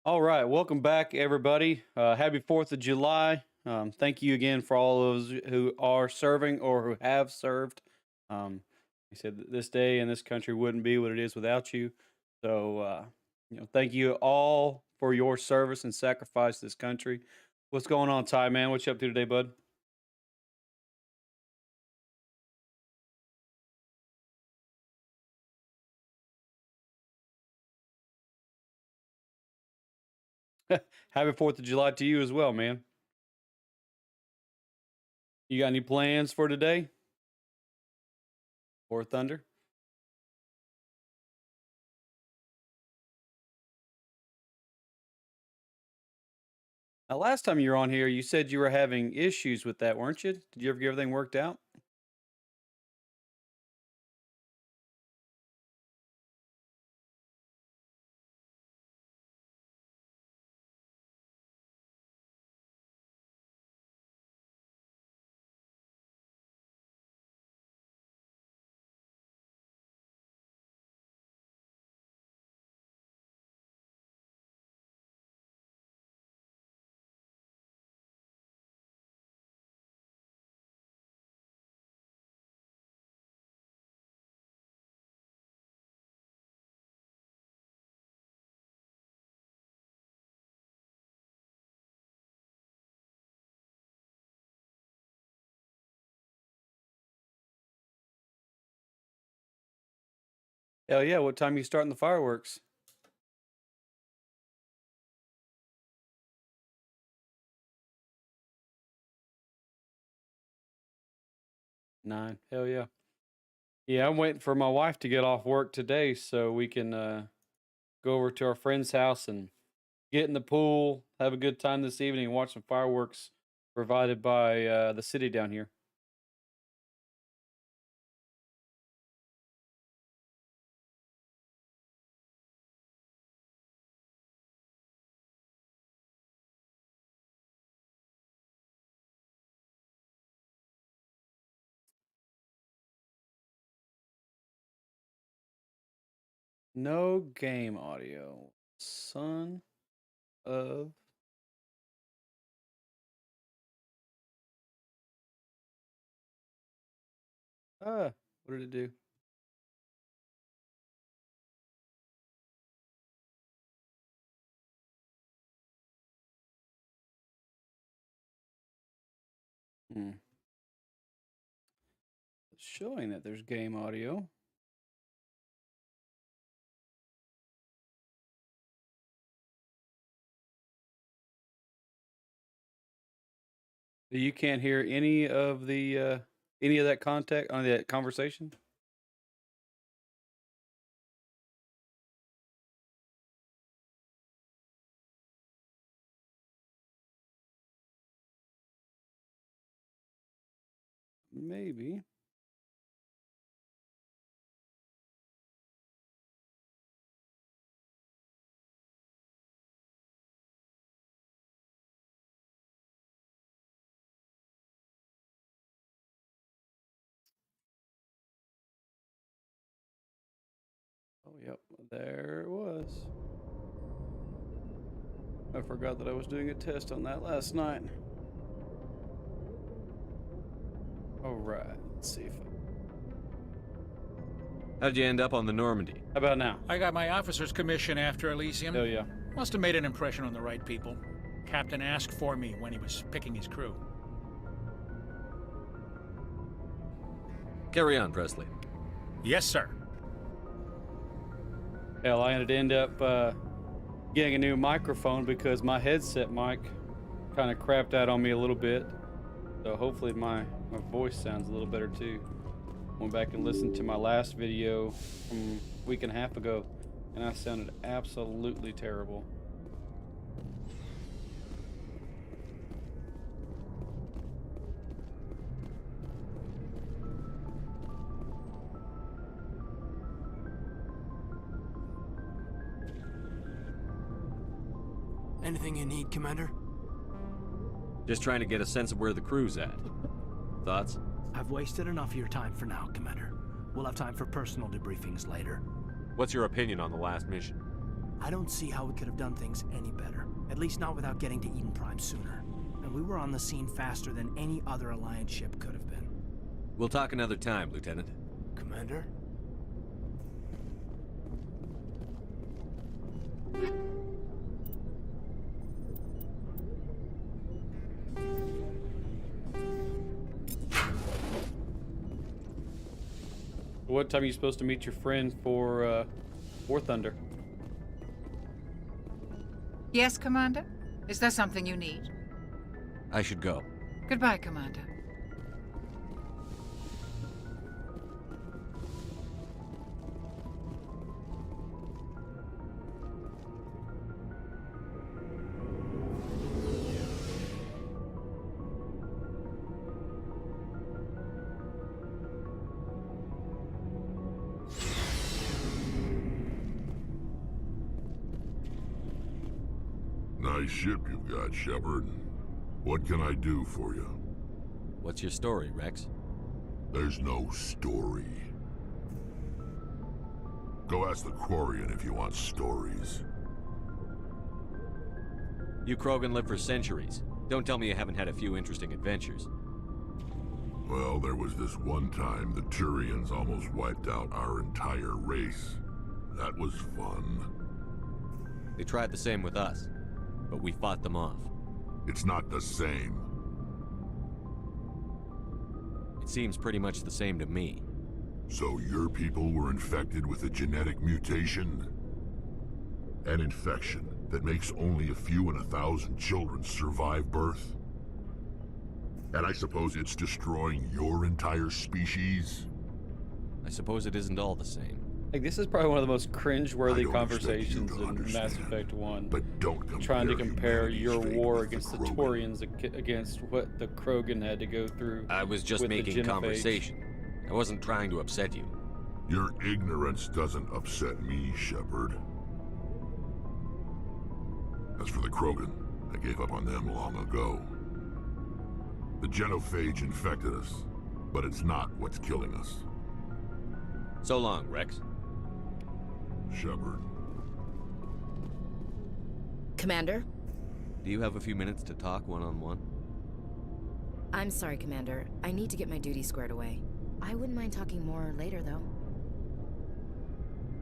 All right, welcome back, everybody. Happy 4th of July. Thank you again for all those who are serving or who have served. He said that this day and this country wouldn't be what it is without you. So, thank you all for your service and sacrifice to this country. What's going on, Ty, man? What you up to today, bud? Happy 4th of July to you as well, man. You got any plans for today or Thunder? Now, last time you were on here, you said you were having issues with that, weren't you? Did you ever get everything worked out? Hell yeah! What time you starting the fireworks? 9. Hell yeah! Yeah, I'm waiting for my wife to get off work today so we can go over to our friend's house and get in the pool, have a good time this evening, and watch some fireworks provided by the city down here. No game audio. Son of. What did it do? Hmm. It's showing that there's game audio. You can't hear any of that contact on that conversation. Maybe. Oh, yep. There it was. I forgot that I was doing a test on that last night. All right. Let's see if. How'd you end up on the Normandy? How about now? I got my officer's commission after Elysium. Hell yeah. Must have made an impression on the right people. Captain asked for me when he was picking his crew. Carry on, Presley. Yes, sir. Hell, I ended up getting a new microphone because my headset mic kind of crapped out on me a little bit. So hopefully my voice sounds a little better too. Went back and listened to my last video from a week and a half ago, and I sounded absolutely terrible. Anything you need, Commander? Just trying to get a sense of where the crew's at. Thoughts? I've wasted enough of your time for now, Commander. We'll have time for personal debriefings later. What's your opinion on the last mission? I don't see how we could have done things any better. At least not without getting to Eden Prime sooner. And we were on the scene faster than any other Alliance ship could have been. We'll talk another time, Lieutenant. Commander? What time are you supposed to meet your friend for War Thunder? Yes, Commander? Is there something you need? I should go. Goodbye, Commander. Nice ship you've got, Shepard. What can I do for you? What's your story, Rex? There's no story. Go ask the Quarian if you want stories. You Krogan live for centuries. Don't tell me you haven't had a few interesting adventures. Well, there was this one time the Turians almost wiped out our entire race. That was fun. They tried the same with us, but we fought them off. It's not the same. It seems pretty much the same to me. So your people were infected with a genetic mutation? An infection that makes only a few in 1,000 children survive birth? And I suppose it's destroying your entire species? I suppose it isn't all the same. Like, this is probably one of the most I cringe-worthy don't conversations expect you to in Mass understand, Effect 1. But don't Trying to compare humanity's your fate war with against the Krogan. Turians against what the Krogan had to go through. I was just with the making genophage. conversation. I wasn't trying to upset you. Your ignorance doesn't upset me, Shepard. As for the Krogan, I gave up on them long ago. The genophage infected us, but it's not what's killing us. So long, Rex. Shepard. Commander? Do you have a few minutes to talk one-on-one? I'm sorry, Commander. I need to get my duty squared away. I wouldn't mind talking more later, though.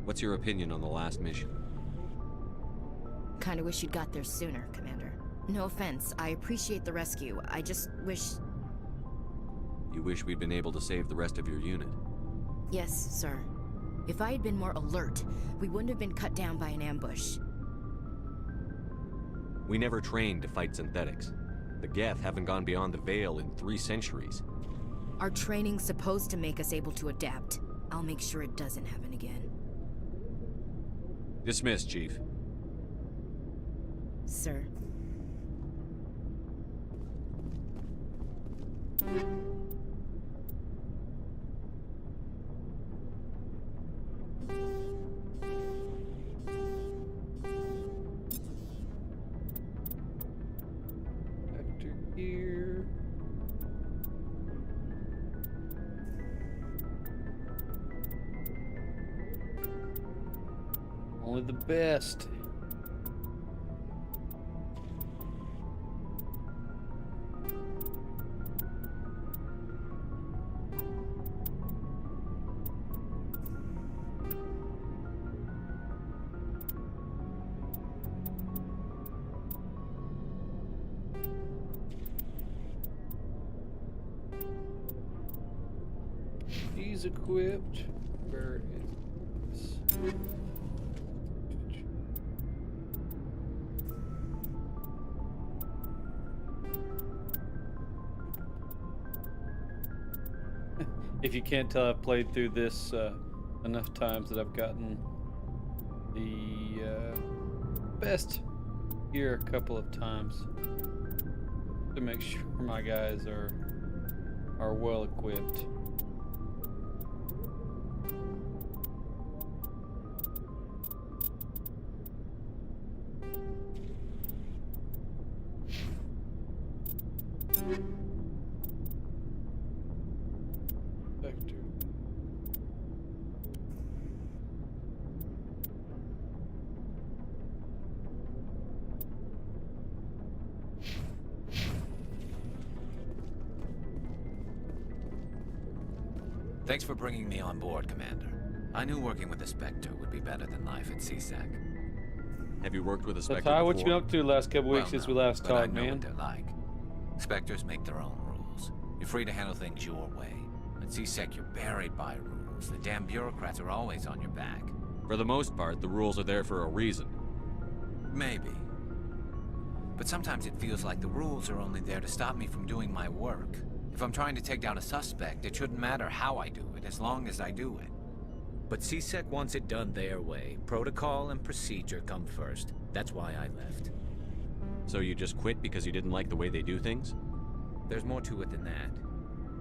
What's your opinion on the last mission? Kinda wish you'd got there sooner, Commander. No offense, I appreciate the rescue. I just wish... You wish we'd been able to save the rest of your unit. Yes, sir. If I had been more alert, we wouldn't have been cut down by an ambush. We never trained to fight synthetics. The Geth haven't gone beyond the Veil in 3 centuries. Our training's supposed to make us able to adapt. I'll make sure it doesn't happen again. Dismissed, Chief. Sir. After here. Only the best. He's equipped. Where is this? If you can't tell, I've played through this enough times that I've gotten the best gear a couple of times to make sure my guys are well equipped. Vector. Thanks for bringing me on board, Commander. I knew working with a Spectre would be better than life at CSEC. Have you worked with a So Spectre Ty, before? what you been up to the last couple weeks since we last but I talked, know man? what they're like. Spectres make their own rules. You're free to handle things your way. At CSEC, you're buried by rules. The damn bureaucrats are always on your back. For the most part, the rules are there for a reason. Maybe. But sometimes it feels like the rules are only there to stop me from doing my work. If I'm trying to take down a suspect, it shouldn't matter how I do it, as long as I do it. But CSEC wants it done their way. Protocol and procedure come first. That's why I left. So you just quit because you didn't like the way they do things? There's more to it than that.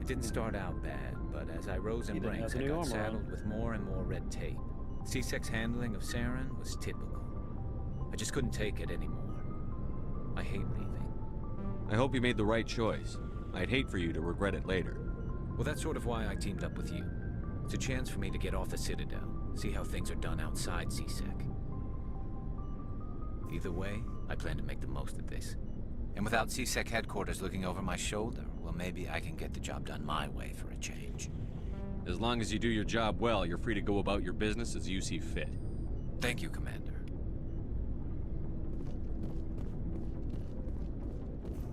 It didn't start out bad, but as I rose in You didn't ranks, have I the new got armor on. saddled with more and more red tape. CSEC's handling of Saren was typical. I just couldn't take it anymore. I hate leaving. I hope you made the right choice. I'd hate for you to regret it later. Well, that's sort of why I teamed up with you. It's a chance for me to get off the Citadel, see how things are done outside CSEC. Either way, I plan to make the most of this. And without CSEC headquarters looking over my shoulder, well, maybe I can get the job done my way for a change. As long as you do your job well, you're free to go about your business as you see fit. Thank you, Commander.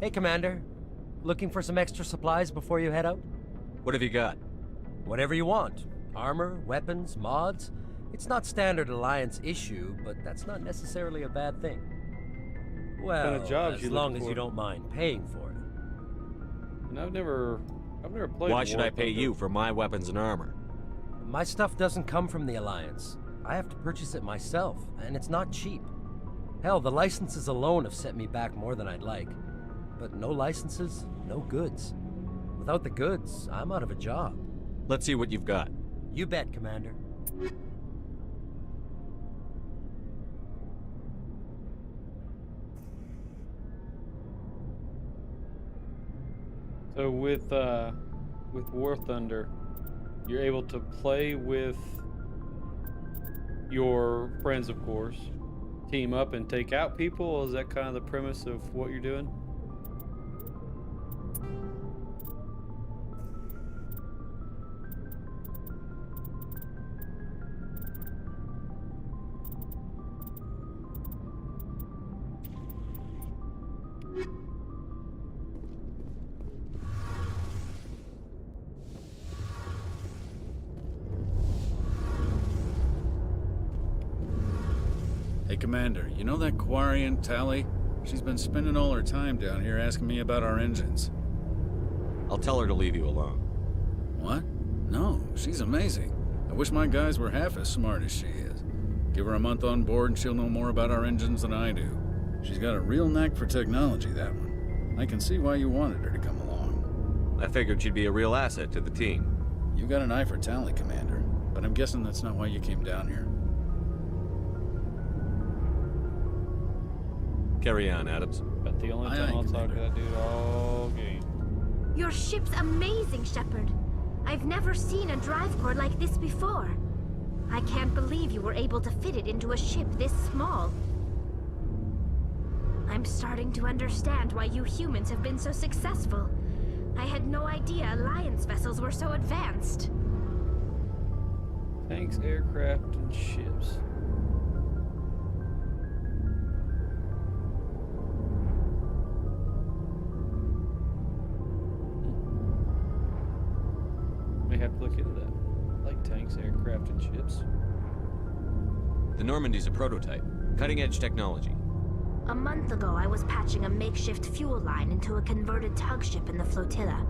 Hey, Commander. Looking for some extra supplies before you head out? What have you got? Whatever you want. Armor, weapons, mods. It's not standard Alliance issue, but that's not necessarily a bad thing. Well, kind of jobs as you long looking as for? you don't mind paying for it. And I've never played. Why should War I pay Thunder. you for my weapons and armor? My stuff doesn't come from the Alliance. I have to purchase it myself, and it's not cheap. Hell, the licenses alone have set me back more than I'd like. But no licenses, no goods. Without the goods, I'm out of a job. Let's see what you've got. You bet, Commander. So with War Thunder, you're able to play with your friends, of course, team up and take out people. Is that kind of the premise of what you're doing? Hey, Commander, you know that Quarian, Tally? She's been spending all her time down here asking me about our engines. I'll tell her to leave you alone. What? No, she's amazing. I wish my guys were half as smart as she is. Give her a month on board and she'll know more about our engines than I do. She's got a real knack for technology, that one. I can see why you wanted her to come along. I figured she'd be a real asset to the team. You got an eye for Tally, Commander, but I'm guessing that's not why you came down here. Carry on, Adams. About the only Aye, time aye, I'll talk to Commander. that dude all game. Your ship's amazing, Shepard. I've never seen a drive core like this before. I can't believe you were able to fit it into a ship this small. I'm starting to understand why you humans have been so successful. I had no idea Alliance vessels were so advanced. Tanks, aircraft, and ships. May have to look into that. Like tanks, aircraft, and ships. The Normandy's a prototype. Cutting-edge technology. A month ago, I was patching a makeshift fuel line into a converted tug ship in the flotilla.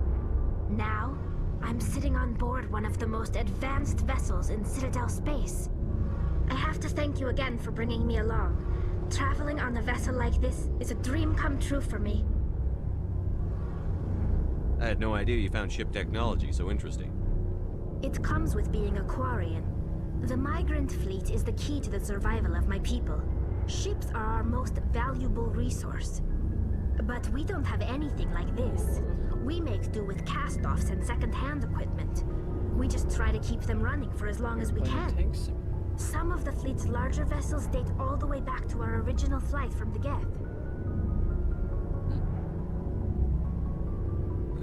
Now, I'm sitting on board one of the most advanced vessels in Citadel space. I have to thank you again for bringing me along. Traveling on a vessel like this is a dream come true for me. I had no idea you found ship technology so interesting. It comes with being a Quarian. The migrant fleet is the key to the survival of my people. Ships are our most valuable resource. But we don't have anything like this. We make do with cast-offs and second-hand equipment. We just try to keep them running for as long as we Playing can. tanks. Some of the fleet's larger vessels date all the way back to our original flight from the Geth.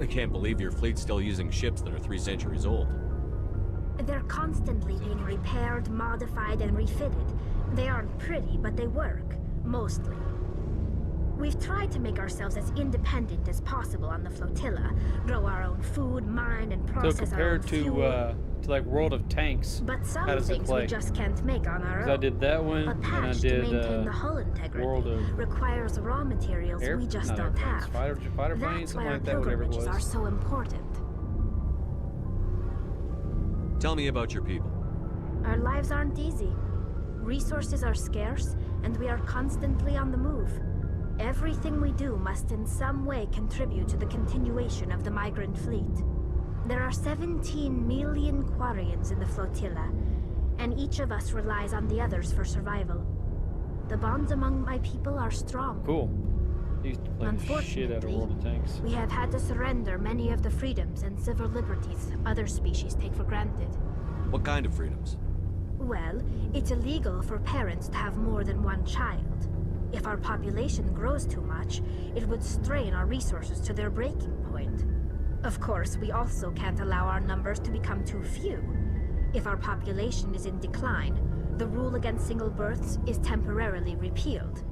I can't believe your fleet's still using ships that are 3 centuries old. They're constantly being repaired, modified, and refitted. They aren't pretty, but they work. Mostly. We've tried to make ourselves as independent as possible on the flotilla, grow our own food, mine, and So process our own compared fuel. to like World of Tanks, But some how does it things play? we just can't make on our 'Cause own. I did that one, A and I patch to did maintain the hull integrity World of requires raw materials we just not don't airplanes, have. fighter planes, That's something why our like that, whatever it pilgrimages are was. so important. Tell me about your people. Our lives aren't easy. Resources are scarce, and we are constantly on the move. Everything we do must in some way contribute to the continuation of the migrant fleet. There are 17 million Quarians in the flotilla, and each of us relies on the others for survival. The bonds among my people are strong. Cool. I used to play the shit out of World of Tanks. We have had to surrender many of the freedoms and civil liberties other species take for granted. What kind of freedoms? Well, it's illegal for parents to have more than one child. If our population grows too much, it would strain our resources to their breaking point. Of course, we also can't allow our numbers to become too few. If our population is in decline, the rule against single births is temporarily repealed.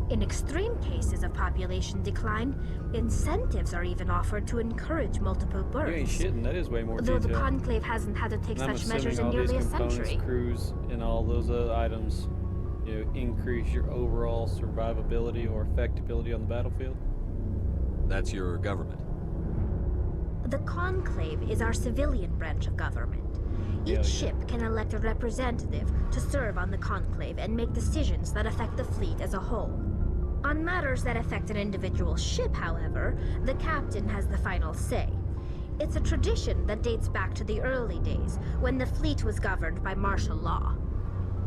In extreme cases of population decline, incentives are even offered to encourage multiple births. You ain't shitting. That is way more Though detailed. the Conclave hasn't had to take And I'm such measures in assuming all nearly a these components, century. crews, and all those other items, increase your overall survivability or effectability on the battlefield. That's your government. The Conclave is our civilian branch of government. Hell yeah. Each ship can elect a representative to serve on the Conclave and make decisions that affect the fleet as a whole. On matters that affect an individual ship, however, the captain has the final say. It's a tradition that dates back to the early days, when the fleet was governed by martial law.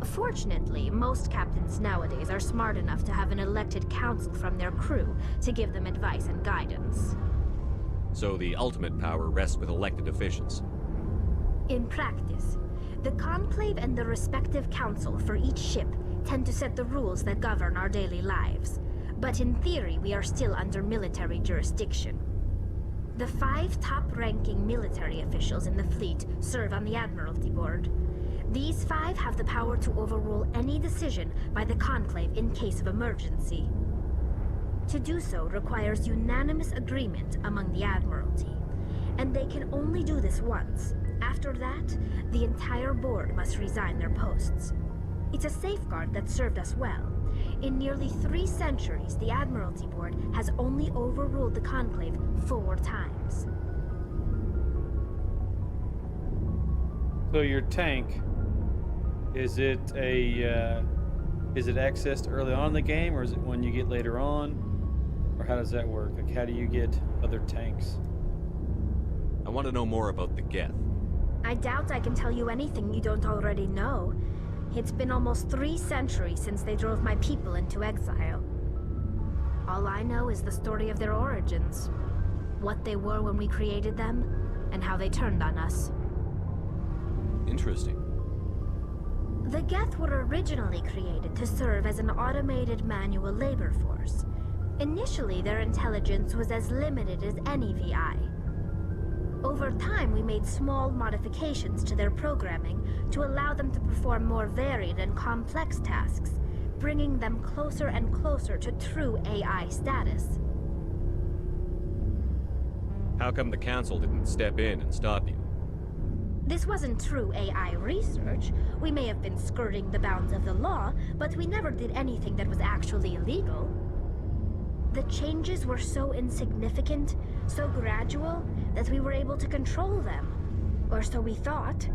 Fortunately, most captains nowadays are smart enough to have an elected council from their crew to give them advice and guidance. So the ultimate power rests with elected officials. In practice, the Conclave and the respective council for each ship tend to set the rules that govern our daily lives. But in theory, we are still under military jurisdiction. The 5 top-ranking military officials in the fleet serve on the Admiralty Board. These 5 have the power to overrule any decision by the Conclave in case of emergency. To do so requires unanimous agreement among the Admiralty, and they can only do this once. After that, the entire board must resign their posts. It's a safeguard that served us well. In nearly 3 centuries, the Admiralty Board has only overruled the Conclave 4 times. So your tank, is it accessed early on in the game, or is it when you get later on? Or how does that work? Like, how do you get other tanks? I want to know more about the Geth. I doubt I can tell you anything you don't already know. It's been almost 3 centuries since they drove my people into exile. All I know is the story of their origins, what they were when we created them, and how they turned on us. Interesting. The Geth were originally created to serve as an automated manual labor force. Initially, their intelligence was as limited as any VI. Over time, we made small modifications to their programming to allow them to perform more varied and complex tasks, bringing them closer and closer to true AI status. How come the Council didn't step in and stop you? This wasn't true AI research. We may have been skirting the bounds of the law, but we never did anything that was actually illegal. The changes were so insignificant, so gradual, that we were able to control them. Or so we thought.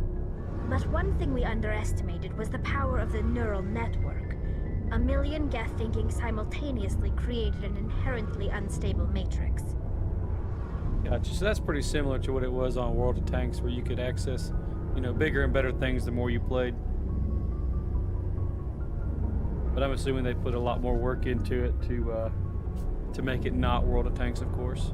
But one thing we underestimated was the power of the neural network. A million Geth thinking simultaneously created an inherently unstable matrix. Gotcha. So that's pretty similar to what it was on World of Tanks, where you could access, bigger and better things the more you played. But I'm assuming they put a lot more work into it to make it not World of Tanks, of course.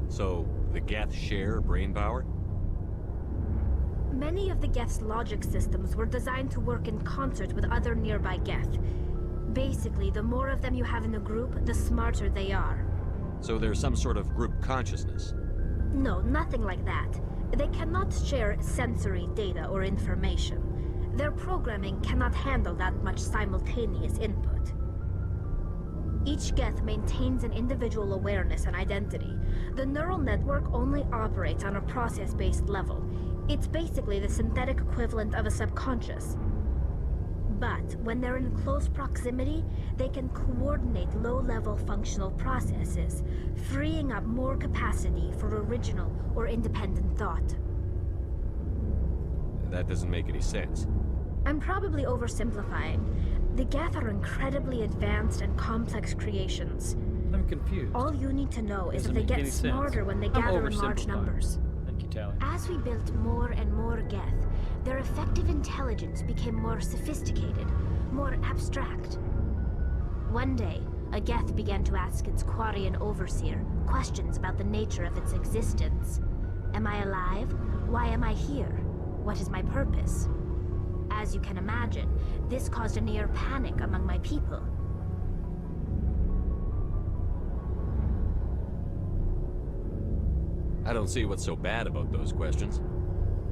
So, the Geth share brainpower? Many of the Geth's logic systems were designed to work in concert with other nearby Geth. Basically, the more of them you have in a group, the smarter they are. So there's some sort of group consciousness. No, nothing like that. They cannot share sensory data or information. Their programming cannot handle that much simultaneous input. Each Geth maintains an individual awareness and identity. The neural network only operates on a process-based level. It's basically the synthetic equivalent of a subconscious. But when they're in close proximity, they can coordinate low-level functional processes, freeing up more capacity for original or independent thought. That doesn't make any sense. I'm probably oversimplifying. The Geth are incredibly advanced and complex creations. I'm confused. All you need to know is that Doesn't they make get any sense. smarter when they I'm gather in large oversimplifying. numbers. Thank you, Tally. As we built more and more Geth, their effective intelligence became more sophisticated, more abstract. One day, a Geth began to ask its Quarian overseer questions about the nature of its existence. Am I alive? Why am I here? What is my purpose? As you can imagine, this caused a near panic among my people. I don't see what's so bad about those questions.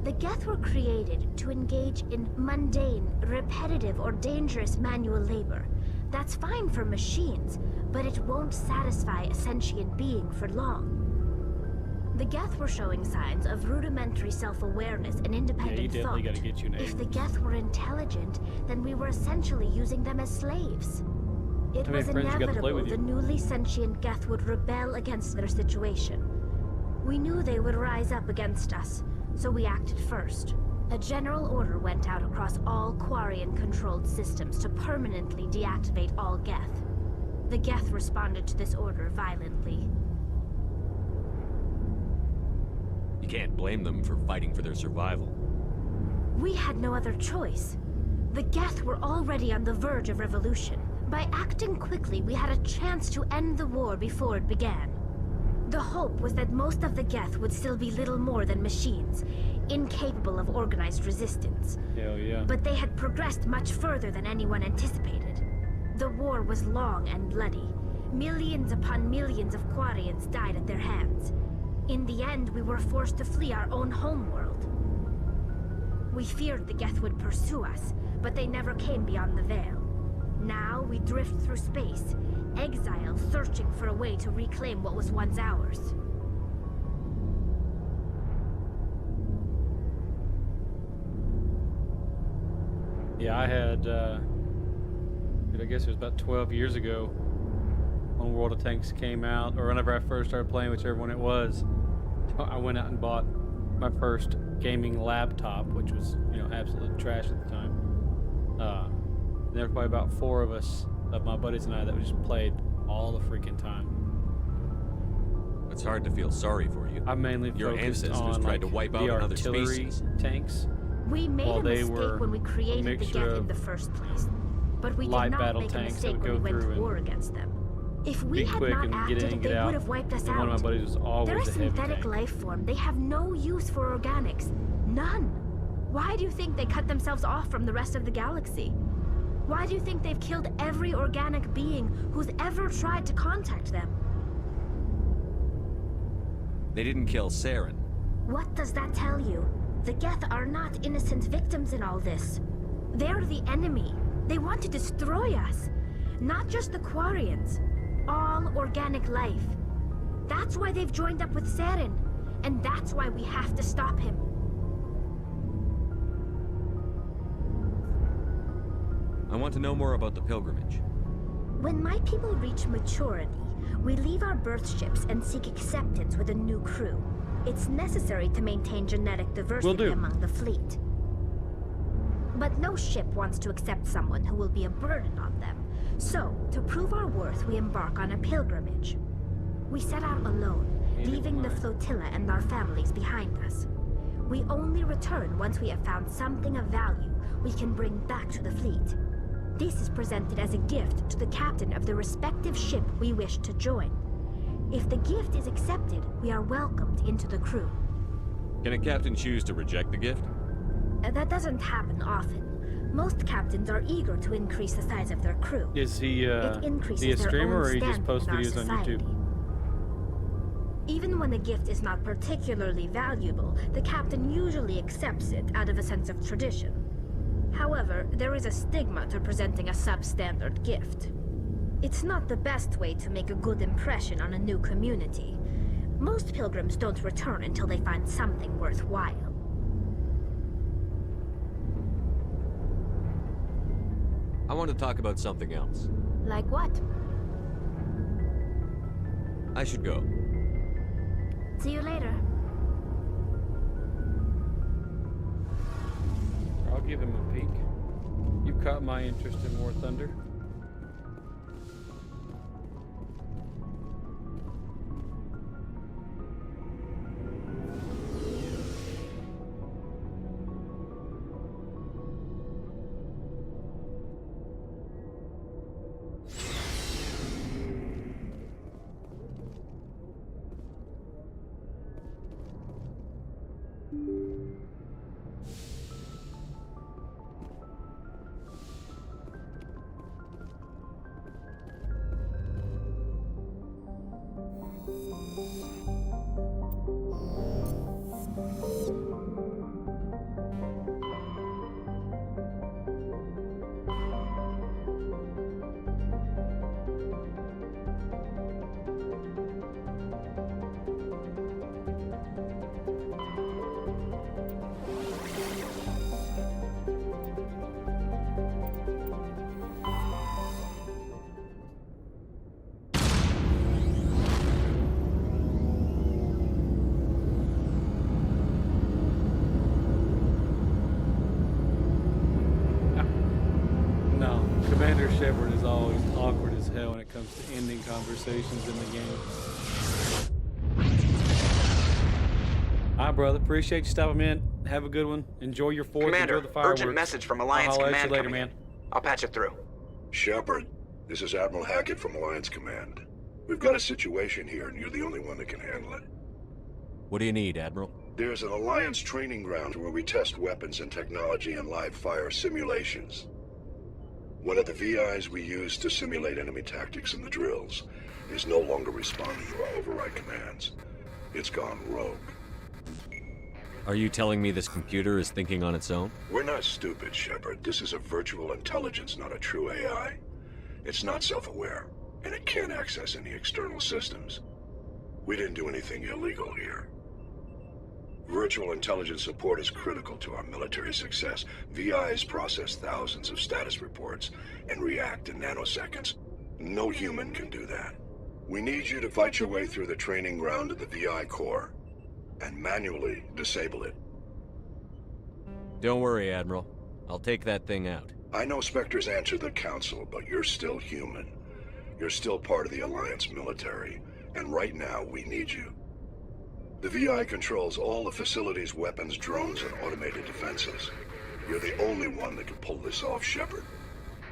The Geth were created to engage in mundane, repetitive, or dangerous manual labor. That's fine for machines, but it won't satisfy a sentient being for long. The Geth were showing signs of rudimentary self-awareness and independent definitely thought. gotta get you an If the Abrams. Geth were intelligent, then we were essentially using them as slaves. It How many was friends you got to play inevitable with the you? newly sentient Geth would rebel against their situation. We knew they would rise up against us, so we acted first. A general order went out across all Quarian-controlled systems to permanently deactivate all Geth. The Geth responded to this order violently. You can't blame them for fighting for their survival. We had no other choice. The Geth were already on the verge of revolution. By acting quickly, we had a chance to end the war before it began. The hope was that most of the Geth would still be little more than machines, incapable of organized resistance. Hell yeah. But they had progressed much further than anyone anticipated. The war was long and bloody. Millions upon millions of Quarians died at their hands. In the end, we were forced to flee our own homeworld. We feared the Geth would pursue us, but they never came beyond the Veil. Now we drift through space, exile searching for a way to reclaim what was once ours. Yeah, I had, I guess it was about 12 years ago when World of Tanks came out, or whenever I first started playing, whichever one it was. I went out and bought my first gaming laptop, which was, absolute trash at the time. There were probably about 4 of us, of my buddies and I, that just played all the freaking time. It's hard to feel sorry for you. I mainly Your focused ancestors on tried to wipe out the another artillery species. tanks. We made While a they mistake were when we a created the mixture Geth in of the first place. But we did light not battle make a tanks that mistake would when we go went to through war and against them. If we be had quick not and get acted, in and get they out. would have wiped us And out. one of my buddies was always They're a a heavy synthetic tank. life form. They have no use for organics. None. Why do you think they cut themselves off from the rest of the galaxy? Why do you think they've killed every organic being who's ever tried to contact them? They didn't kill Saren. What does that tell you? The Geth are not innocent victims in all this. They're the enemy. They want to destroy us. Not just the Quarians. All organic life. That's why they've joined up with Saren. And that's why we have to stop him. I want to know more about the pilgrimage. When my people reach maturity, we leave our birth ships and seek acceptance with a new crew. It's necessary to maintain genetic diversity among the fleet. But no ship wants to accept someone who will be a burden on them. So, to prove our worth, we embark on a pilgrimage. We set out alone, leaving the flotilla and our families behind us. We only return once we have found something of value we can bring back to the fleet. This is presented as a gift to the captain of the respective ship we wish to join. If the gift is accepted, we are welcomed into the crew. Can a captain choose to reject the gift? That doesn't happen often. Most captains are eager to increase the size of their crew. Is he It a increases their streamer own or he just standing posts in our videos on society. YouTube? Even when a gift is not particularly valuable, the captain usually accepts it out of a sense of tradition. However, there is a stigma to presenting a substandard gift. It's not the best way to make a good impression on a new community. Most pilgrims don't return until they find something worthwhile. I want to talk about something else. Like what? I should go. See you later. I'll give him a peek. You've caught my interest in War Thunder. Commander Shepard is always awkward as hell when it comes to ending conversations in the game. Alright, brother. Appreciate you stopping in. Have a good one. Enjoy your 4th. Commander, enjoy the fireworks. urgent message from Alliance I'll Command you later, coming man. in. I'll patch it through. Shepard, this is Admiral Hackett from Alliance Command. We've got a situation here, and you're the only one that can handle it. What do you need, Admiral? There's an Alliance training ground where we test weapons and technology in live fire simulations. One of the VIs we use to simulate enemy tactics in the drills is no longer responding to our override commands. It's gone rogue. Are you telling me this computer is thinking on its own? We're not stupid, Shepard. This is a virtual intelligence, not a true AI. It's not self-aware, and it can't access any external systems. We didn't do anything illegal here. Virtual intelligence support is critical to our military success. VIs process thousands of status reports and react in nanoseconds. No human can do that. We need you to fight your way through the training ground of the VI core and manually disable it. Don't worry, Admiral. I'll take that thing out. I know Spectres answer the Council, but you're still human. You're still part of the Alliance military, and right now we need you. The VI controls all the facility's weapons, drones, and automated defenses. You're the only one that can pull this off, Shepard.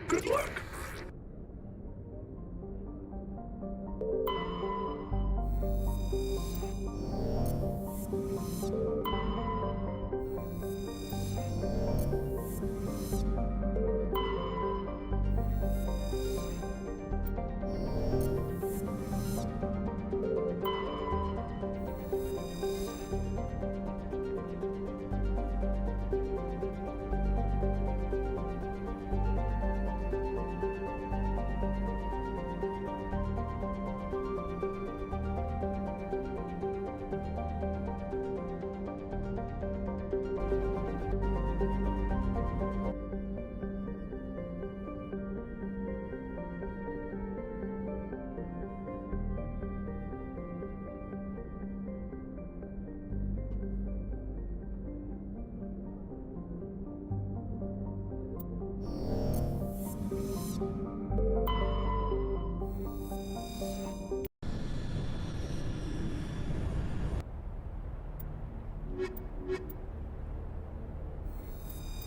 Good luck.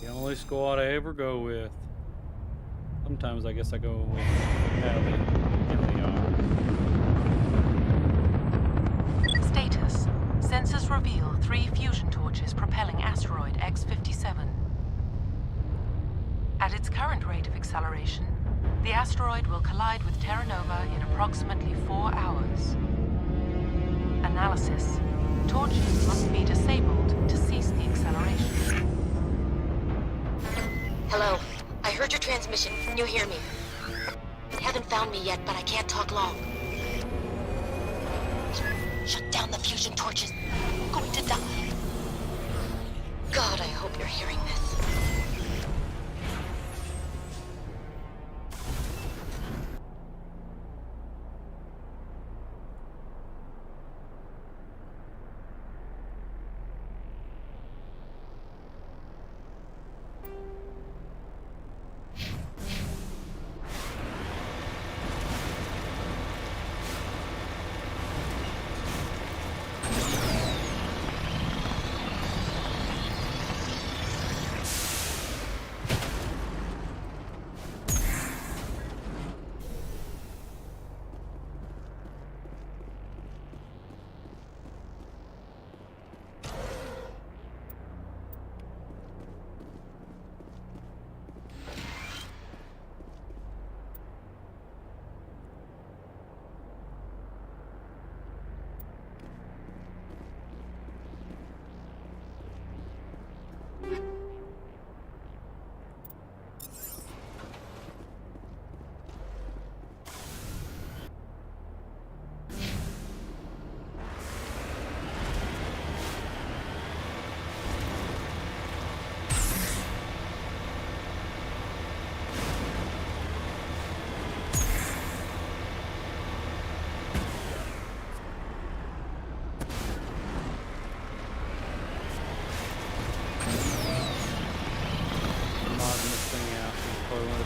The only squad I ever go with. Sometimes I guess I go with Natalie. Here we are. Status. Sensors reveal 3 fusion torches propelling asteroid X-57. At its current rate of acceleration, the asteroid will collide with Terra Nova in approximately 4 hours. An analysis. Torches must be disabled to cease the acceleration. Hello. I heard your transmission. Can you hear me? You haven't found me yet, but I can't talk long. Shut down the fusion torches. I'm going to die. God, I hope you're hearing this.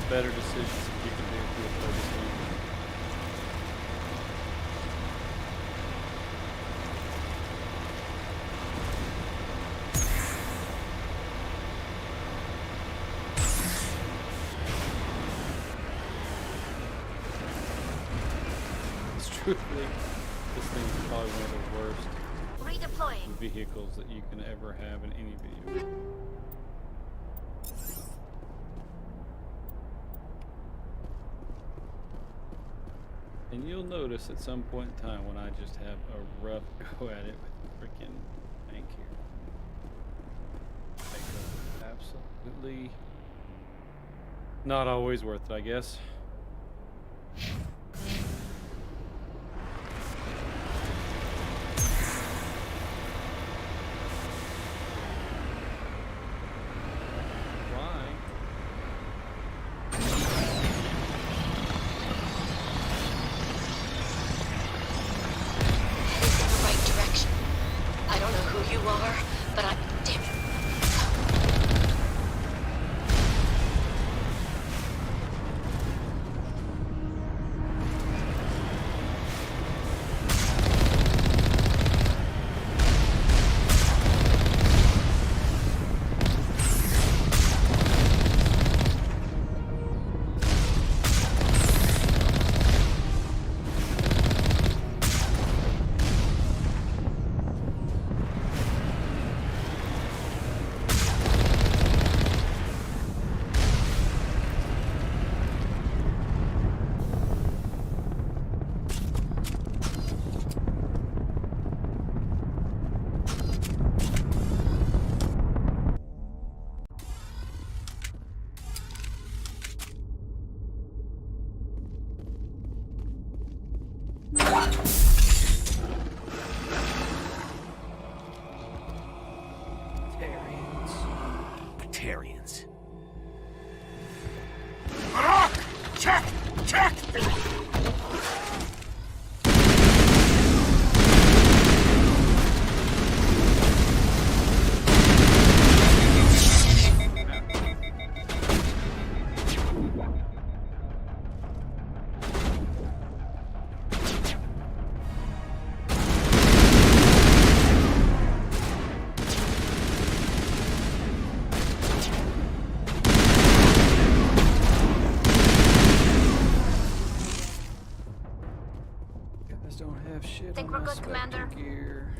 Better decisions that you can do if you play this game. It's truthfully, this thing is probably one of the worst Redeploying. vehicles that you can ever have in any video game. And you'll notice at some point in time when I just have a rough go at it with the freaking tank here. Absolutely not always worth it, I guess. Batarians. Check! Check! Don't have shit. Think we're good, Commander? Gear.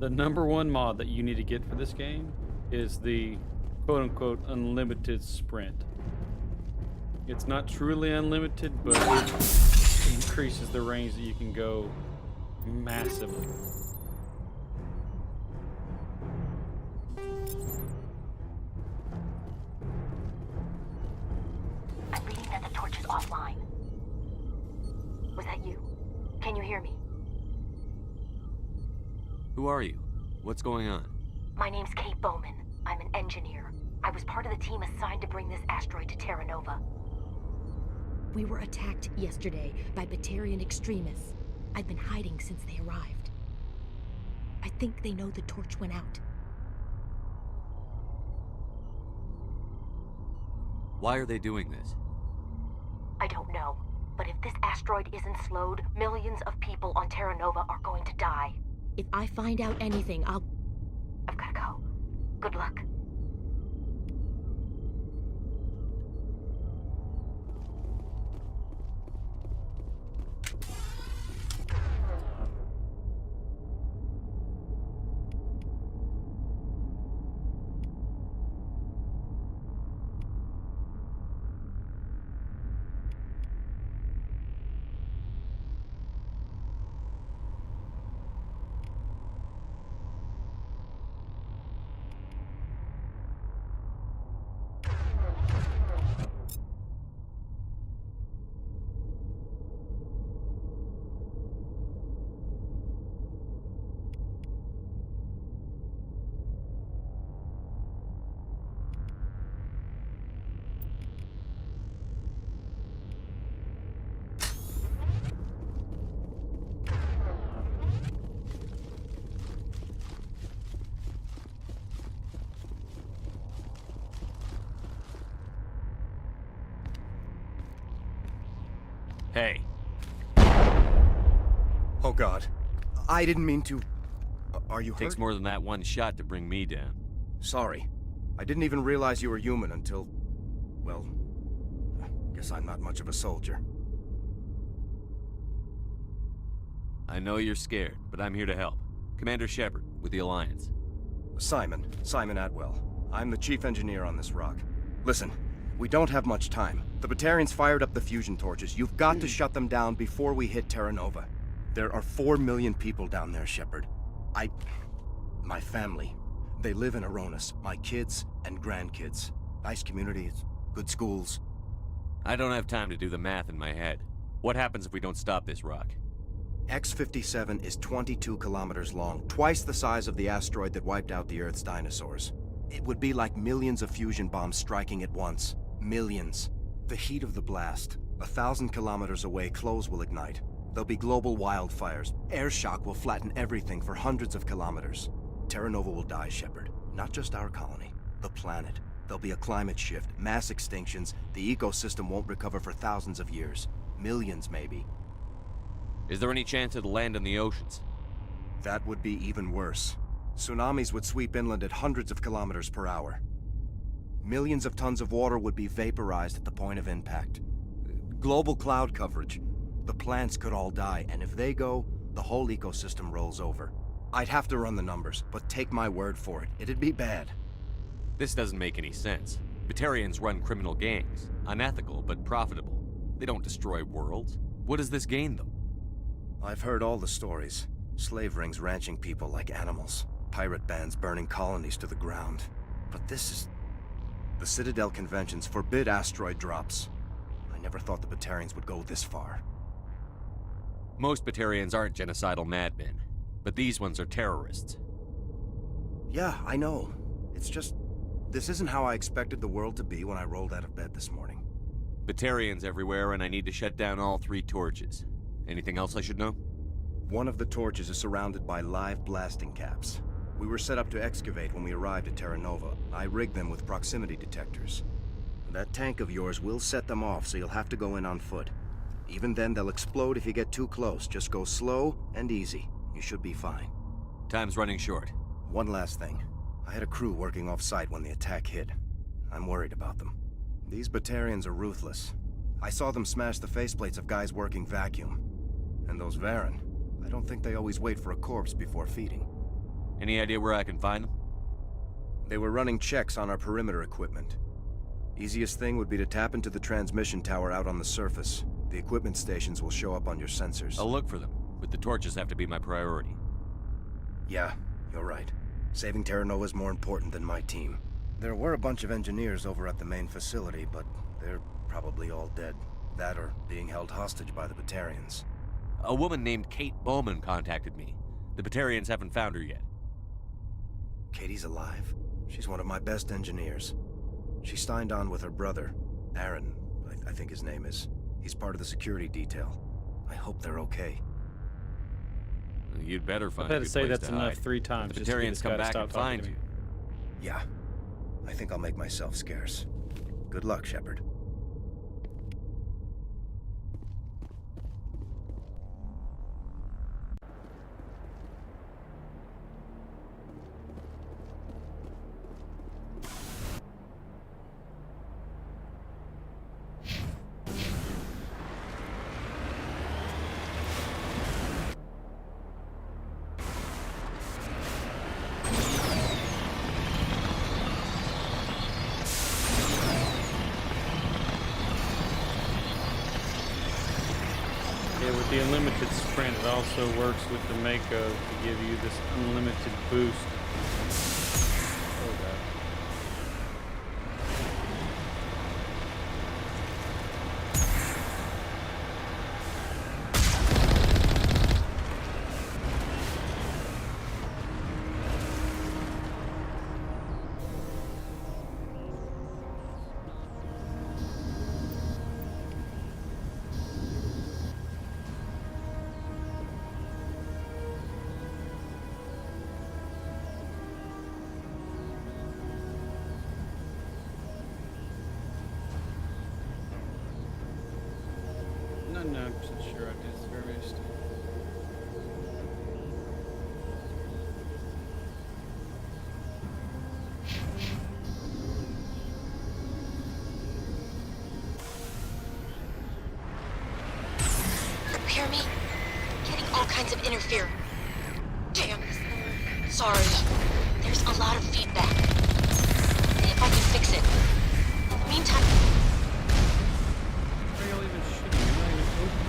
The number one mod that you need to get for this game is the quote-unquote unlimited sprint. It's not truly unlimited, but it increases the range that you can go massively. I'm reading that the torch is offline. Was that you? Can you hear me? Who are you? What's going on? My name's Kate Bowman. I'm an engineer. I was part of the team assigned to bring this asteroid to Terra Nova. We were attacked yesterday by Batarian extremists. I've been hiding since they arrived. I think they know the torch went out. Why are they doing this? I don't know. But if this asteroid isn't slowed, millions of people on Terra Nova are going to die. If I find out anything, I've gotta go. Good luck. Hey. Oh God. I didn't mean to... Are you hurt? Takes more than that one shot to bring me down. Sorry. I didn't even realize you were human until... Well... Guess I'm not much of a soldier. I know you're scared, but I'm here to help. Commander Shepard, with the Alliance. Simon Atwell. I'm the chief engineer on this rock. Listen, we don't have much time. The Batarians fired up the fusion torches. You've got to shut them down before we hit Terra Nova. There are 4 million people down there, Shepard. My family. They live in Aronis. My kids and grandkids. Nice communities, good schools. I don't have time to do the math in my head. What happens if we don't stop this rock? X-57 is 22 kilometers long, twice the size of the asteroid that wiped out the Earth's dinosaurs. It would be like millions of fusion bombs striking at once. Millions. The heat of the blast. 1,000 kilometers away, clothes will ignite. There'll be global wildfires. Air shock will flatten everything for hundreds of kilometers. Terra Nova will die, Shepard. Not just our colony. The planet. There'll be a climate shift, mass extinctions. The ecosystem won't recover for thousands of years. Millions, maybe. Is there any chance it'll land in the oceans? That would be even worse. Tsunamis would sweep inland at hundreds of kilometers per hour. Millions of tons of water would be vaporized at the point of impact. Global cloud coverage. The plants could all die, and if they go, the whole ecosystem rolls over. I'd have to run the numbers, but take my word for it, it'd be bad. This doesn't make any sense. Batarians run criminal gangs. Unethical, but profitable. They don't destroy worlds. What does this gain them? I've heard all the stories. Slave rings ranching people like animals. Pirate bands burning colonies to the ground. But this is... The Citadel conventions forbid asteroid drops. I never thought the Batarians would go this far. Most Batarians aren't genocidal madmen, but these ones are terrorists. Yeah, I know. It's just... This isn't how I expected the world to be when I rolled out of bed this morning. Batarians everywhere, and I need to shut down all 3 torches. Anything else I should know? One of the torches is surrounded by live blasting caps. We were set up to excavate when we arrived at Terra Nova. I rigged them with proximity detectors. That tank of yours will set them off, so you'll have to go in on foot. Even then, they'll explode if you get too close. Just go slow and easy. You should be fine. Time's running short. One last thing. I had a crew working off-site when the attack hit. I'm worried about them. These Batarians are ruthless. I saw them smash the faceplates of guys working vacuum. And those Varen, I don't think they always wait for a corpse before feeding. Any idea where I can find them? They were running checks on our perimeter equipment. Easiest thing would be to tap into the transmission tower out on the surface. The equipment stations will show up on your sensors. I'll look for them, but the torches have to be my priority. Yeah, you're right. Saving Terra Nova is more important than my team. There were a bunch of engineers over at the main facility, but they're probably all dead. That or being held hostage by the Batarians. A woman named Kate Bowman contacted me. The Batarians haven't found her yet. Katie's alive? She's one of my best engineers. She signed on with her brother, Aaron, I think his name is. He's part of the security detail. I hope they're okay. You'd better find I've had a to good say place that's to enough hide. 3 times. The just to get Batarians this come guy to back stop and talking find to me. you. Yeah. I think I'll make myself scarce. Good luck, Shepard. Yeah, with the unlimited sprint, it also works with the Mako to give you this unlimited boost. Oh god. I'm not sure I disserviced. Hear me? Getting all kinds of interfere. Damn. Sorry. There's a lot of feedback. See if I can fix it. In the meantime... Why are y'all even shooting? You're not even open.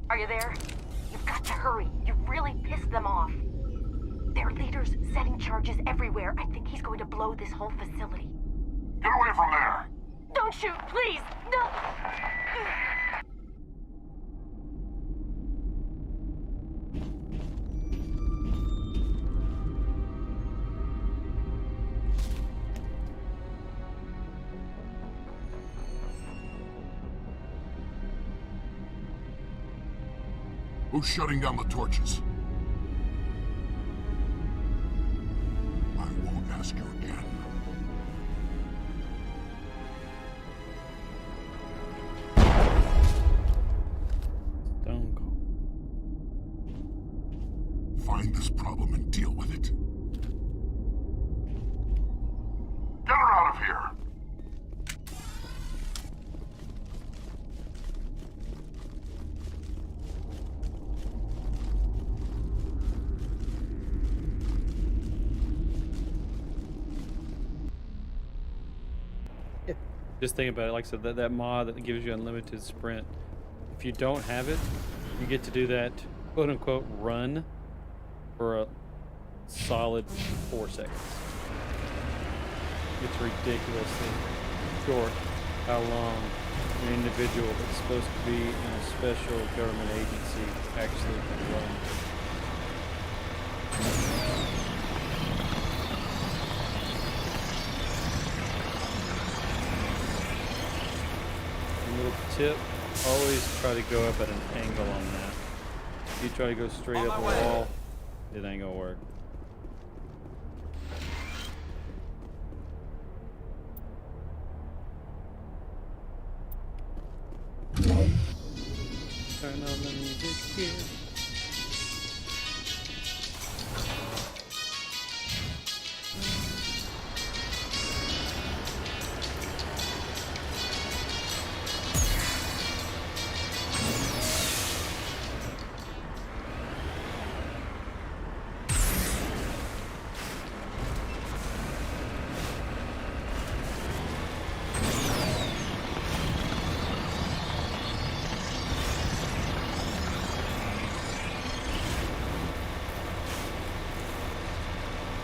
Are you there? You've got to hurry. You've really pissed them off. Their leader's setting charges everywhere. I think he's going to blow this whole facility. Get away from there! Don't shoot, please! No! Who's shutting down the torches? I won't ask you again. Stone Cold. Find this problem and deal with it. Get her out of here! Just think about it. Like I said, that mod that gives you unlimited sprint. If you don't have it, you get to do that quote unquote run for a solid 4 seconds. It's ridiculously short how long an individual that's supposed to be in a special government agency actually can run. Little tip, always try to go up at an angle on that. If you try to go straight up the wall, it ain't gonna work. Turn on the music here.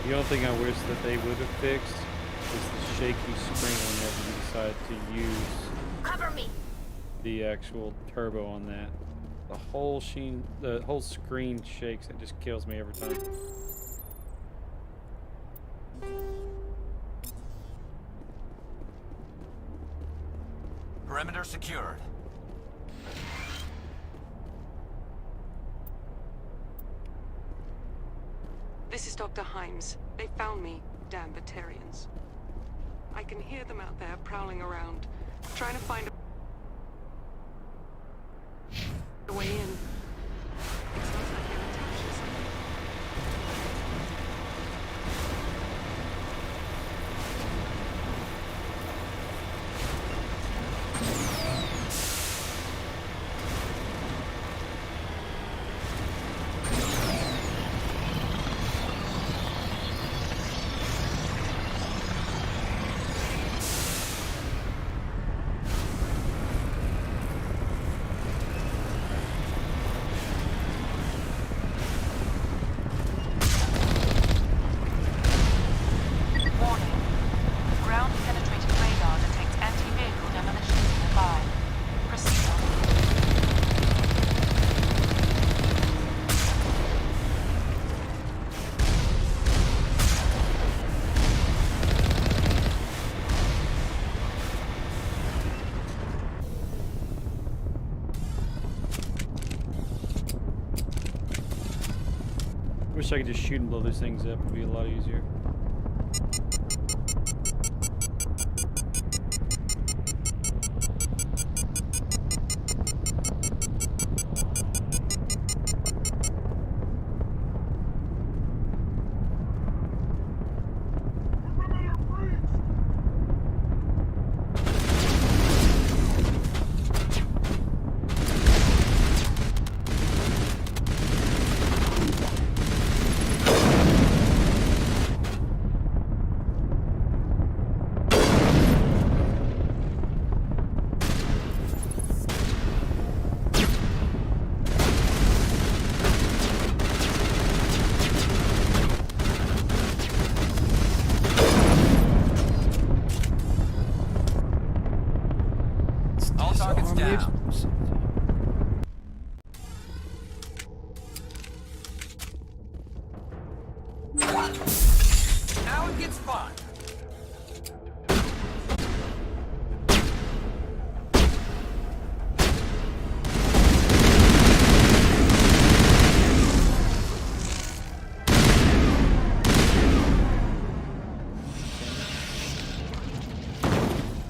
The only thing I wish that they would have fixed is the shaky screen whenever you decide to use Cover me. the actual turbo on that. The whole screen shakes. It just kills me every time. Perimeter secured. This is Dr. Himes. They found me, damn Batarians. I can hear them out there prowling around, trying to find a way in. It sounds like they're attached to something. Wish I could just shoot and blow these things up. It'd be a lot easier. Now it gets fun.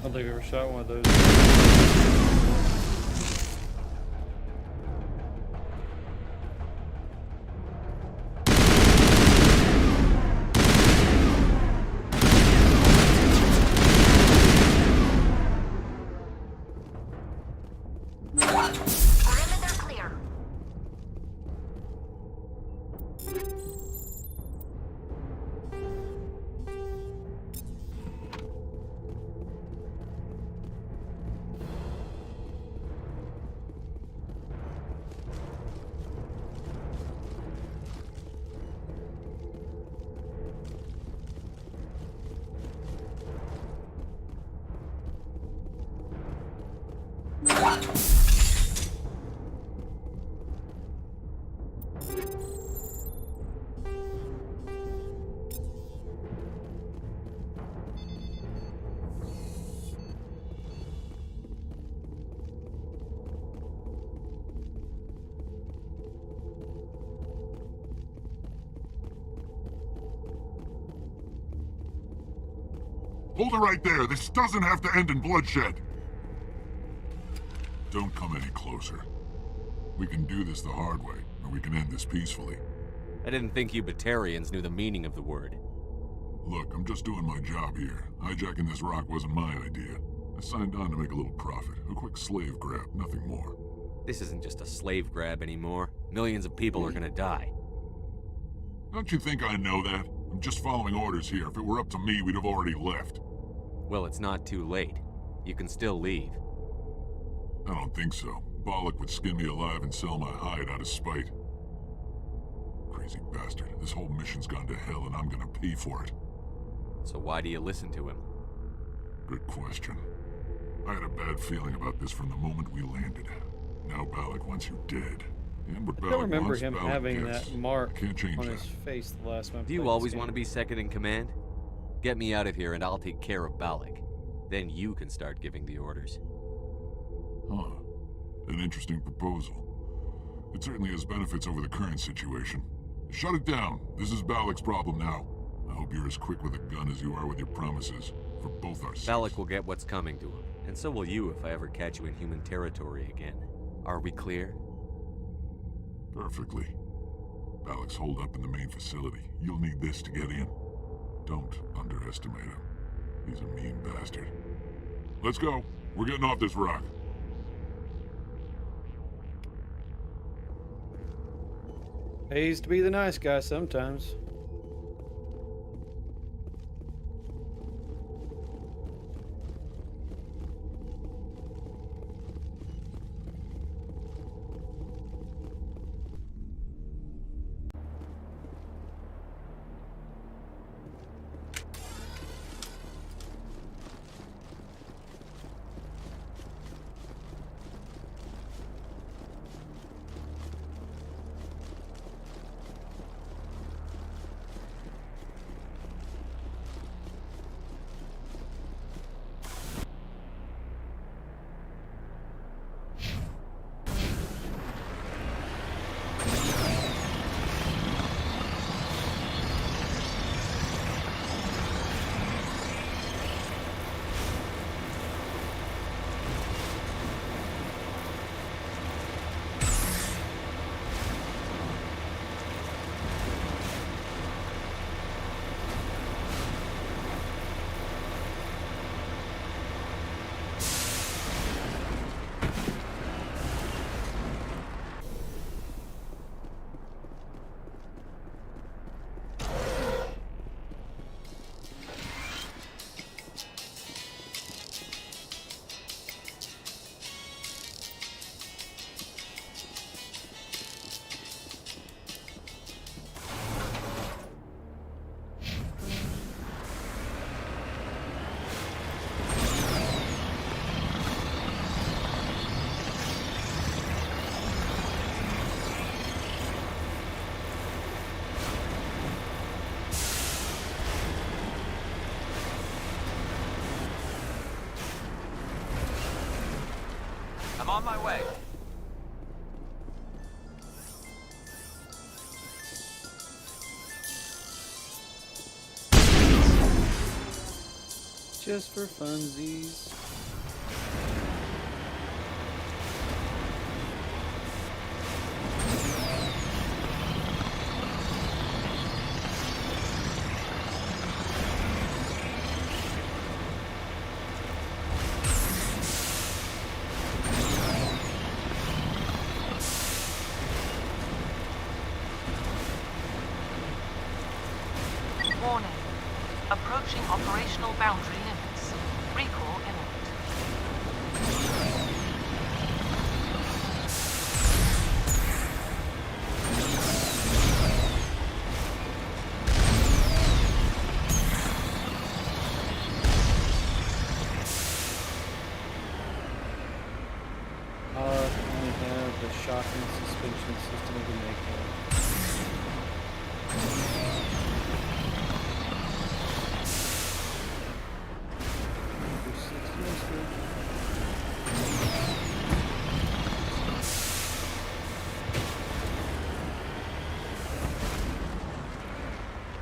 I don't think I ever shot one of those. Perimeter clear. Hold it right there. This doesn't have to end in bloodshed. Don't come any closer. We can do this the hard way, or we can end this peacefully. I didn't think you Batarians knew the meaning of the word. Look, I'm just doing my job here. Hijacking this rock wasn't my idea. I signed on to make a little profit. A quick slave grab, nothing more. This isn't just a slave grab anymore. Millions of people are gonna die. Don't you think I know that? I'm just following orders here. If it were up to me, we'd have already left. Well, it's not too late. You can still leave. I don't think so. Bollock would skin me alive and sell my hide out of spite. Crazy bastard. This whole mission's gone to hell and I'm gonna pay for it. So why do you listen to him? Good question. I had a bad feeling about this from the moment we landed. Now Bollock wants you dead. And what I don't Bollock remember wants, him Bollock having gets. that mark Can't change on that. his face the last time. I Do you played always this want to game. be second in command? Get me out of here and I'll take care of Balak. Then you can start giving the orders. Huh. An interesting proposal. It certainly has benefits over the current situation. Shut it down. This is Balak's problem now. I hope you're as quick with a gun as you are with your promises. For both our sakes. Balak will get what's coming to him. And so will you if I ever catch you in human territory again. Are we clear? Perfectly. Balak's holed up in the main facility. You'll need this to get in. Don't underestimate him. He's a mean bastard. Let's go. We're getting off this rock. Pays to be the nice guy sometimes. I'm on my way. Just for funsies. Warning. Approaching operational boundary limits. Recall imminent. Only have the shocking suspension system to make it.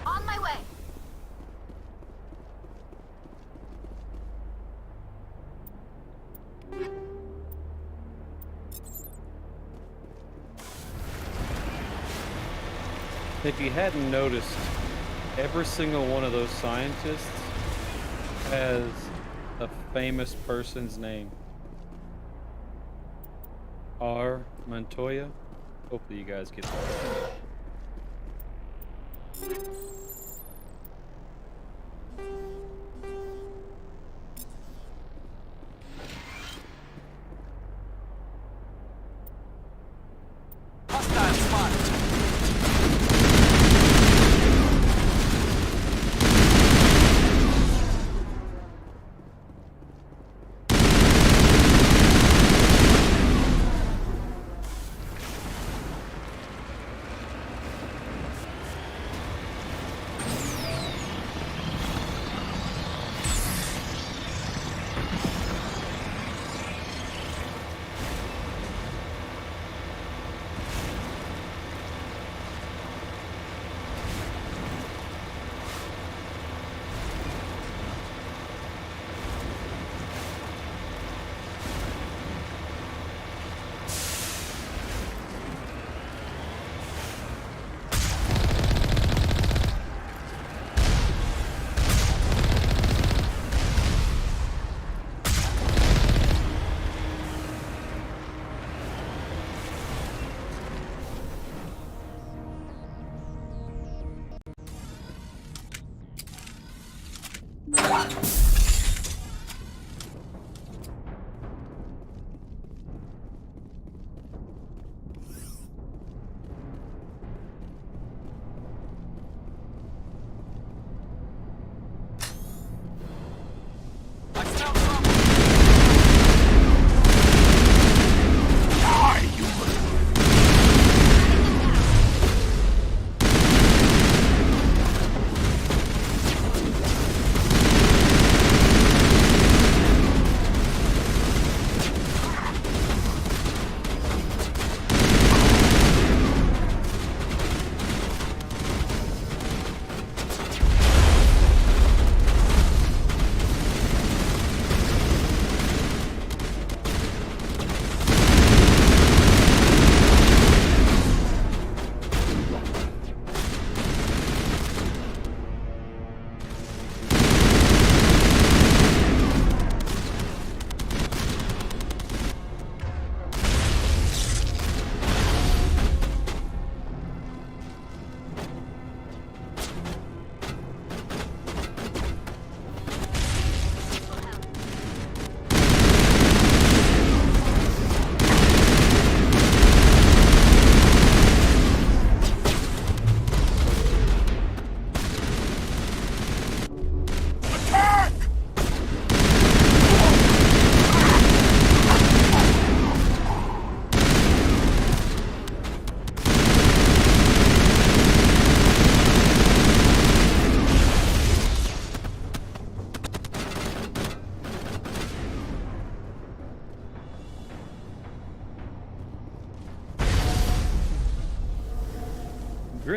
On my way. If you hadn't noticed, every single one of those scientists has a famous person's name. R. Montoya. Hopefully you guys get that. Hostile spotted.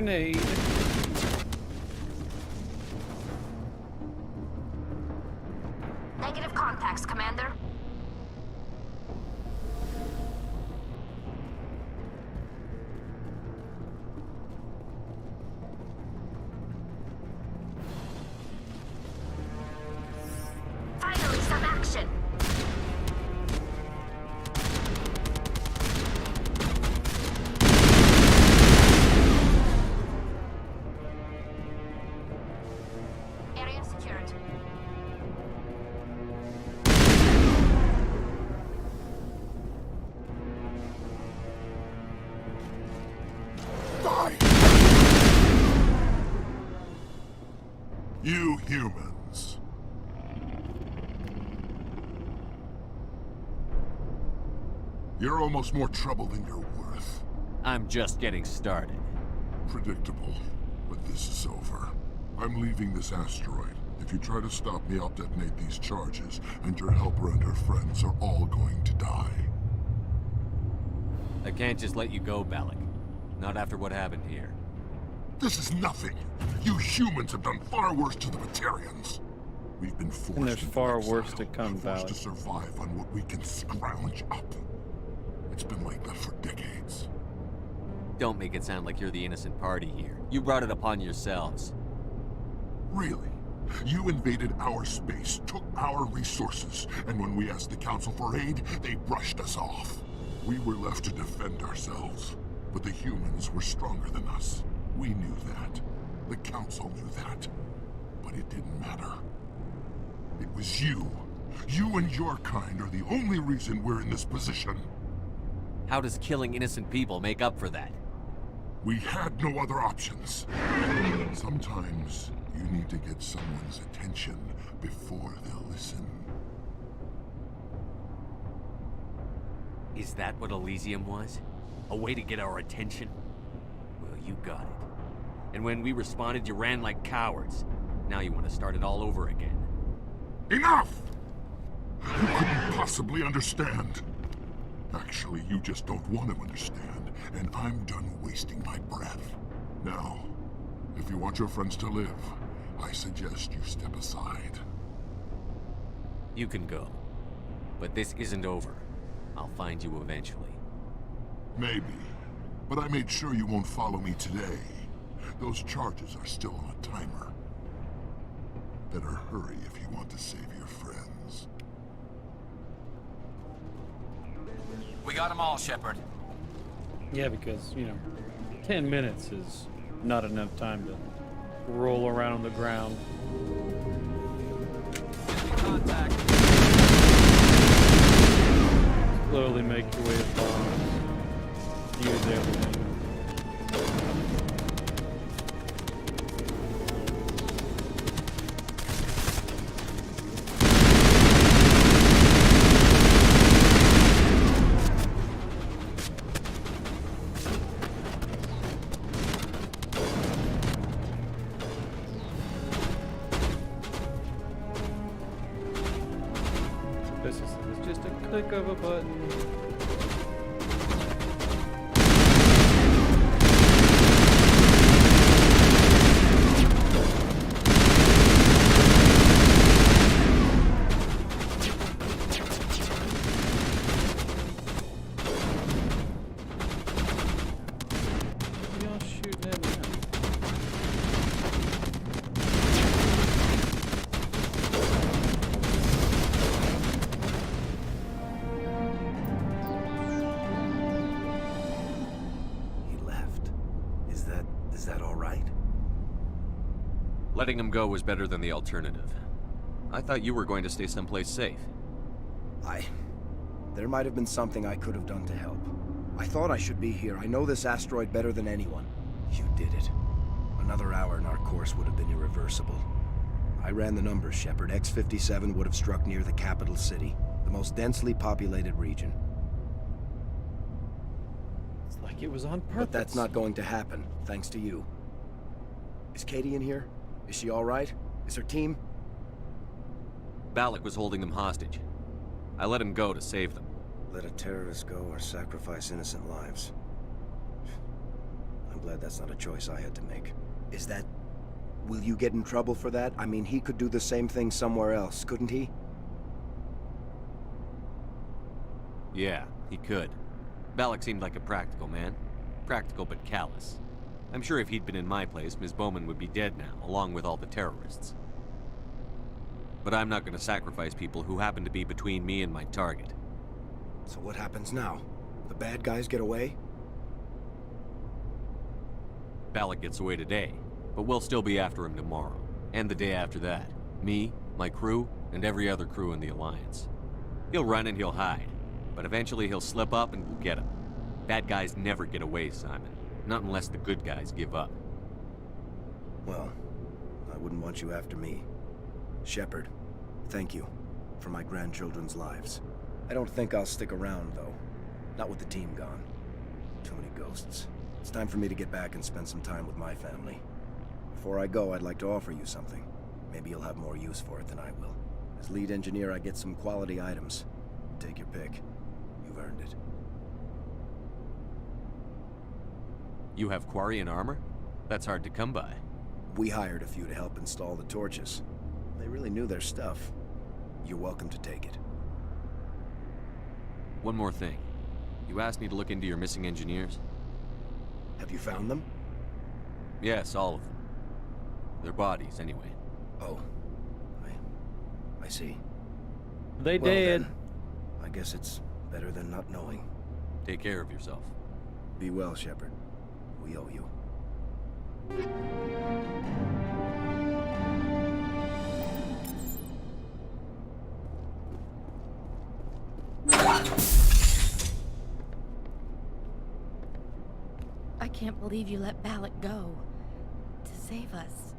grenade. Negative contacts, Commander. Finally, some action. Area secured. Die! You humans. You're almost more trouble than you're worth. I'm just getting started. Predictable, but this is over. I'm leaving this asteroid. If you try to stop me, I'll detonate these charges, and your helper and her friends are all going to die. I can't just let you go, Balak. Not after what happened here. This is nothing. You humans have done far worse to the Batarians. We've been forced And there's into far exile, worse to come, forced Balak. to survive on what we can scrounge up. It's been like that for decades. Don't make it sound like you're the innocent party here. You brought it upon yourselves. Really? You invaded our space, took our resources, and when we asked the Council for aid, they brushed us off. We were left to defend ourselves, but the humans were stronger than us. We knew that. The Council knew that. But it didn't matter. It was you. You and your kind are the only reason we're in this position. How does killing innocent people make up for that? We had no other options. Sometimes you need to get someone's attention before they'll listen. Is that what Elysium was? A way to get our attention? Well, you got it. And when we responded, you ran like cowards. Now you want to start it all over again. Enough! You couldn't possibly understand. Actually, you just don't want to understand, and I'm done wasting my breath. Now, if you want your friends to live, I suggest you step aside. You can go. But this isn't over. I'll find you eventually. Maybe. But I made sure you won't follow me today. Those charges are still on a timer. Better hurry if you want to save your friends. We got them all, Shepard. Yeah, because, 10 minutes is not enough time to roll around on the ground. Contact. Slowly make your way to bombs. Use everything. This is just a click of a button. What are y'all shooting at now? He left. Is that all right? Letting him go was better than the alternative. I thought you were going to stay someplace safe. There might have been something I could have done to help. I thought I should be here. I know this asteroid better than anyone. You did it. Another hour and our course would have been irreversible. I ran the numbers, Shepard. X-57 would have struck near the capital city, the most densely populated region. It's like it was on purpose. But that's not going to happen, thanks to you. Is Katie in here? Is she all right? Is her team? Balak was holding them hostage. I let him go to save them. Let a terrorist go or sacrifice innocent lives. I I'm glad that's not a choice I had to make. Is that... Will you get in trouble for that? I mean, he could do the same thing somewhere else, couldn't he? Yeah, he could. Balak seemed like a practical man. Practical but callous. I'm sure if he'd been in my place, Ms. Bowman would be dead now, along with all the terrorists. But I'm not going to sacrifice people who happen to be between me and my target. So what happens now? The bad guys get away? Balak gets away today, but we'll still be after him tomorrow. And the day after that. Me, my crew, and every other crew in the Alliance. He'll run and he'll hide, but eventually he'll slip up and we'll get him. Bad guys never get away, Simon. Not unless the good guys give up. Well, I wouldn't want you after me. Shepard, thank you for my grandchildren's lives. I don't think I'll stick around, though. Not with the team gone. Too many ghosts. It's time for me to get back and spend some time with my family. Before I go, I'd like to offer you something. Maybe you'll have more use for it than I will. As lead engineer, I get some quality items. Take your pick. You've earned it. You have Quarian armor? That's hard to come by. We hired a few to help install the torches. They really knew their stuff. You're welcome to take it. One more thing. You asked me to look into your missing engineers? Have you found them? Yes, all of them. Their bodies, anyway. Oh. I see. They Well, dead. then, I guess it's better than not knowing. Take care of yourself. Be well, Shepard. We owe you. I can't believe you let Balak go. To save us.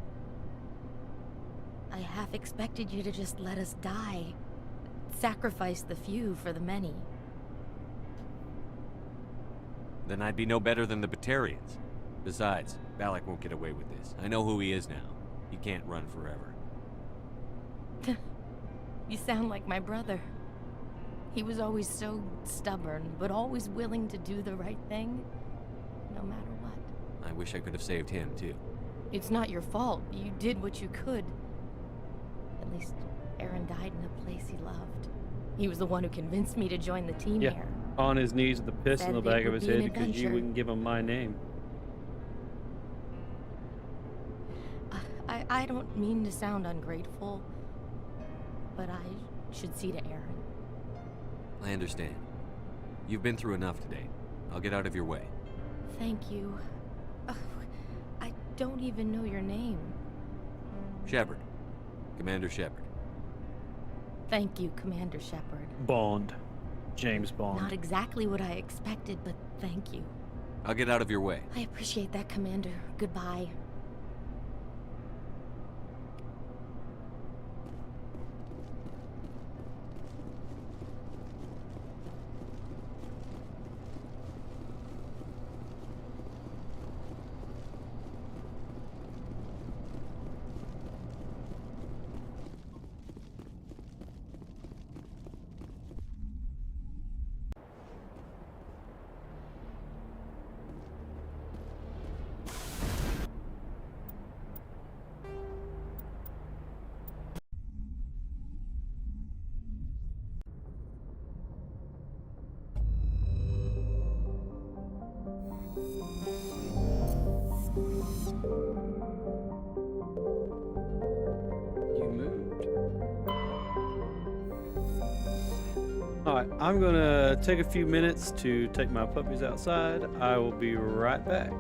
I half expected you to just let us die. Sacrifice the few for the many. Then I'd be no better than the Batarians. Besides, Balak won't get away with this. I know who he is now. He can't run forever. You sound like my brother. He was always so stubborn, but always willing to do the right thing, no matter what. I wish I could have saved him, too. It's not your fault. You did what you could. At least Aaron died in a place he loved. He was the one who convinced me to join the team here. On his knees with the piss in Said the it back of would his be an head because you adventure. wouldn't give him my name. I don't mean to sound ungrateful, but I should see to Aaron. I understand. You've been through enough today. I'll get out of your way. Thank you. I don't even know your name. Shepard. Commander Shepard. Thank you, Commander Shepard. Bond. James Bond. Not exactly what I expected, but thank you. I'll get out of your way. I appreciate that, Commander. Goodbye. Alright, I'm gonna take a few minutes to take my puppies outside. I will be right back.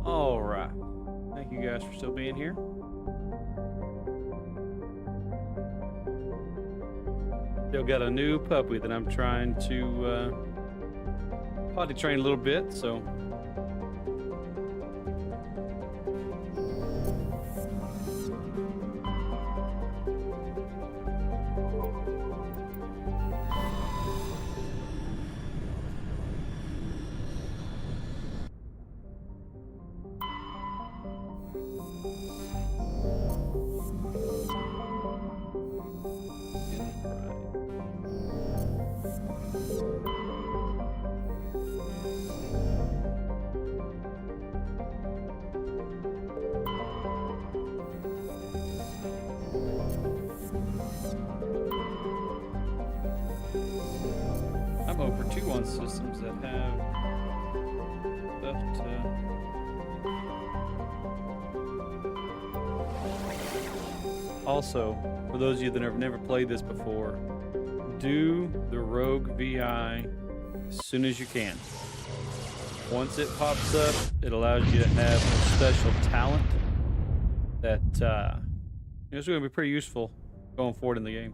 All right. Thank you guys for still being here. Still got a new puppy that I'm trying to potty train a little bit, so. ammo for 2-1 systems that have stuff to... Also, for those of you that have never played this before, do the Rogue VI as soon as you can. Once it pops up, it allows you to have a special talent that is going to be pretty useful going forward in the game.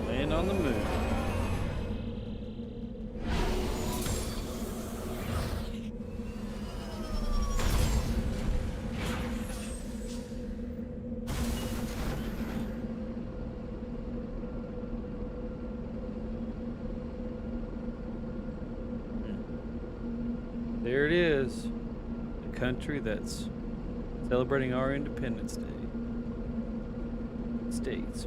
Land on the moon. There it is, the country that's celebrating our Independence Day. States.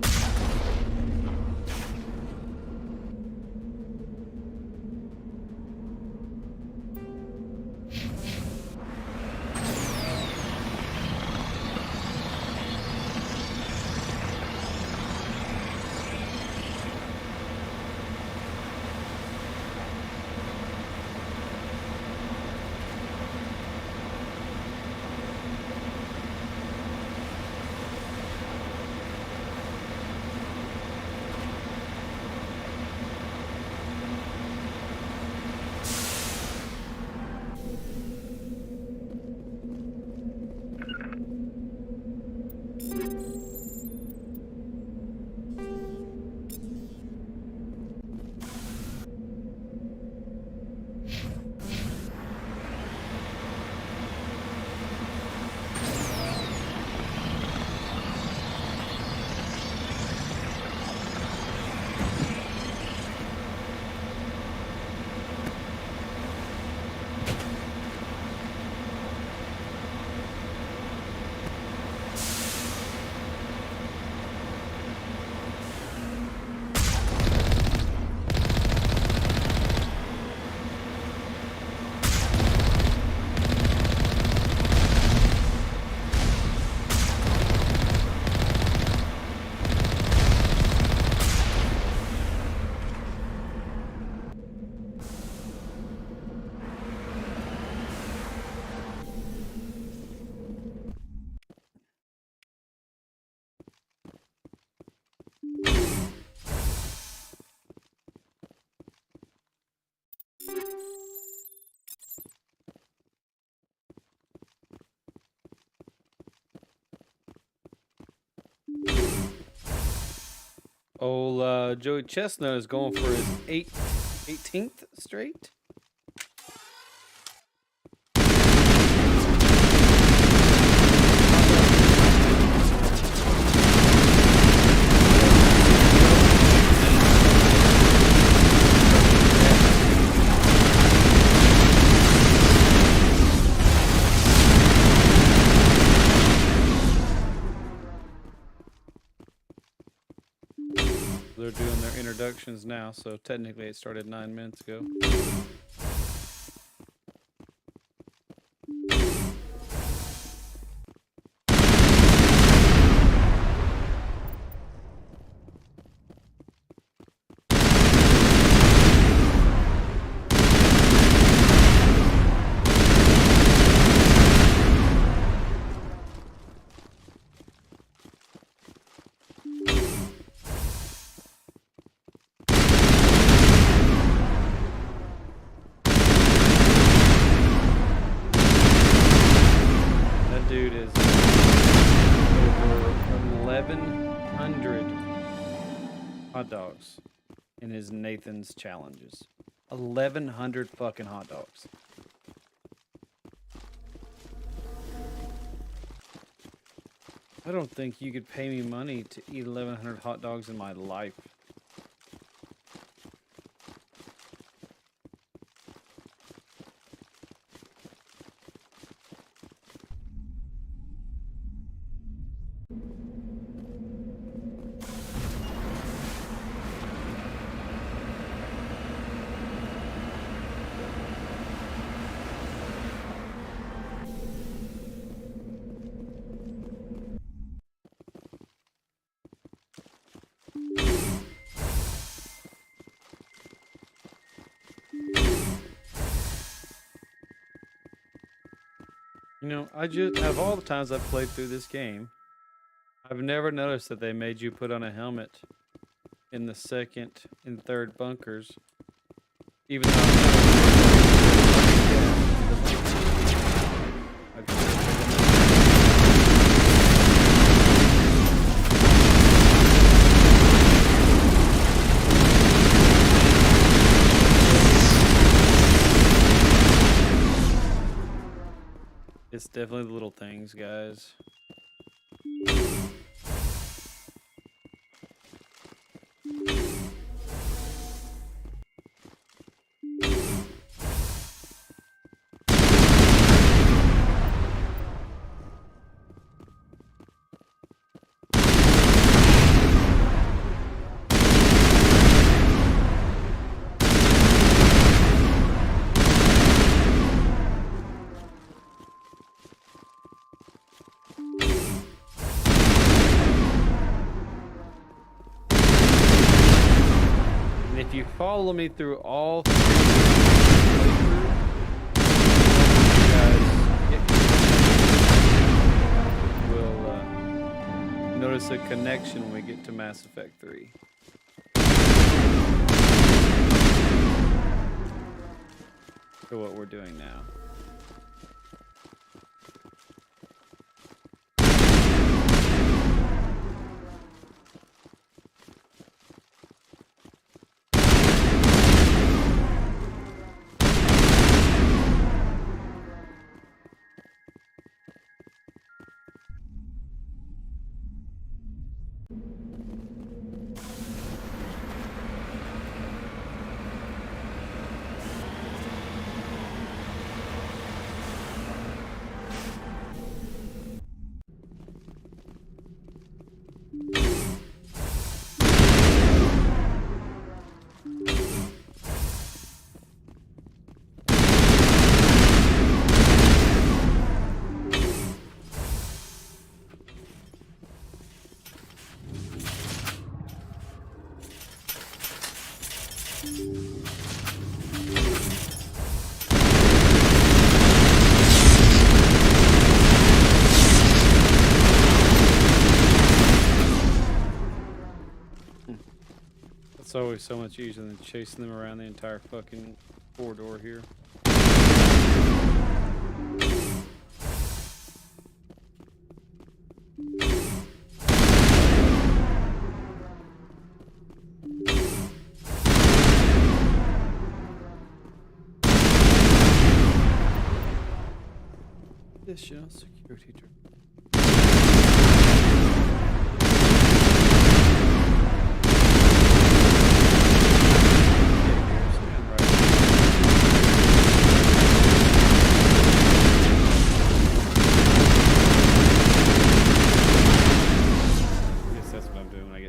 Old Joey Chestnut is going for his 18th straight. They're doing their introductions now, so technically it started 9 minutes ago. Dude is over 1,100 hot dogs in his Nathan's challenges. 1,100 fucking hot dogs. I don't think you could pay me money to eat 1,100 hot dogs in my life. You know, I just, out of all the times I've played through this game, I've never noticed that they made you put on a helmet in the second and third bunkers. Even though it's definitely the little things, guys. And if you follow me through all will notice a connection when we get to Mass Effect 3. To what we're doing now. It's always so much easier than chasing them around the entire fucking corridor here. Additional security.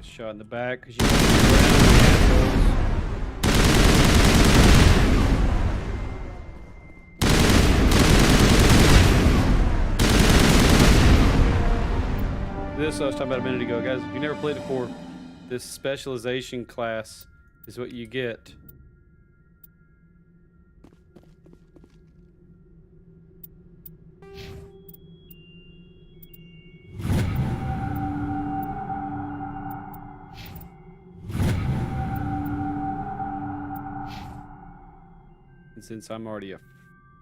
Shot in the back because you this I was talking about a minute ago, guys. If you never played it before, this specialization class is what you get. Since I'm already a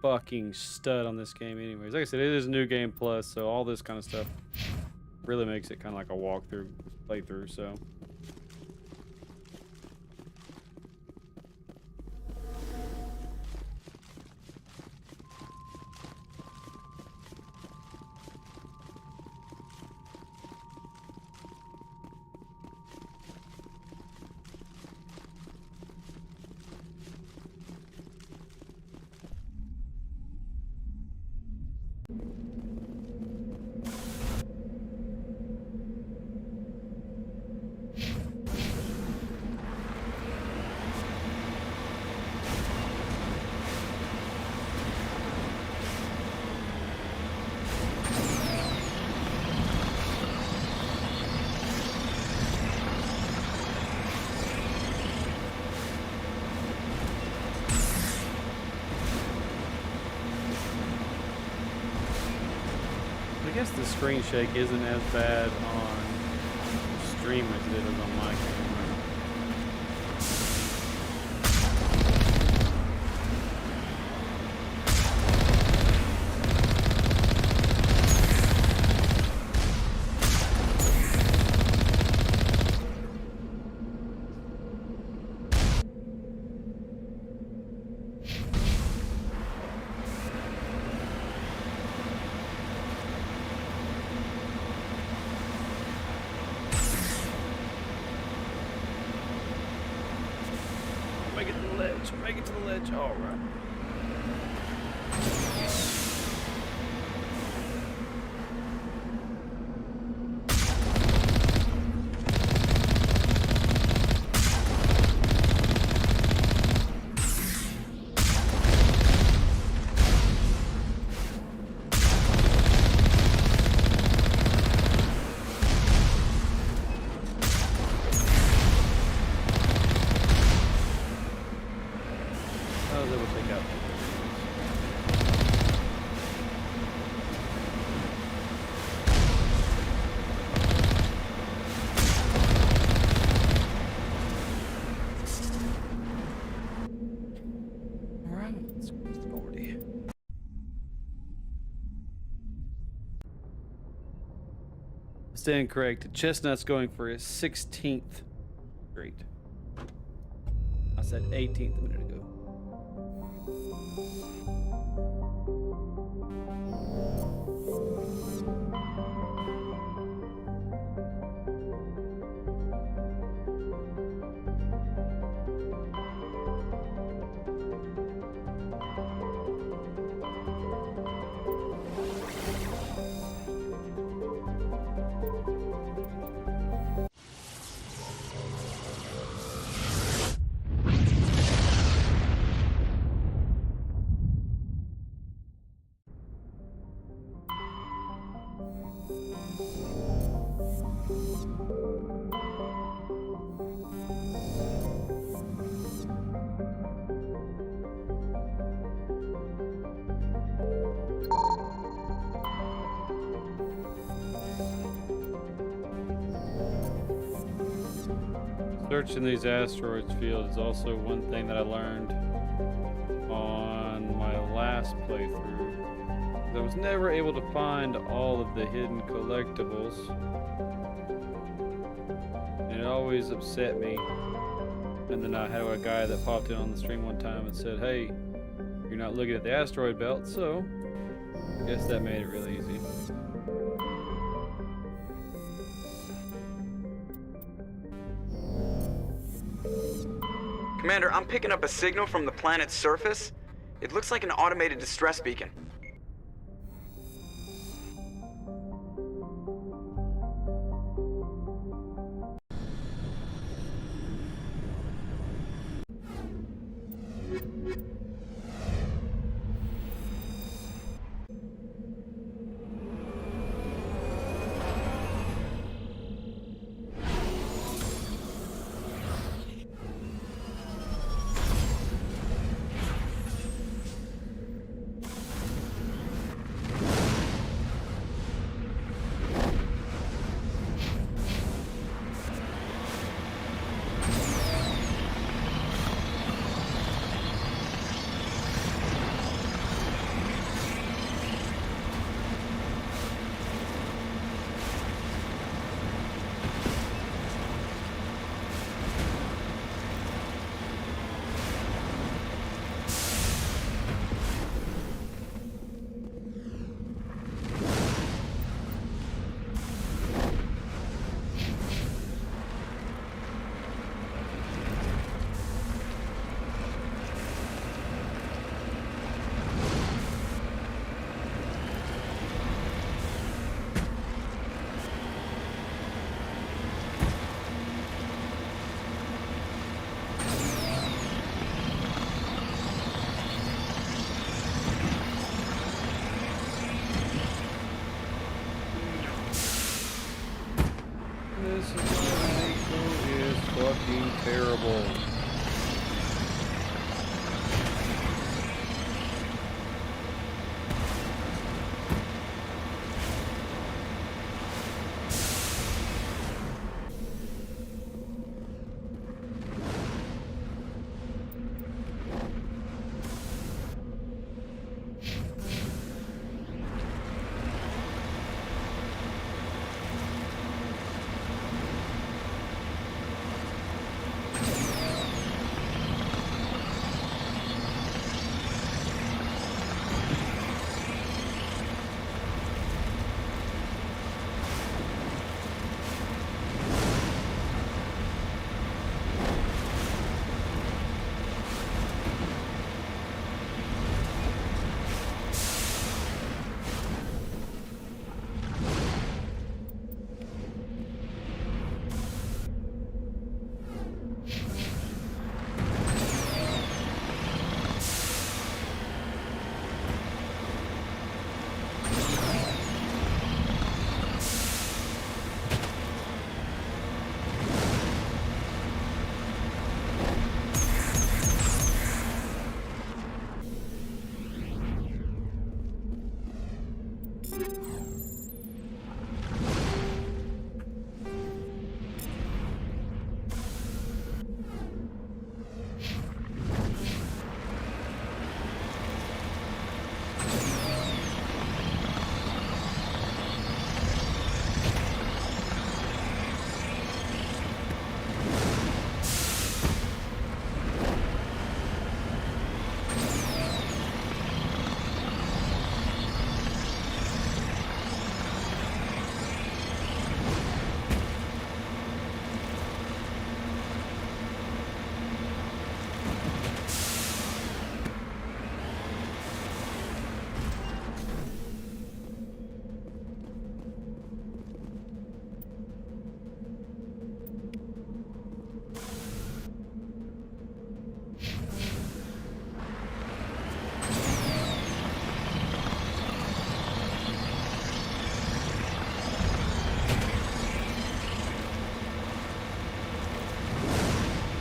fucking stud on this game anyways. Like I said, it is New Game Plus, so all this kind of stuff really makes it kind of like a walkthrough, playthrough, so. I guess the screen shake isn't as bad on stream as it is on my camera. Make it to the ledge. Make it to the ledge. All right. I was able to take out. Alright, let's go to 40. Stand corrected. Chestnut's going for his 16th straight. I said 18th a minute ago. Searching these asteroids fields is also one thing that I learned on my last playthrough. I was never able to find all of the hidden collectibles. And it always upset me. And then I had a guy that popped in on the stream one time and said, hey, you're not looking at the asteroid belt, so I guess that made it really easy. Commander, I'm picking up a signal from the planet's surface. It looks like an automated distress beacon. This is why Mako is fucking terrible.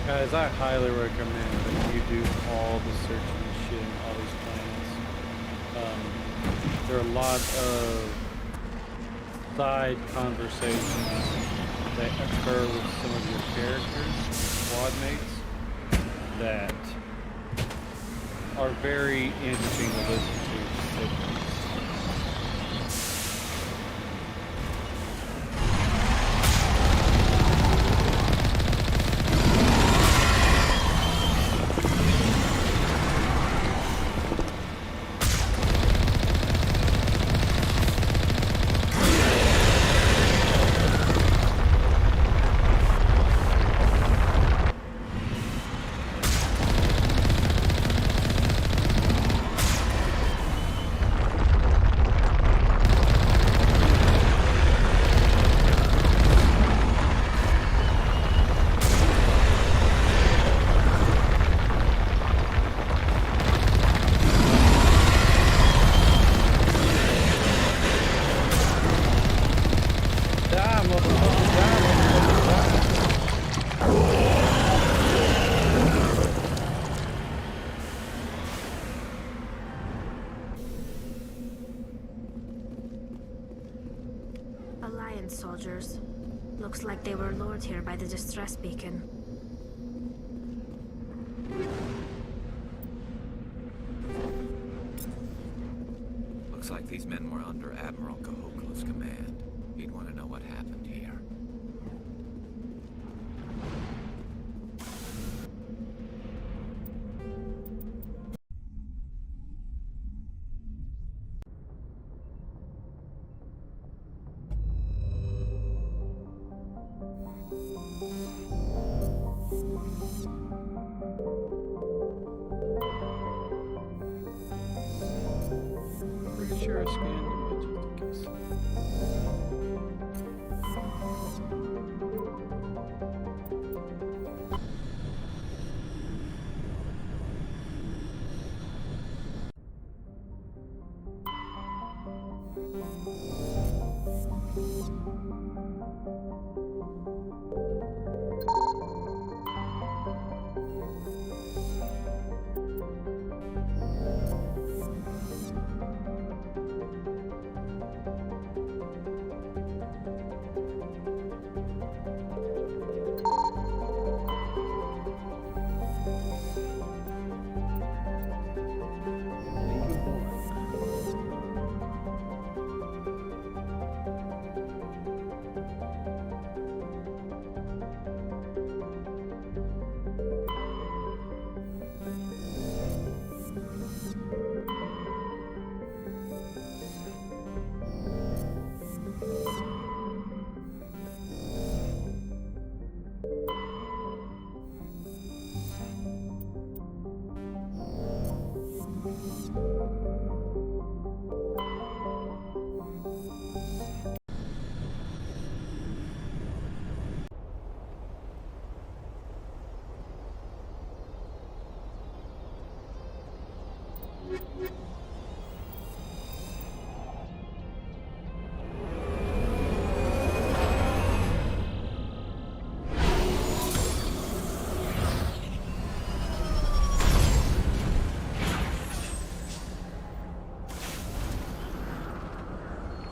Guys, I highly recommend that you do all the searching and shit in all these planets. There are a lot of side conversations that occur with some of your characters, squad mates, that are very interesting to listen to. Alliance soldiers. Looks like they were lured here by the distress beacon. Looks like these men were under Admiral Kahoklu's command. He'd want to know what happened here. Pretty sure I scanned them, but just in case.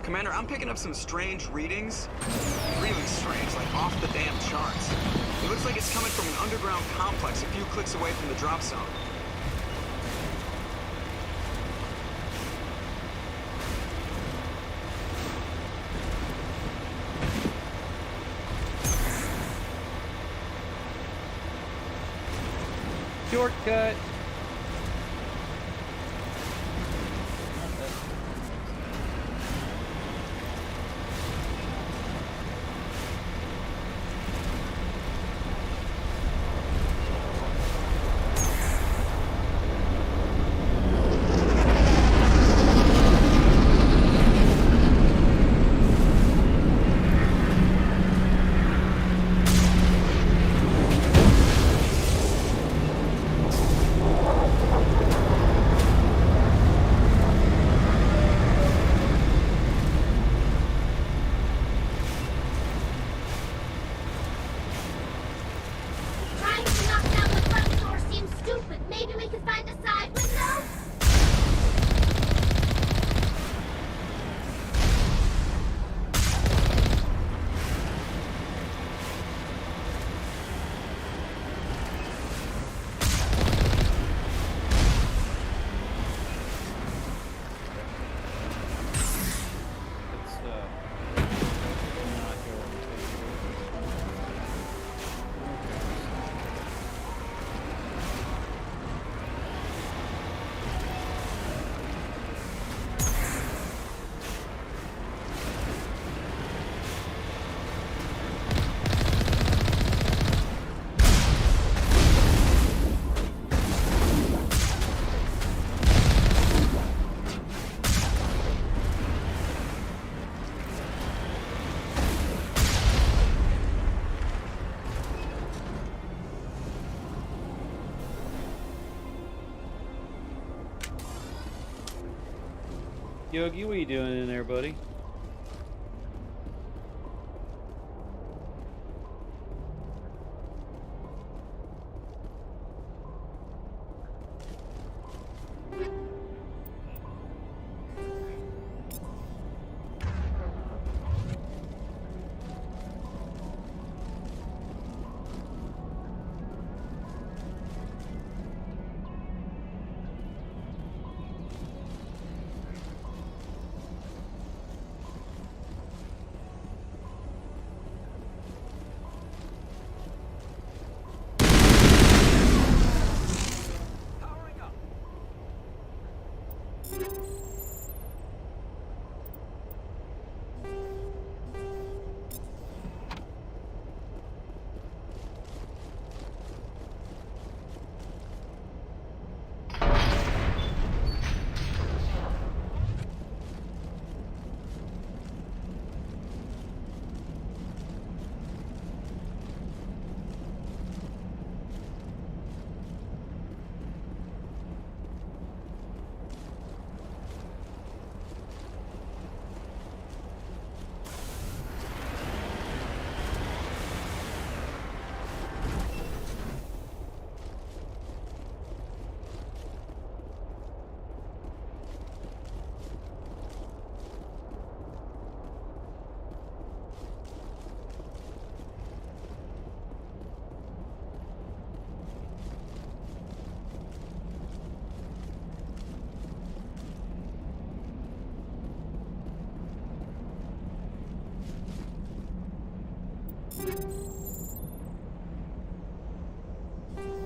Commander, I'm picking up some strange readings. Really strange, like off the damn charts. It looks like it's coming from an underground complex a few clicks away from the drop zone. Shortcut. Trying to knock down the front door seems stupid. Maybe we could find a side window? Yogi, what are you doing in there, buddy?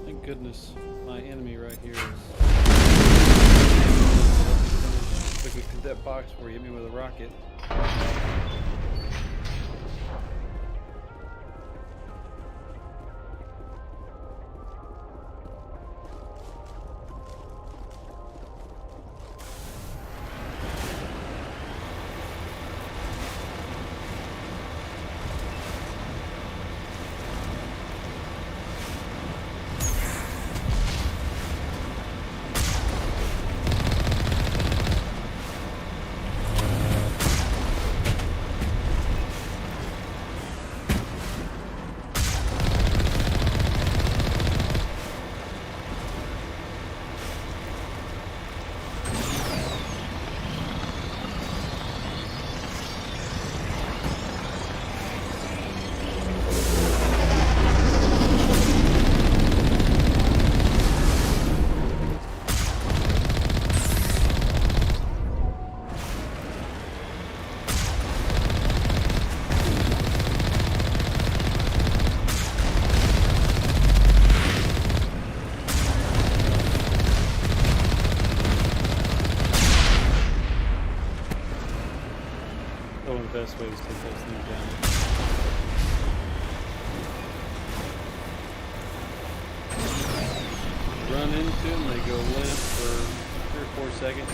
Thank goodness my enemy right here is. Look at that box where he hit me with a rocket. one of the best ways to take those things down. Run into them, they go limp for 3 or 4 seconds.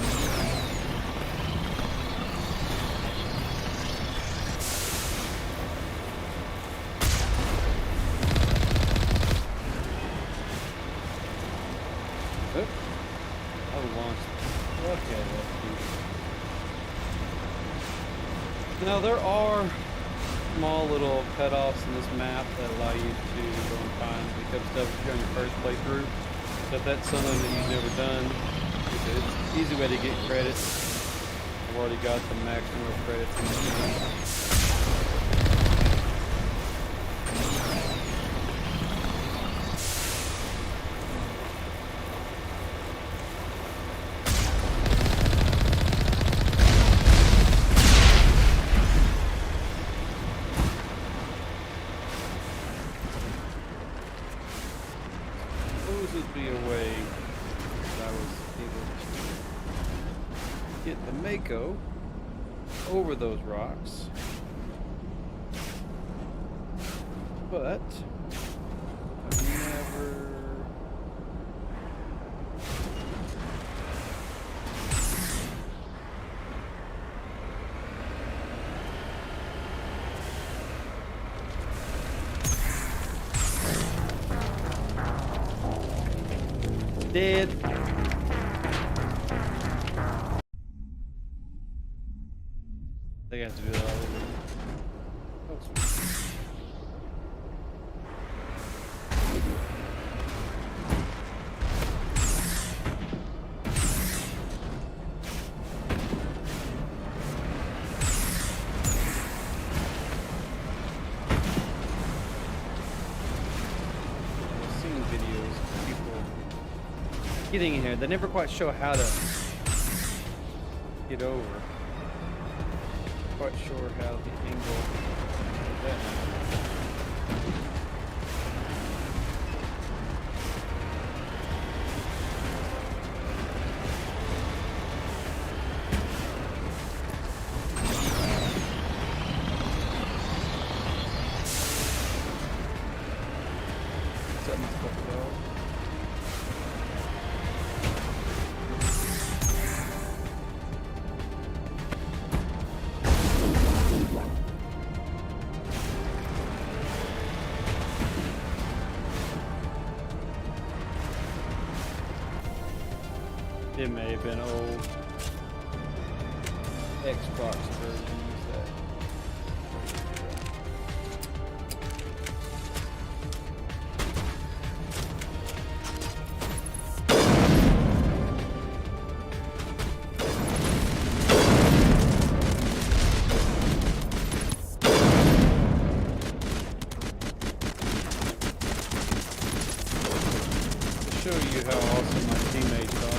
Oop. I launched. Okay, that's cute. Now there are small little cutoffs in this map that allow you to go and find pick up stuff if you're on your first playthrough. So if that's something that you've never done, it's an easy way to get credits. I've already got the maximum of credits in this game. Would be a way that I was able to get the Mako over those rocks, but I've never dead. I think I have to do that all over. Oh, I've seen videos of people getting in here. They never quite show how to get over. Quite sure how the angle of that. Something's fucked up. It may have been old Xbox versions that. To show you how awesome my teammates are.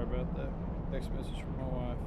about that. Text message from my wife.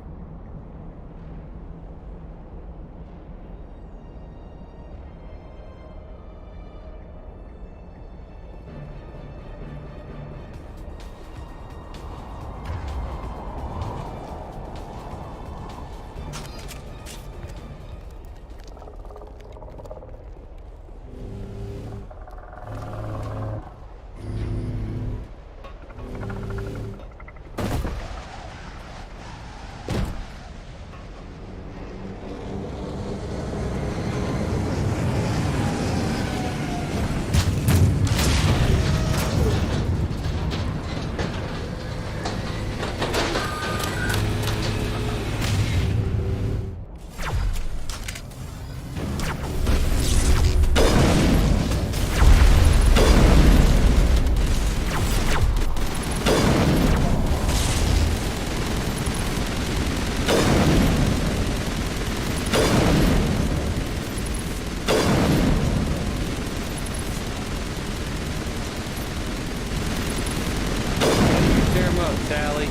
Tally.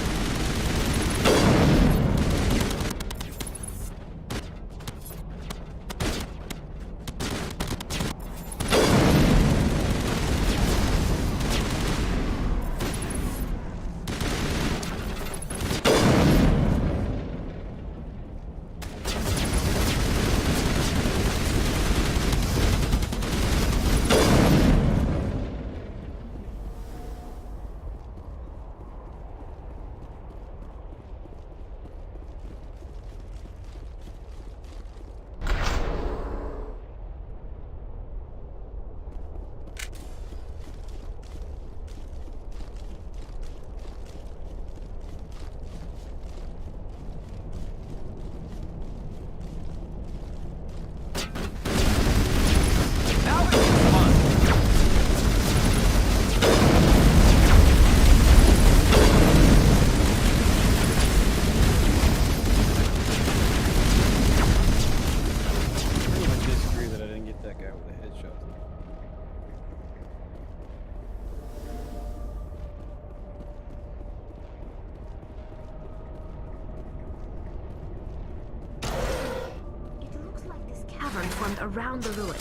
Formed around the ruin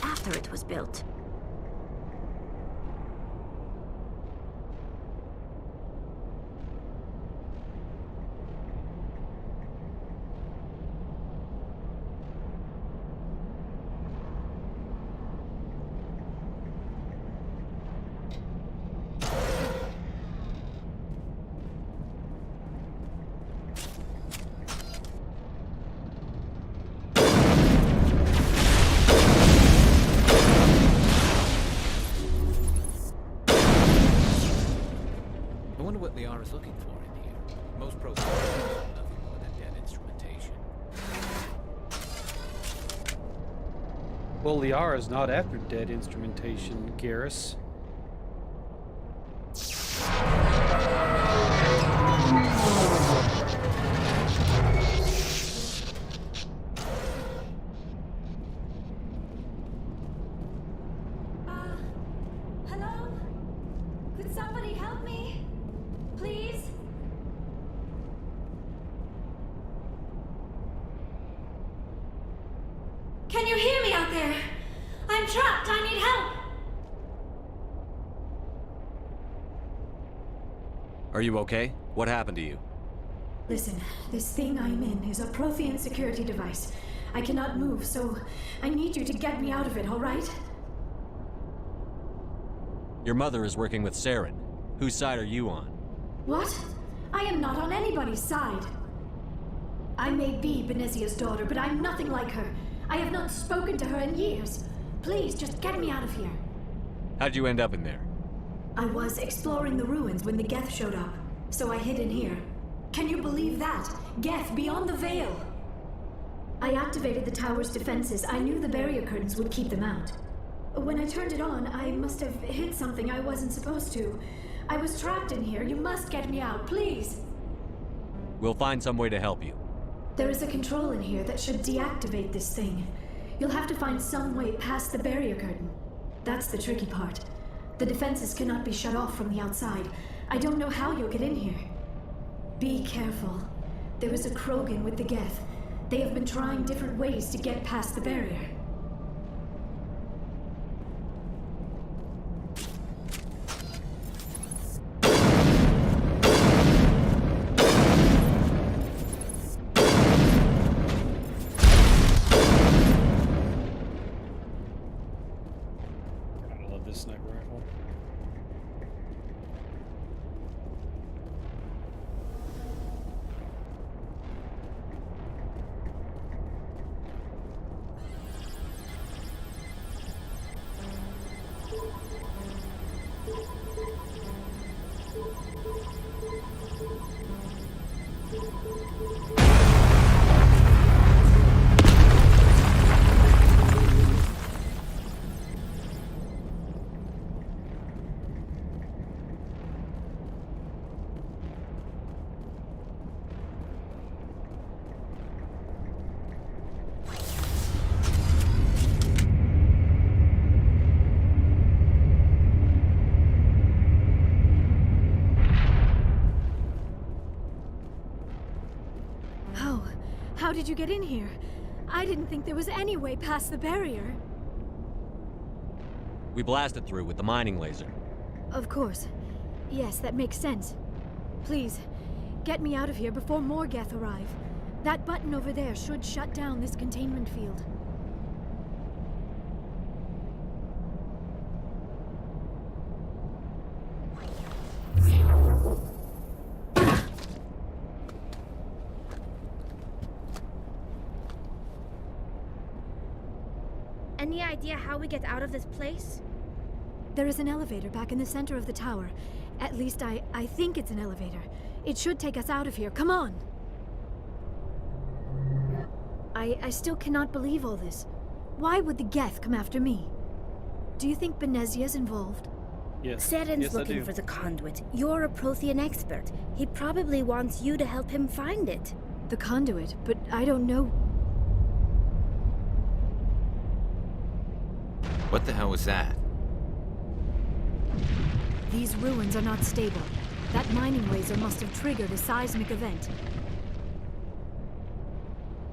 after it was built. What Liara's looking for in here. Most pros are nothing more than dead instrumentation. Well, Liara's not after dead instrumentation, Garrus. Hello? Could somebody help me? Please? Can you hear me out there? I'm trapped. I need help. Are you okay? What happened to you? Listen, this thing I'm in is a Prothean security device. I cannot move, so I need you to get me out of it, all right? Your mother is working with Saren. Whose side are you on? What? I am not on anybody's side. I may be Benezia's daughter, but I'm nothing like her. I have not spoken to her in years. Please, just get me out of here. How'd you end up in there? I was exploring the ruins when the Geth showed up, so I hid in here. Can you believe that? Geth beyond the veil! I activated the tower's defenses. I knew the barrier curtains would keep them out. When I turned it on, I must have hit something I wasn't supposed to. I was trapped in here. You must get me out, please! We'll find some way to help you. There is a control in here that should deactivate this thing. You'll have to find some way past the barrier curtain. That's the tricky part. The defenses cannot be shut off from the outside. I don't know how you'll get in here. Be careful. There is a Krogan with the Geth. They have been trying different ways to get past the barrier. I love this sniper rifle. How did you get in here? I didn't think there was any way past the barrier. We blasted through with the mining laser. Of course. Yes, that makes sense. Please, get me out of here before more Geth arrive. That button over there should shut down this containment field. Any idea how we get out of this place? There is an elevator back in the center of the tower. At least I think it's an elevator. It should take us out of here. Come on! I still cannot believe all this. Why would the Geth come after me? Do you think Benezia's involved? Yes. Saren's Yes, I looking do. for the conduit. You're a Prothean expert. He probably wants you to help him find it. The conduit, but I don't know. What the hell was that? These ruins are not stable. That mining laser must have triggered a seismic event.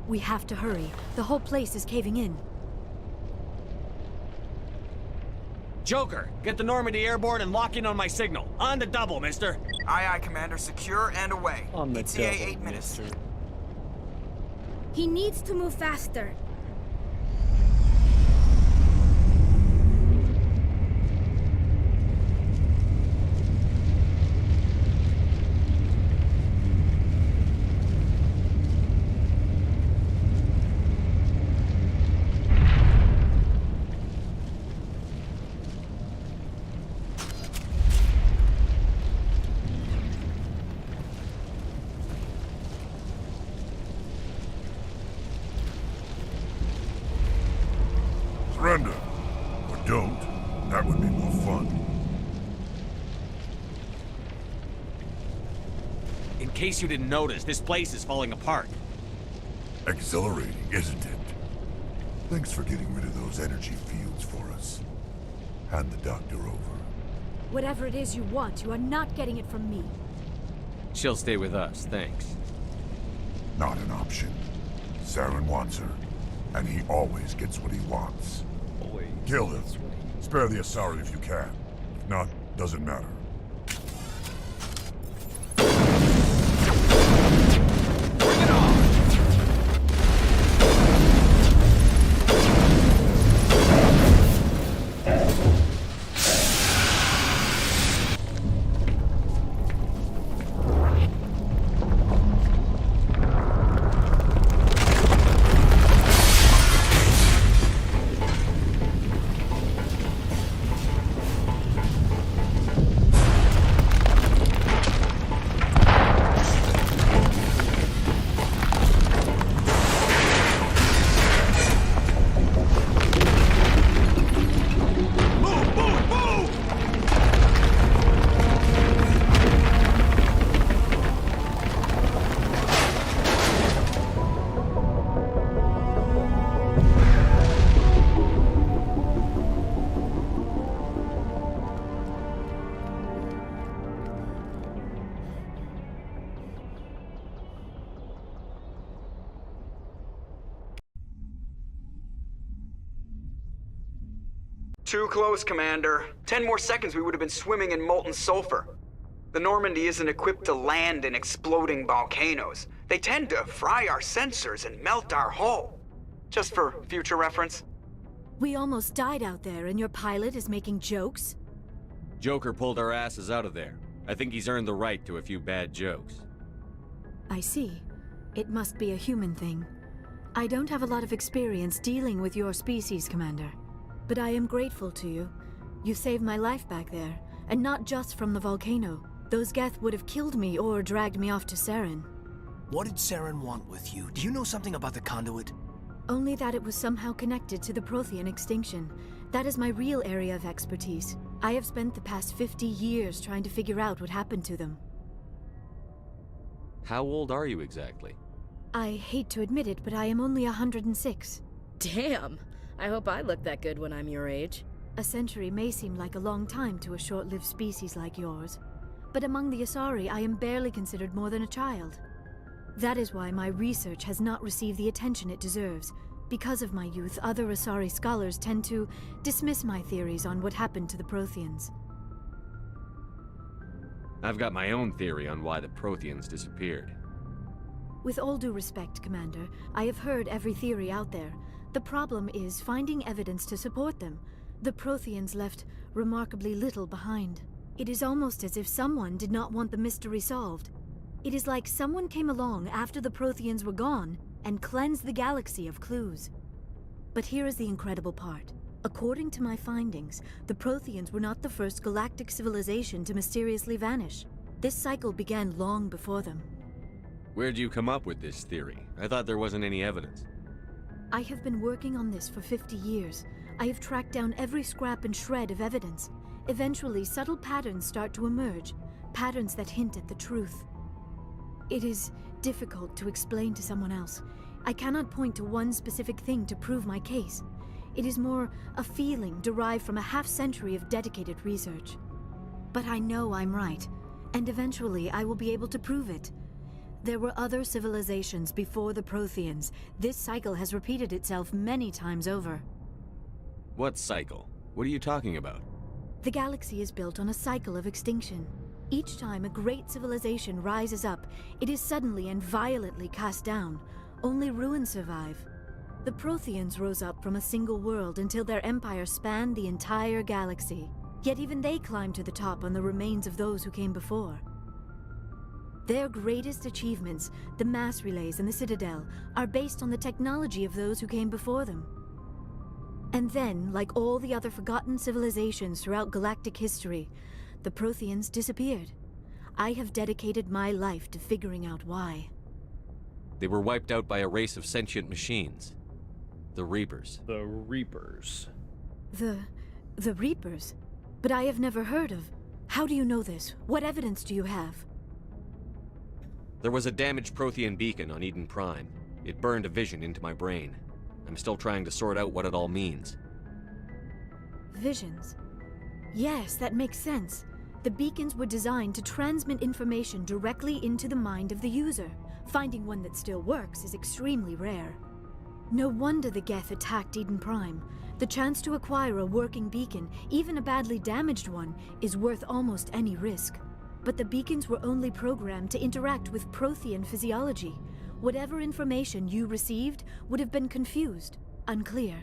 We have to hurry. The whole place is caving in. Joker, get the Normandy airborne and lock in on my signal. On the double, mister. Aye, aye, Commander. Secure and away. On the ETA double, 8 minutes. mister. He needs to move faster. Surrender. Or don't. That would be more fun. In case you didn't notice, this place is falling apart. Exhilarating, isn't it? Thanks for getting rid of those energy fields for us. Hand the doctor over. Whatever it is you want, you are not getting it from me. She'll stay with us, thanks. Not an option. Saren wants her, and he always gets what he wants. Always. Kill him. Spare the Asari if you can. If not, doesn't matter. Too close, Commander. 10 more seconds we would have been swimming in molten sulfur. The Normandy isn't equipped to land in exploding volcanoes. They tend to fry our sensors and melt our hull. Just for future reference. We almost died out there, and your pilot is making jokes? Joker pulled our asses out of there. I think he's earned the right to a few bad jokes. I see. It must be a human thing. I don't have a lot of experience dealing with your species, Commander. But I am grateful to you. You saved my life back there, and not just from the volcano. Those Geth would have killed me or dragged me off to Saren. What did Saren want with you? Do you know something about the conduit? Only that it was somehow connected to the Prothean extinction. That is my real area of expertise. I have spent the past 50 years trying to figure out what happened to them. How old are you exactly? I hate to admit it, but I am only 106. Damn! I hope I look that good when I'm your age. A century may seem like a long time to a short-lived species like yours. But among the Asari, I am barely considered more than a child. That is why my research has not received the attention it deserves. Because of my youth, other Asari scholars tend to dismiss my theories on what happened to the Protheans. I've got my own theory on why the Protheans disappeared. With all due respect, Commander, I have heard every theory out there. The problem is finding evidence to support them. The Protheans left remarkably little behind. It is almost as if someone did not want the mystery solved. It is like someone came along after the Protheans were gone and cleansed the galaxy of clues. But here is the incredible part. According to my findings, the Protheans were not the first galactic civilization to mysteriously vanish. This cycle began long before them. Where'd you come up with this theory? I thought there wasn't any evidence. I have been working on this for 50 years. I have tracked down every scrap and shred of evidence. Eventually, subtle patterns start to emerge, patterns that hint at the truth. It is difficult to explain to someone else. I cannot point to one specific thing to prove my case. It is more a feeling derived from a half-century of dedicated research. But I know I'm right, and eventually I will be able to prove it. There were other civilizations before the Protheans. This cycle has repeated itself many times over. What cycle? What are you talking about? The galaxy is built on a cycle of extinction. Each time a great civilization rises up, it is suddenly and violently cast down. Only ruins survive. The Protheans rose up from a single world until their empire spanned the entire galaxy. Yet even they climbed to the top on the remains of those who came before. Their greatest achievements, the mass relays and the Citadel, are based on the technology of those who came before them. And then, like all the other forgotten civilizations throughout galactic history, the Protheans disappeared. I have dedicated my life to figuring out why. They were wiped out by a race of sentient machines. The Reapers. The Reapers. The Reapers? But I have never heard of. How do you know this? What evidence do you have? There was a damaged Prothean beacon on Eden Prime. It burned a vision into my brain. I'm still trying to sort out what it all means. Visions. Yes, that makes sense. The beacons were designed to transmit information directly into the mind of the user. Finding one that still works is extremely rare. No wonder the Geth attacked Eden Prime. The chance to acquire a working beacon, even a badly damaged one, is worth almost any risk. But the beacons were only programmed to interact with Prothean physiology. Whatever information you received would have been confused, unclear.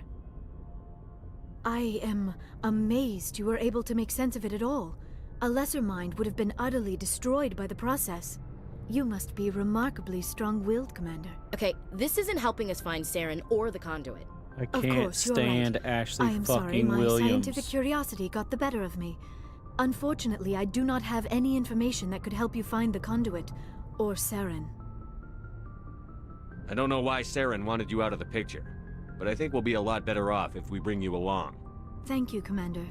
I am amazed you were able to make sense of it at all. A lesser mind would have been utterly destroyed by the process. You must be remarkably strong-willed, Commander. Okay, this isn't helping us find Saren or the conduit. I can't stand Ashley I am fucking sorry, my Williams. scientific curiosity got the better of me. Unfortunately, I do not have any information that could help you find the conduit, or Saren. I don't know why Saren wanted you out of the picture, but I think we'll be a lot better off if we bring you along. Thank you, Commander.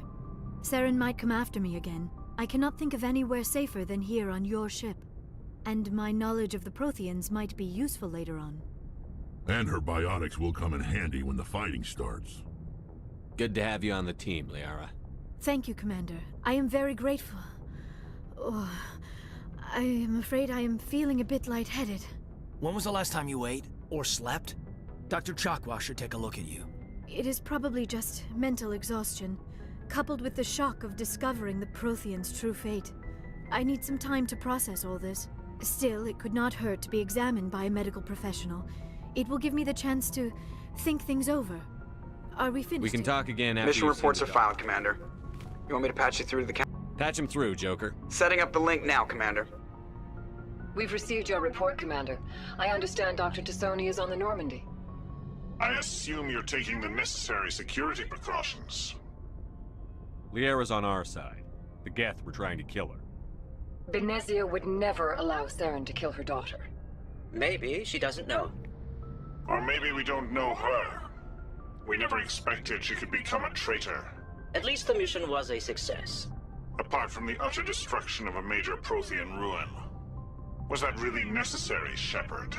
Saren might come after me again. I cannot think of anywhere safer than here on your ship. And my knowledge of the Protheans might be useful later on. And her biotics will come in handy when the fighting starts. Good to have you on the team, Liara. Thank you, Commander. I am very grateful. Oh, I am afraid I am feeling a bit lightheaded. When was the last time you ate? Or slept? Dr. Chakwa should take a look at you. It is probably just mental exhaustion. coupled with the shock of discovering the Prothean's true fate. I need some time to process all this. Still, it could not hurt to be examined by a medical professional. It will give me the chance to think things over. Are we finished? We can talk again after Mission you've reports seen are the doc. filed, Commander. You want me to patch you through to the Patch him through, Joker. Setting up the link now, Commander. We've received your report, Commander. I understand Dr. Tassoni is on the Normandy. I assume you're taking the necessary security precautions. Liara's on our side. The Geth were trying to kill her. Benezia would never allow Saren to kill her daughter. Maybe she doesn't know. Or maybe we don't know her. We never expected she could become a traitor. At least the mission was a success. Apart from the utter destruction of a major Prothean ruin. Was that really necessary, Shepard?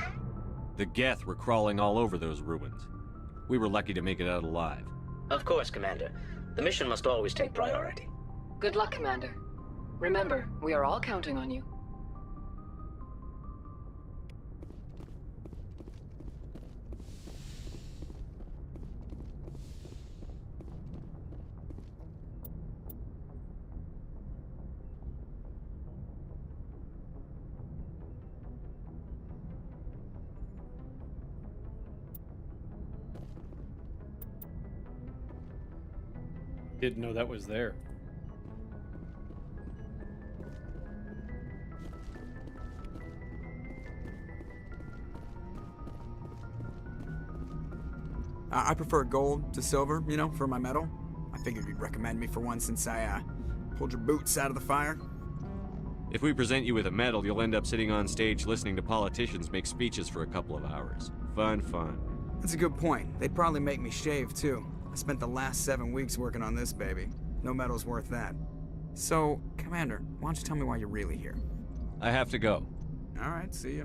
The Geth were crawling all over those ruins. We were lucky to make it out alive. Of course, Commander. The mission must always take priority. Good luck, Commander. Remember, we are all counting on you. Didn't know that was there. I prefer gold to silver, you know, for my medal. I figured you'd recommend me for one since I, pulled your boots out of the fire. If we present you with a medal, you'll end up sitting on stage listening to politicians make speeches for a couple of hours. Fun, fun. That's a good point. They'd probably make me shave, too. I spent the last 7 weeks working on this baby. No medal's worth that. So, Commander, why don't you tell me why you're really here? I have to go. All right, see ya.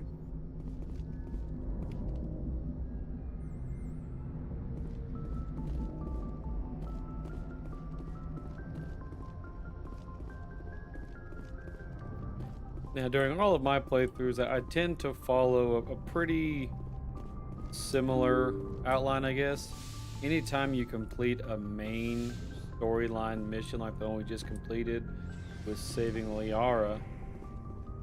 Now, during all of my playthroughs, I tend to follow a pretty similar outline, I guess. Anytime you complete a main storyline mission like the one we just completed with saving Liara,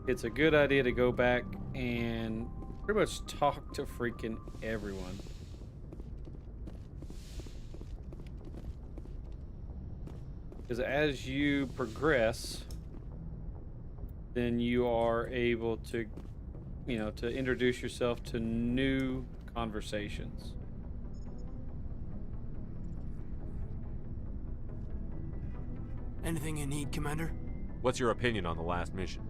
it's a good idea to go back and pretty much talk to freaking everyone. Because as you progress, then you are able to, to introduce yourself to new conversations. Anything you need, Commander? What's your opinion on the last mission?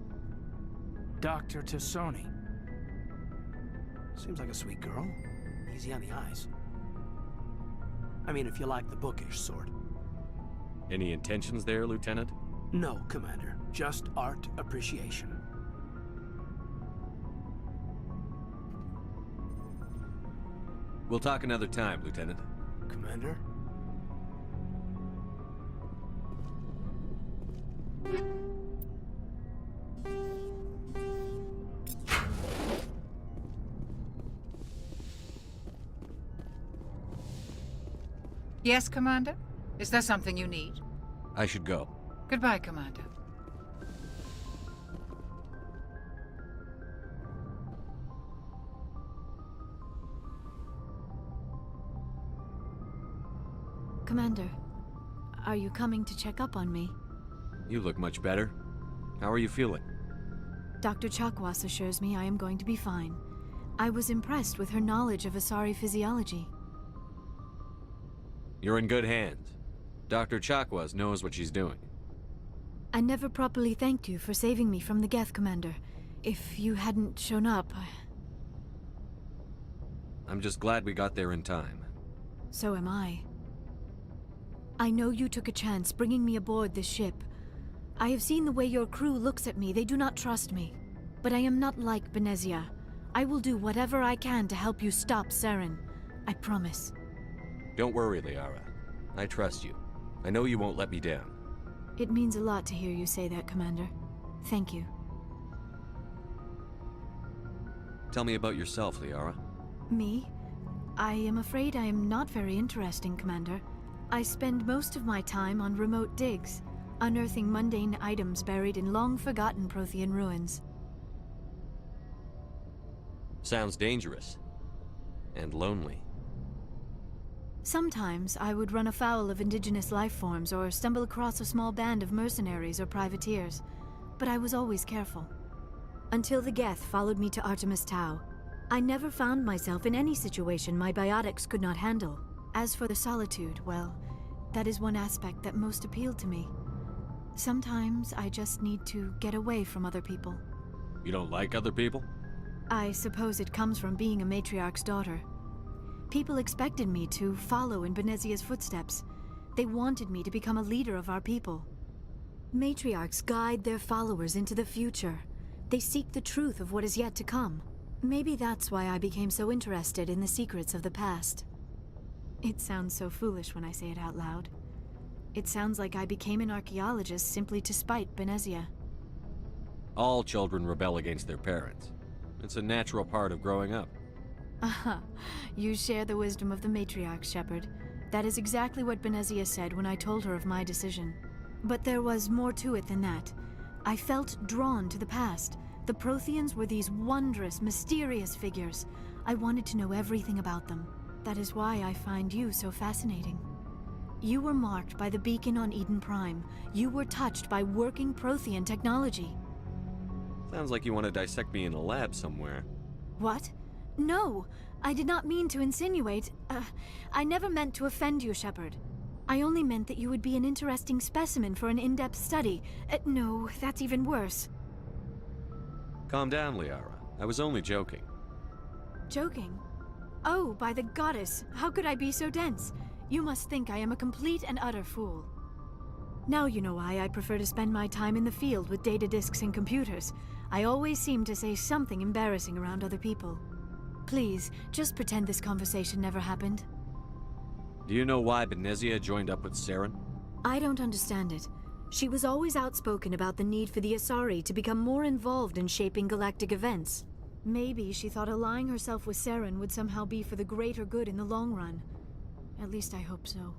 Dr. Tassoni. Seems like a sweet girl. Easy on the eyes. I mean, if you like the bookish sort. Any intentions there, Lieutenant? No, Commander. Just art appreciation. We'll talk another time, Lieutenant. Commander? Yes, Commander? Is there something you need? I should go. Goodbye, Commander. Commander, are you coming to check up on me? You look much better. How are you feeling? Dr. Chakwas assures me I am going to be fine. I was impressed with her knowledge of Asari physiology. You're in good hands. Dr. Chakwas knows what she's doing. I never properly thanked you for saving me from the Geth, Commander. If you hadn't shown up, I'm just glad we got there in time. So am I. I know you took a chance bringing me aboard this ship. I have seen the way your crew looks at me. They do not trust me. But I am not like Benezia. I will do whatever I can to help you stop Saren. I promise. Don't worry, Liara. I trust you. I know you won't let me down. It means a lot to hear you say that, Commander. Thank you. Tell me about yourself, Liara. Me? I am afraid I am not very interesting, Commander. I spend most of my time on remote digs, unearthing mundane items buried in long-forgotten Prothean ruins. Sounds dangerous. And lonely. Sometimes I would run afoul of indigenous life forms or stumble across a small band of mercenaries or privateers, but I was always careful. Until the Geth followed me to Artemis Tau, I never found myself in any situation my biotics could not handle. As for the solitude, well, that is one aspect that most appealed to me. Sometimes I just need to get away from other people. You don't like other people? I suppose it comes from being a matriarch's daughter. People expected me to follow in Benezia's footsteps. They wanted me to become a leader of our people. Matriarchs guide their followers into the future. They seek the truth of what is yet to come. Maybe that's why I became so interested in the secrets of the past. It sounds so foolish when I say it out loud. It sounds like I became an archaeologist simply to spite Benezia. All children rebel against their parents. It's a natural part of growing up. Aha, you share the wisdom of the matriarch, Shepard. That is exactly what Benezia said when I told her of my decision. But there was more to it than that. I felt drawn to the past. The Protheans were these wondrous, mysterious figures. I wanted to know everything about them. That is why I find you so fascinating. You were marked by the beacon on Eden Prime. You were touched by working Prothean technology. Sounds like you want to dissect me in a lab somewhere. What? No, I did not mean to insinuate. I never meant to offend you, Shepard. I only meant that you would be an interesting specimen for an in-depth study. No, that's even worse. Calm down, Liara. I was only joking. Joking? Oh, by the goddess, how could I be so dense? You must think I am a complete and utter fool. Now you know why I prefer to spend my time in the field with data disks and computers. I always seem to say something embarrassing around other people. Please, just pretend this conversation never happened. Do you know why Benezia joined up with Saren? I don't understand it. She was always outspoken about the need for the Asari to become more involved in shaping galactic events. Maybe she thought allying herself with Saren would somehow be for the greater good in the long run. At least I hope so.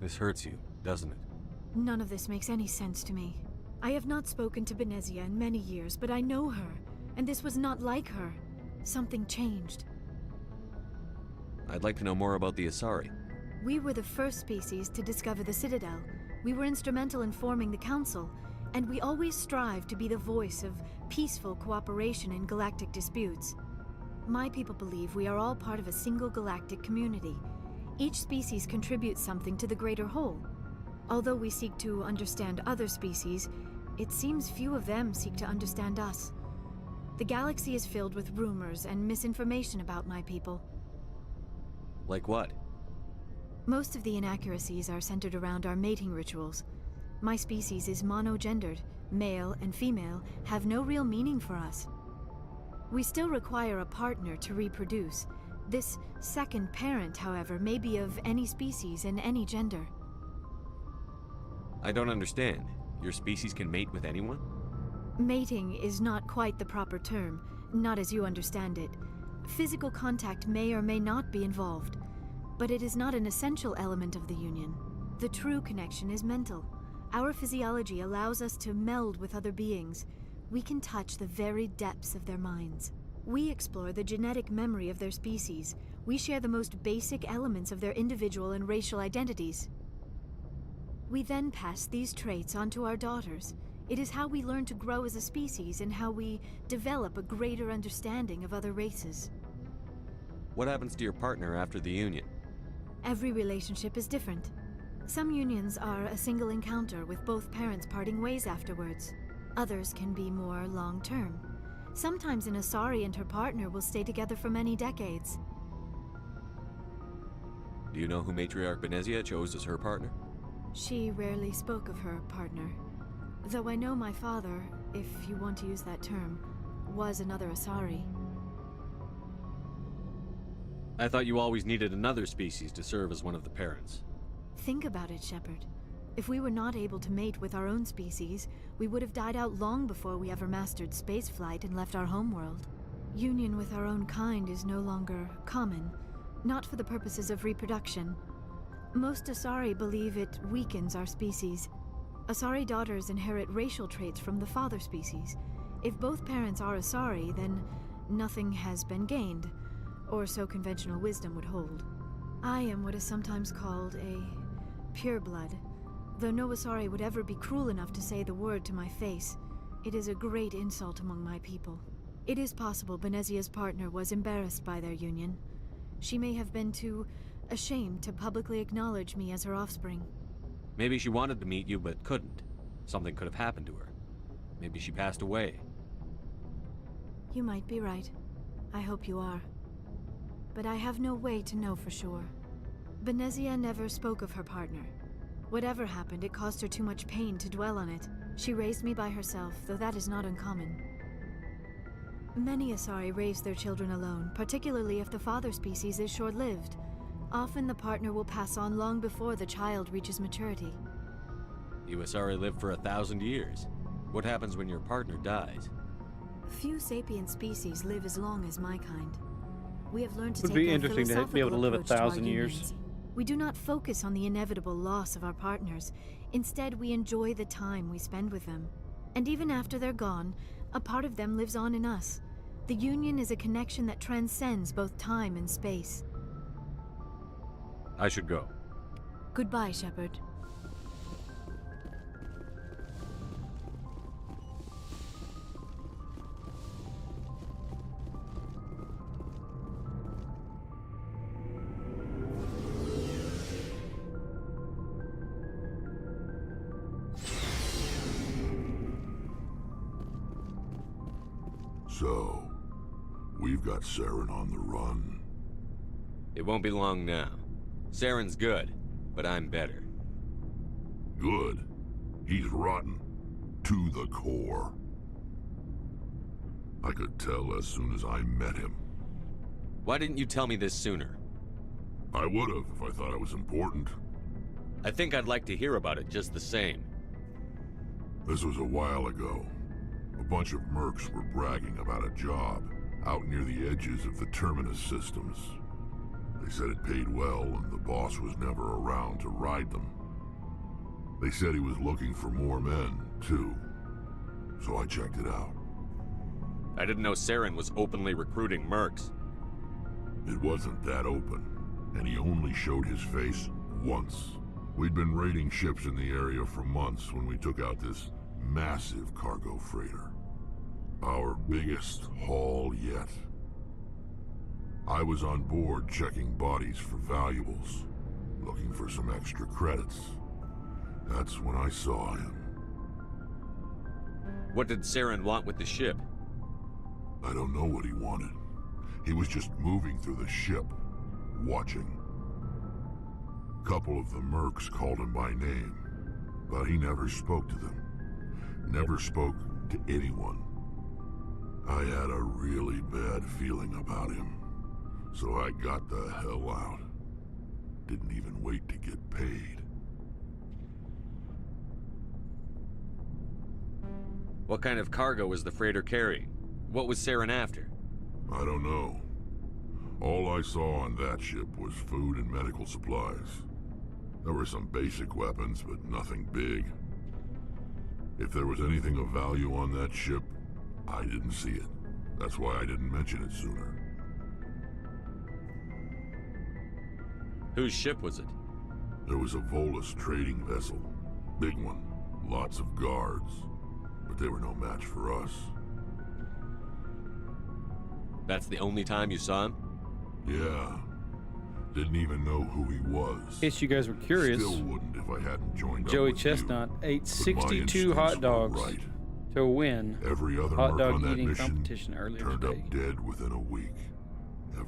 This hurts you, doesn't it? None of this makes any sense to me. I have not spoken to Benezia in many years, but I know her, and this was not like her. Something changed. I'd like to know more about the Asari. We were the first species to discover the Citadel. We were instrumental in forming the Council, and we always strive to be the voice of peaceful cooperation in galactic disputes. My people believe we are all part of a single galactic community. Each species contributes something to the greater whole. Although we seek to understand other species, it seems few of them seek to understand us. The galaxy is filled with rumors and misinformation about my people. Like what? Most of the inaccuracies are centered around our mating rituals. My species is monogendered. Male and female have no real meaning for us. We still require a partner to reproduce. This second parent, however, may be of any species and any gender. I don't understand. Your species can mate with anyone? Mating is not quite the proper term, not as you understand it. Physical contact may or may not be involved, but it is not an essential element of the union. The true connection is mental. Our physiology allows us to meld with other beings. We can touch the very depths of their minds. We explore the genetic memory of their species. We share the most basic elements of their individual and racial identities. We then pass these traits on to our daughters. It is how we learn to grow as a species and how we develop a greater understanding of other races. What happens to your partner after the union? Every relationship is different. Some unions are a single encounter with both parents parting ways afterwards. Others can be more long-term. Sometimes an Asari and her partner will stay together for many decades. Do you know who Matriarch Benezia chose as her partner? She rarely spoke of her partner. Though I know my father, if you want to use that term, was another Asari. I thought you always needed another species to serve as one of the parents. Think about it, Shepard. If we were not able to mate with our own species, we would have died out long before we ever mastered spaceflight and left our homeworld. Union with our own kind is no longer common, not for the purposes of reproduction. Most Asari believe it weakens our species. Asari daughters inherit racial traits from the father species. If both parents are Asari, then nothing has been gained, or so conventional wisdom would hold. I am what is sometimes called a pureblood, though no Asari would ever be cruel enough to say the word to my face. It is a great insult among my people. It is possible Benezia's partner was embarrassed by their union. She may have been too ashamed to publicly acknowledge me as her offspring. Maybe she wanted to meet you but couldn't. Something could have happened to her. Maybe she passed away. You might be right. I hope you are. But I have no way to know for sure. Benezia never spoke of her partner. Whatever happened, it caused her too much pain to dwell on it. She raised me by herself, though that is not uncommon. Many Asari raise their children alone, particularly if the father species is short-lived. Often the partner will pass on long before the child reaches maturity. You Asari live for 1,000 years. What happens when your partner dies? Few sapient species live as long as my kind. We have learned to Would take be a interesting to be able to philosophical live approach to our 1,000 years. unions. We do not focus on the inevitable loss of our partners. Instead, we enjoy the time we spend with them. And even after they're gone, a part of them lives on in us. The union is a connection that transcends both time and space. I should go. Goodbye, Shepard. So, we've got Saren on the run. It won't be long now. Saren's good, but I'm better. Good. He's rotten. To the core. I could tell as soon as I met him. Why didn't you tell me this sooner? I would've if I thought it was important. I think I'd like to hear about it just the same. This was a while ago. A bunch of mercs were bragging about a job out near the edges of the Terminus systems. They said it paid well and the boss was never around to ride them. They said he was looking for more men, too. So I checked it out. I didn't know Saren was openly recruiting mercs. It wasn't that open, and he only showed his face once. We'd been raiding ships in the area for months when we took out this massive cargo freighter. Our biggest haul yet. I was on board checking bodies for valuables, looking for some extra credits. That's when I saw him. What did Saren want with the ship? I don't know what he wanted. He was just moving through the ship, watching. Couple of the mercs called him by name, but he never spoke to them. Never spoke to anyone. I had a really bad feeling about him, so I got the hell out. Didn't even wait to get paid. What kind of cargo was the freighter carrying? What was Saren after? I don't know. All I saw on that ship was food and medical supplies. There were some basic weapons, but nothing big. If there was anything of value on that ship, I didn't see it. That's why I didn't mention it sooner. Whose ship was it? There was a Volus trading vessel. Big one. Lots of guards. But they were no match for us. That's the only time you saw him? Yeah. Didn't even know who he was. In case you guys were curious, Still wouldn't if I hadn't joined Joey up with Chestnut ate But my 62 instincts hot were dogs right. to win Every other hot merc dog on that eating mission competition earlier turned today. up dead within a week.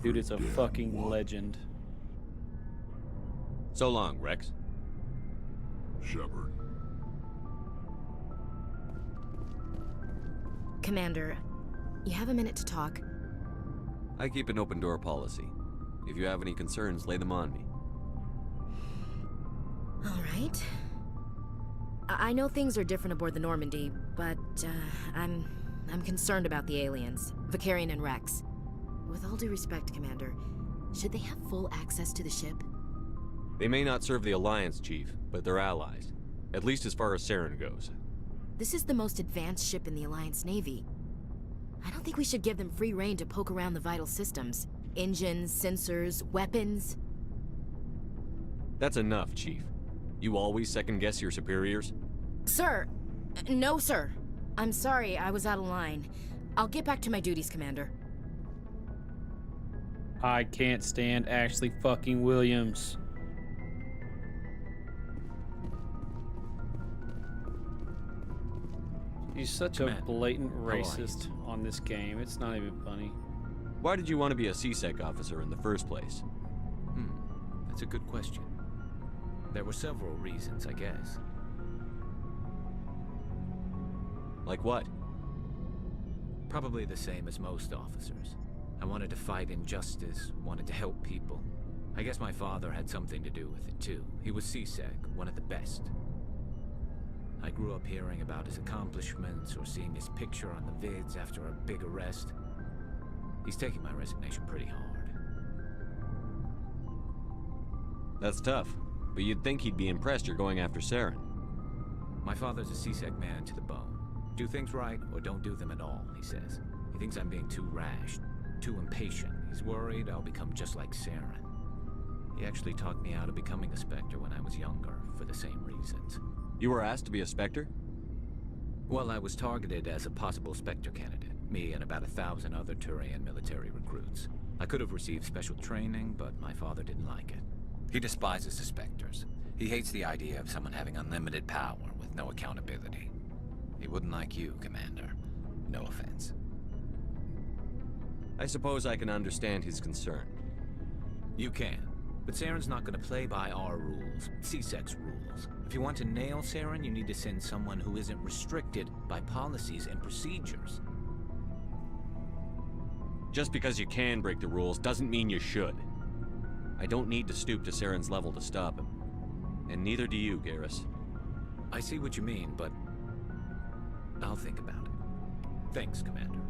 Dude, it's a damn fucking one. legend. So long, Rex. Shepard. Commander, you have a minute to talk? I keep an open door policy. If you have any concerns, lay them on me. All right. I know things are different aboard the Normandy, but I'm concerned about the aliens, Vicarian and Rex. With all due respect, Commander, Should they have full access to the ship? They may not serve the Alliance, Chief, but they're allies. At least as far as Saren goes. This is the most advanced ship in the Alliance Navy. I don't think we should give them free rein to poke around the vital systems. Engines, sensors, weapons. That's enough, Chief. You always second-guess your superiors? Sir! No, sir. I'm sorry, I was out of line. I'll get back to my duties, Commander. I can't stand Ashley fucking Williams. He's such a blatant racist on this game. It's not even funny. Why did you want to be a C-Sec officer in the first place? That's a good question. There were several reasons, I guess. Like what? Probably the same as most officers. I wanted to fight injustice, wanted to help people. I guess my father had something to do with it too. He was C-Sec, one of the best. I grew up hearing about his accomplishments or seeing his picture on the vids after a big arrest. He's taking my resignation pretty hard. That's tough, but you'd think he'd be impressed you're going after Saren. My father's a C-Sec man to the bone. Do things right or don't do them at all, he says. He thinks I'm being too rash, too impatient. He's worried I'll become just like Saren. He actually talked me out of becoming a Spectre when I was younger, for the same reasons. You were asked to be a Spectre? Well, I was targeted as a possible Spectre candidate. Me and about 1,000 other Turian military recruits. I could have received special training, but my father didn't like it. He despises the Spectres. He hates the idea of someone having unlimited power with no accountability. He wouldn't like you, Commander. No offense. I suppose I can understand his concern. You can. But Saren's not going to play by our rules, C-Sec's rules. If you want to nail Saren, you need to send someone who isn't restricted by policies and procedures. Just because you can break the rules doesn't mean you should. I don't need to stoop to Saren's level to stop him. And neither do you, Garrus. I see what you mean, but I'll think about it. Thanks, Commander.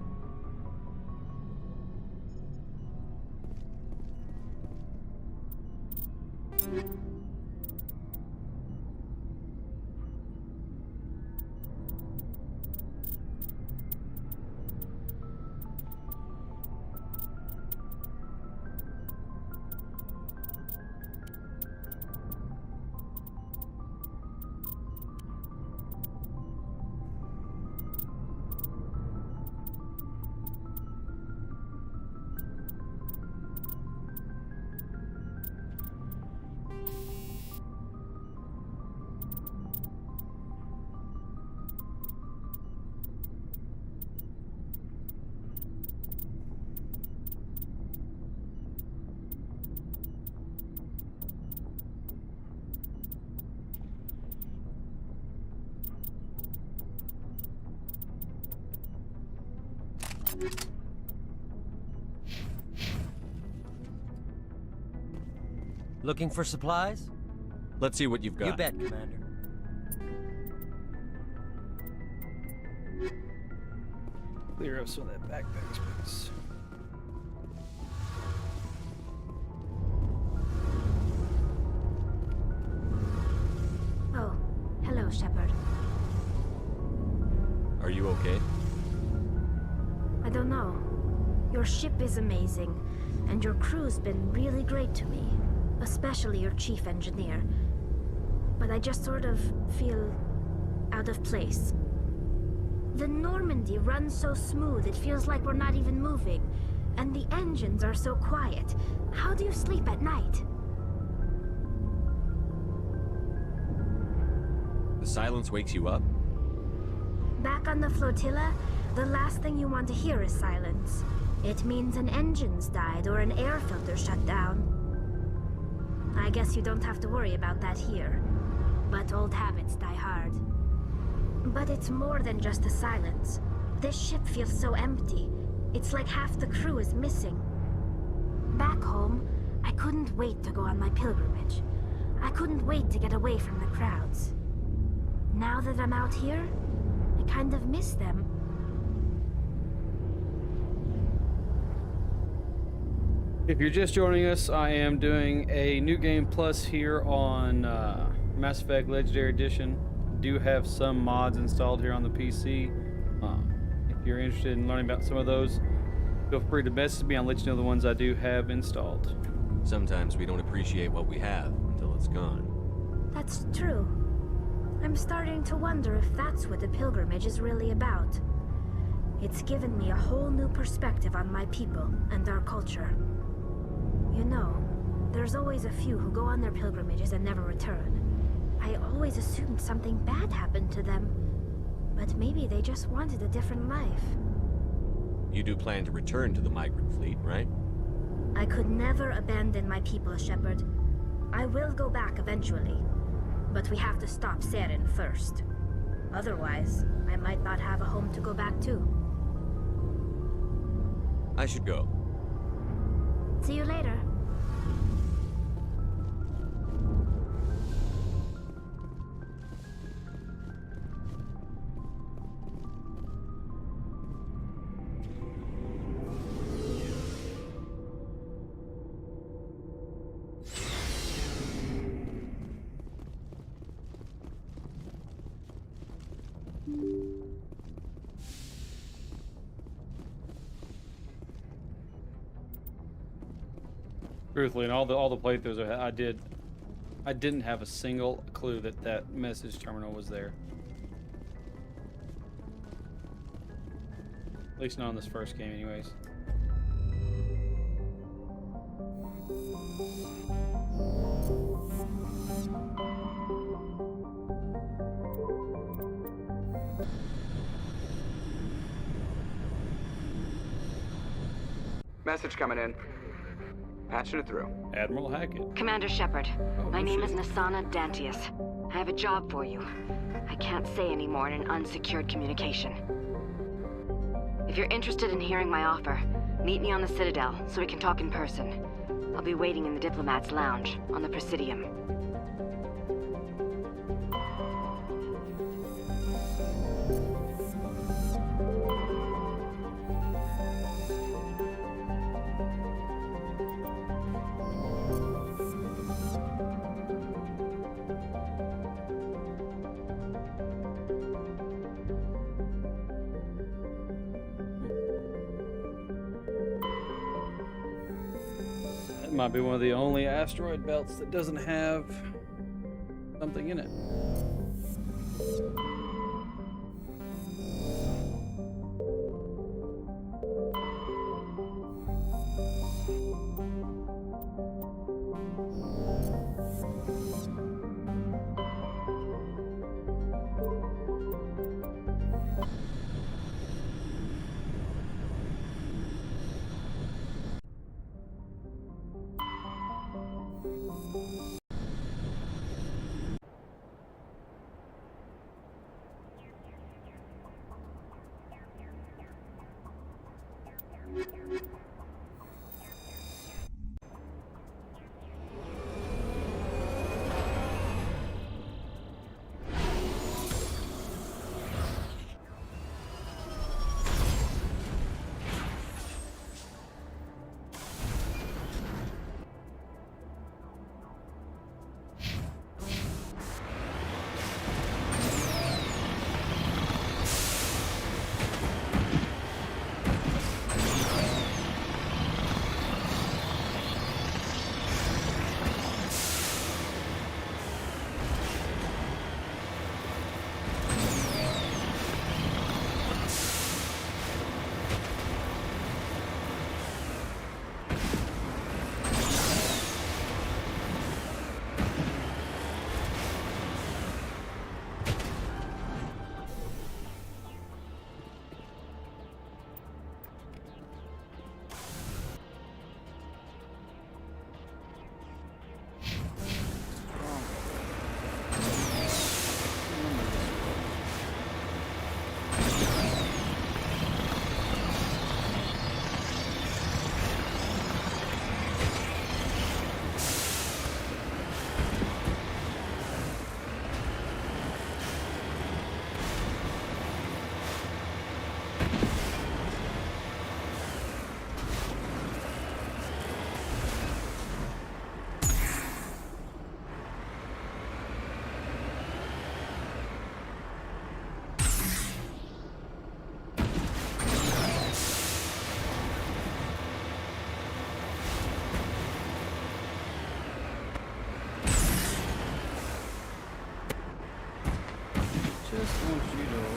Looking for supplies? Let's see what you've got. You bet, Commander. Clear up some of that backpack space. Oh, hello, Shepard. Are you okay? I don't know. Your ship is amazing, and your crew's been really great to me. Especially your chief engineer. But I just sort of feel out of place. The Normandy runs so smooth it feels like we're not even moving. And the engines are so quiet. How do you sleep at night? The silence wakes you up? Back on the flotilla, the last thing you want to hear is silence. It means an engine's died or an air filter shut down. I guess you don't have to worry about that here. But old habits die hard. But it's more than just the silence. This ship feels so empty. It's like half the crew is missing. Back home, I couldn't wait to go on my pilgrimage. I couldn't wait to get away from the crowds. Now that I'm out here, I kind of miss them. If you're just joining us, I am doing a New Game Plus here on Mass Effect Legendary Edition. Do have some mods installed here on the PC. If you're interested in learning about some of those, feel free to message me. I'll let you know the ones I do have installed. Sometimes we don't appreciate what we have until it's gone. That's true. I'm starting to wonder if that's what the pilgrimage is really about. It's given me a whole new perspective on my people and our culture. You know, there's always a few who go on their pilgrimages and never return. I always assumed something bad happened to them, but maybe they just wanted a different life. You do plan to return to the migrant fleet, right? I could never abandon my people, Shepard. I will go back eventually, but we have to stop Saren first. Otherwise, I might not have a home to go back to. I should go. See you later. Truthfully, in all the playthroughs I did, I didn't have a single clue that that message terminal was there. At least not in this first game, anyways. Message coming in. Patching it through. Admiral Hackett. Commander Shepard, my name is Nasana Dantius. I have a job for you. I can't say any more in an unsecured communication. If you're interested in hearing my offer, meet me on the Citadel so we can talk in person. I'll be waiting in the Diplomat's Lounge on the Presidium. Might be one of the only asteroid belts that doesn't have something in it.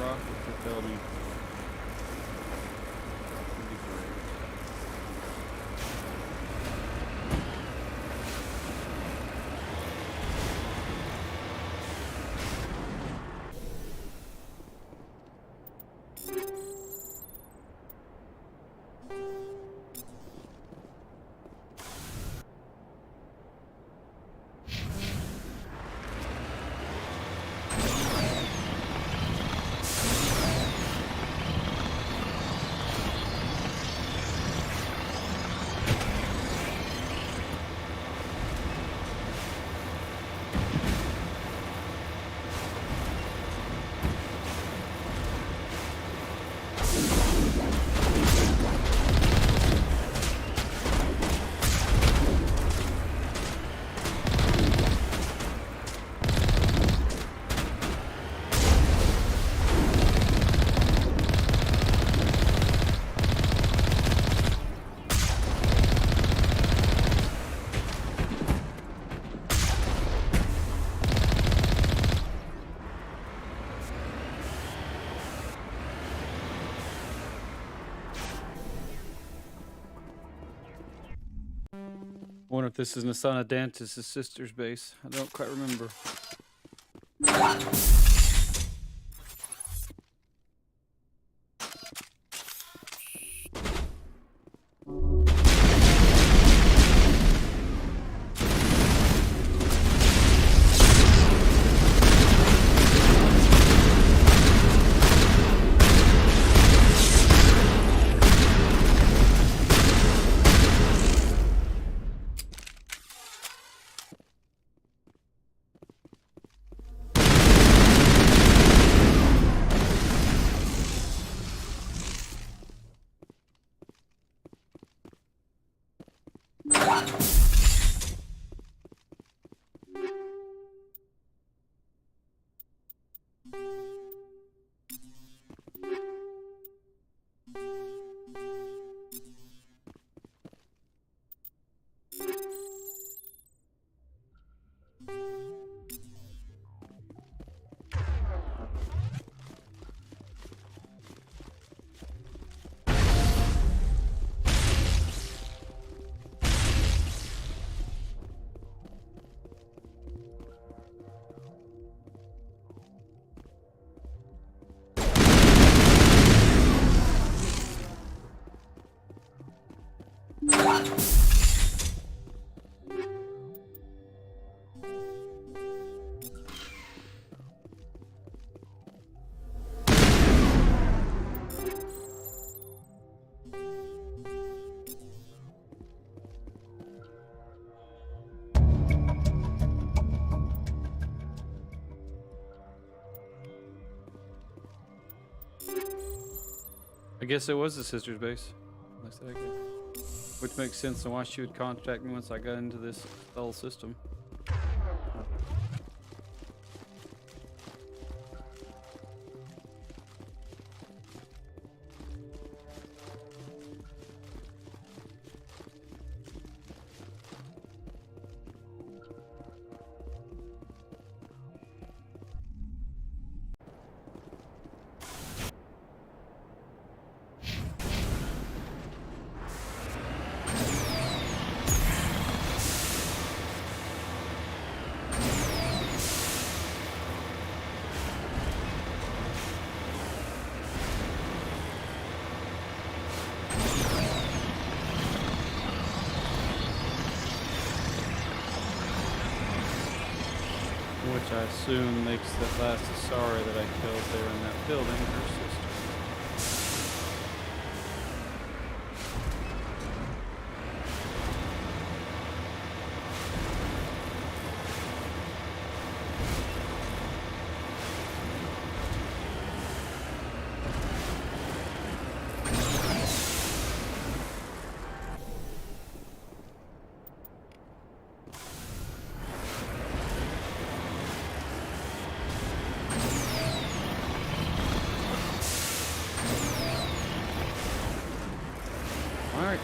rocket propelled you. Wonder if this is Nasana Dantis' sister's base. I don't quite remember. I guess it was the sister's base. Which makes sense on why she would contact me once I got into this whole system. Which I assume makes that last Asari that I killed there in that building her sister. Alright.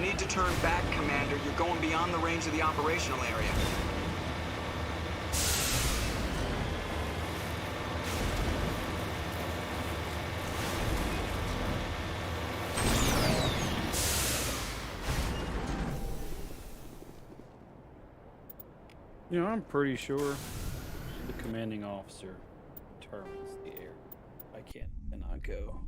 need to turn back, Commander. You're going beyond the range of the operational area. You know, I'm pretty sure the commanding officer determines the area. I cannot go.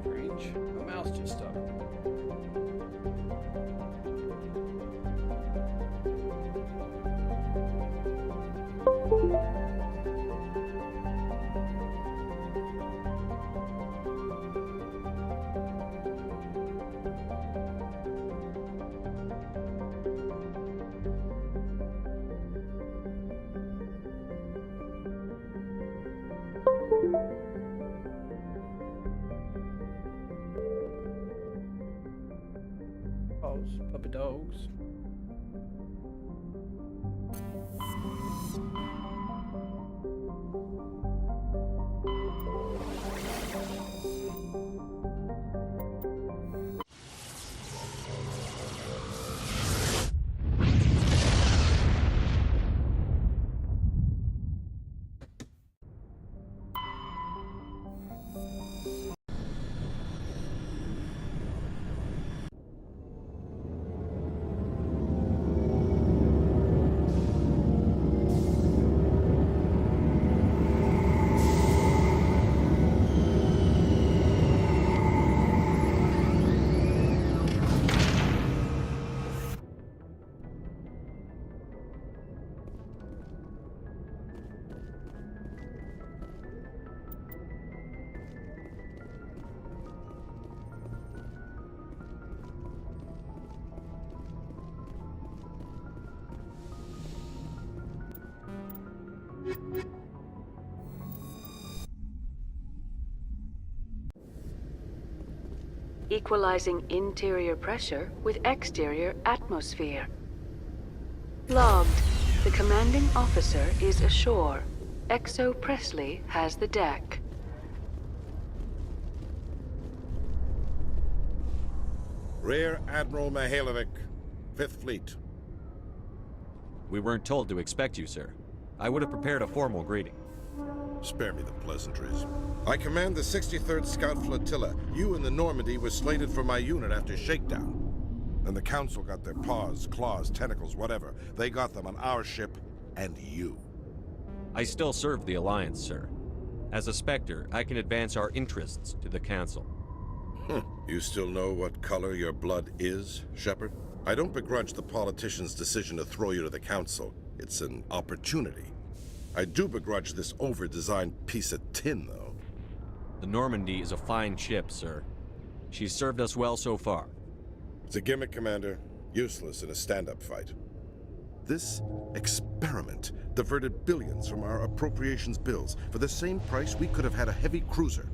Strange. My mouse just stopped. Puppy dogs. Equalizing interior pressure with exterior atmosphere. Logged. The commanding officer is ashore. Exo Presley has the deck. Rear Admiral Mihailovic, 5th Fleet. We weren't told to expect you, sir. I would have prepared a formal greeting. Spare me the pleasantries. I command the 63rd Scout Flotilla. You and the Normandy were slated for my unit after shakedown. And the Council got their paws, claws, tentacles, whatever. They got them on our ship, and you. I still serve the Alliance, sir. As a Spectre, I can advance our interests to the Council. You still know what color your blood is, Shepard? I don't begrudge the politicians' decision to throw you to the Council. It's an opportunity. I do begrudge this over-designed piece of tin, though. The Normandy is a fine ship, sir. She's served us well so far. It's a gimmick, Commander. Useless in a stand-up fight. This experiment diverted billions from our appropriations bills. For the same price, we could have had a heavy cruiser.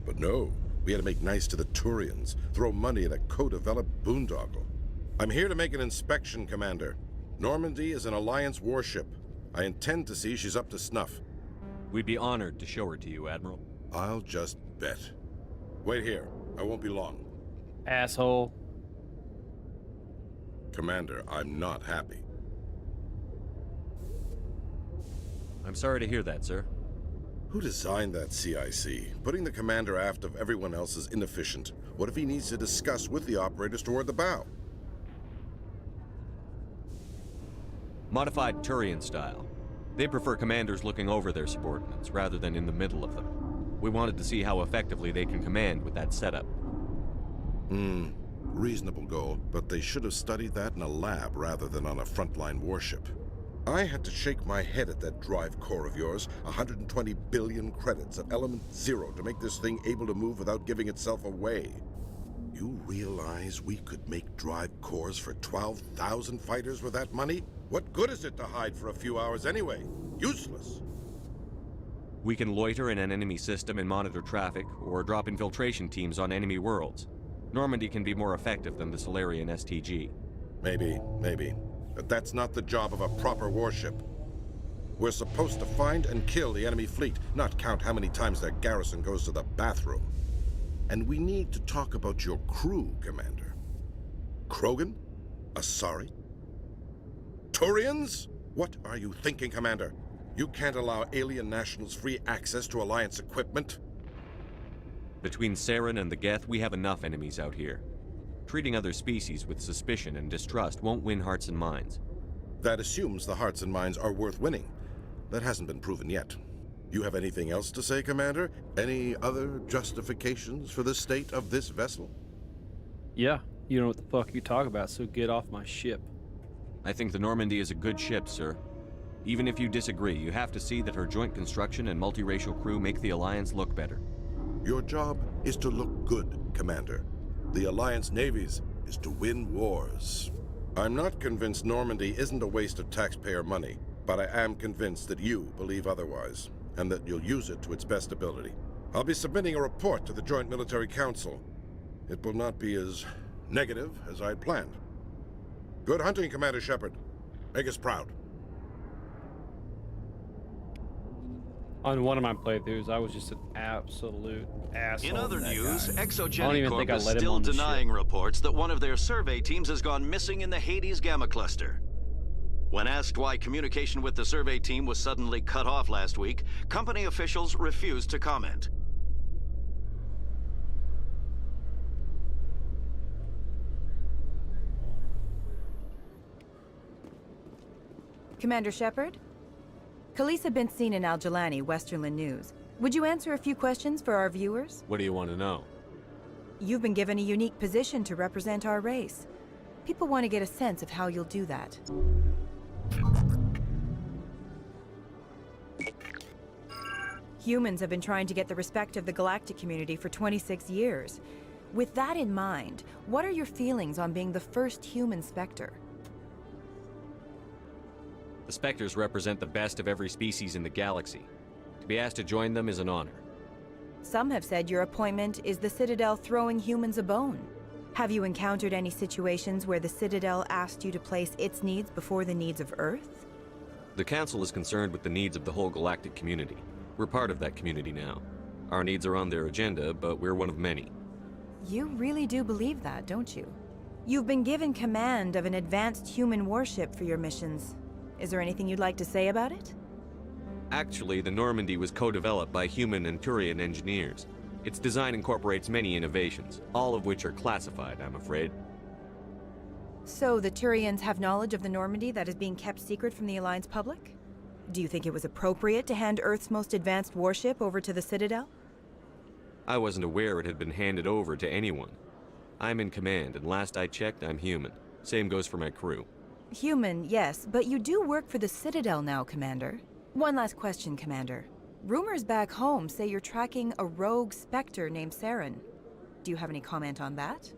But no, we had to make nice to the Turians, throw money at a co-developed boondoggle. I'm here to make an inspection, Commander. Normandy is an Alliance warship. I intend to see she's up to snuff. We'd be honored to show her to you, Admiral. I'll just bet. Wait here. I won't be long. Asshole. Commander, I'm not happy. I'm sorry to hear that, sir. Who designed that CIC? Putting the commander aft of everyone else is inefficient. What if he needs to discuss with the operators toward the bow? Modified Turian style. They prefer commanders looking over their subordinates rather than in the middle of them. We wanted to see how effectively they can command with that setup. Reasonable goal, but they should have studied that in a lab rather than on a frontline warship. I had to shake my head at that drive core of yours. 120 billion credits of element 0 to make this thing able to move without giving itself away. You realize we could make drive cores for 12,000 fighters with that money? What good is it to hide for a few hours anyway? Useless. We can loiter in an enemy system and monitor traffic, or drop infiltration teams on enemy worlds. Normandy can be more effective than the Solarian STG. Maybe. But that's not the job of a proper warship. We're supposed to find and kill the enemy fleet, not count how many times their garrison goes to the bathroom. And we need to talk about your crew, Commander. Krogan? Asari? Turians? What are you thinking, Commander? You can't allow alien nationals free access to Alliance equipment? Between Saren and the Geth, we have enough enemies out here. Treating other species with suspicion and distrust won't win hearts and minds. That assumes the hearts and minds are worth winning. That hasn't been proven yet. You have anything else to say, Commander? Any other justifications for the state of this vessel? Yeah, you know what the fuck you talk about, so get off my ship. I think the Normandy is a good ship, sir. Even if you disagree, you have to see that her joint construction and multiracial crew make the Alliance look better. Your job is to look good, Commander. The Alliance navies is to win wars. I'm not convinced Normandy isn't a waste of taxpayer money, but I am convinced that you believe otherwise, and that you'll use it to its best ability. I'll be submitting a report to the Joint Military Council. It will not be as negative as I'd planned. Good hunting, Commander Shepard. Make us proud. On one of my playthroughs, I was just an absolute asshole. In other news, Exogenic Corp is still denying reports that one of their survey teams has gone missing in the Hades Gamma Cluster. When asked why communication with the survey team was suddenly cut off last week, company officials refused to comment. Commander Shepard? Khaleesa been seen in Al-Jalani, Westerland News. Would you answer a few questions for our viewers? What do you want to know? You've been given a unique position to represent our race. People want to get a sense of how you'll do that. Humans have been trying to get the respect of the galactic community for 26 years. With that in mind, what are your feelings on being the first human Spectre? The Spectres represent the best of every species in the galaxy. To be asked to join them is an honor. Some have said your appointment is the Citadel throwing humans a bone. Have you encountered any situations where the Citadel asked you to place its needs before the needs of Earth? The Council is concerned with the needs of the whole galactic community. We're part of that community now. Our needs are on their agenda, but we're one of many. You really do believe that, don't you? You've been given command of an advanced human warship for your missions. Is there anything you'd like to say about it? Actually, the Normandy was co-developed by human and Turian engineers. Its design incorporates many innovations, all of which are classified, I'm afraid. So the Turians have knowledge of the Normandy that is being kept secret from the Alliance public? Do you think it was appropriate to hand Earth's most advanced warship over to the Citadel? I wasn't aware it had been handed over to anyone. I'm in command, and last I checked, I'm human. Same goes for my crew. Human, yes, but you do work for the Citadel now, Commander. One last question, Commander. Rumors back home say you're tracking a rogue Spectre named Saren. Do you have any comment on that?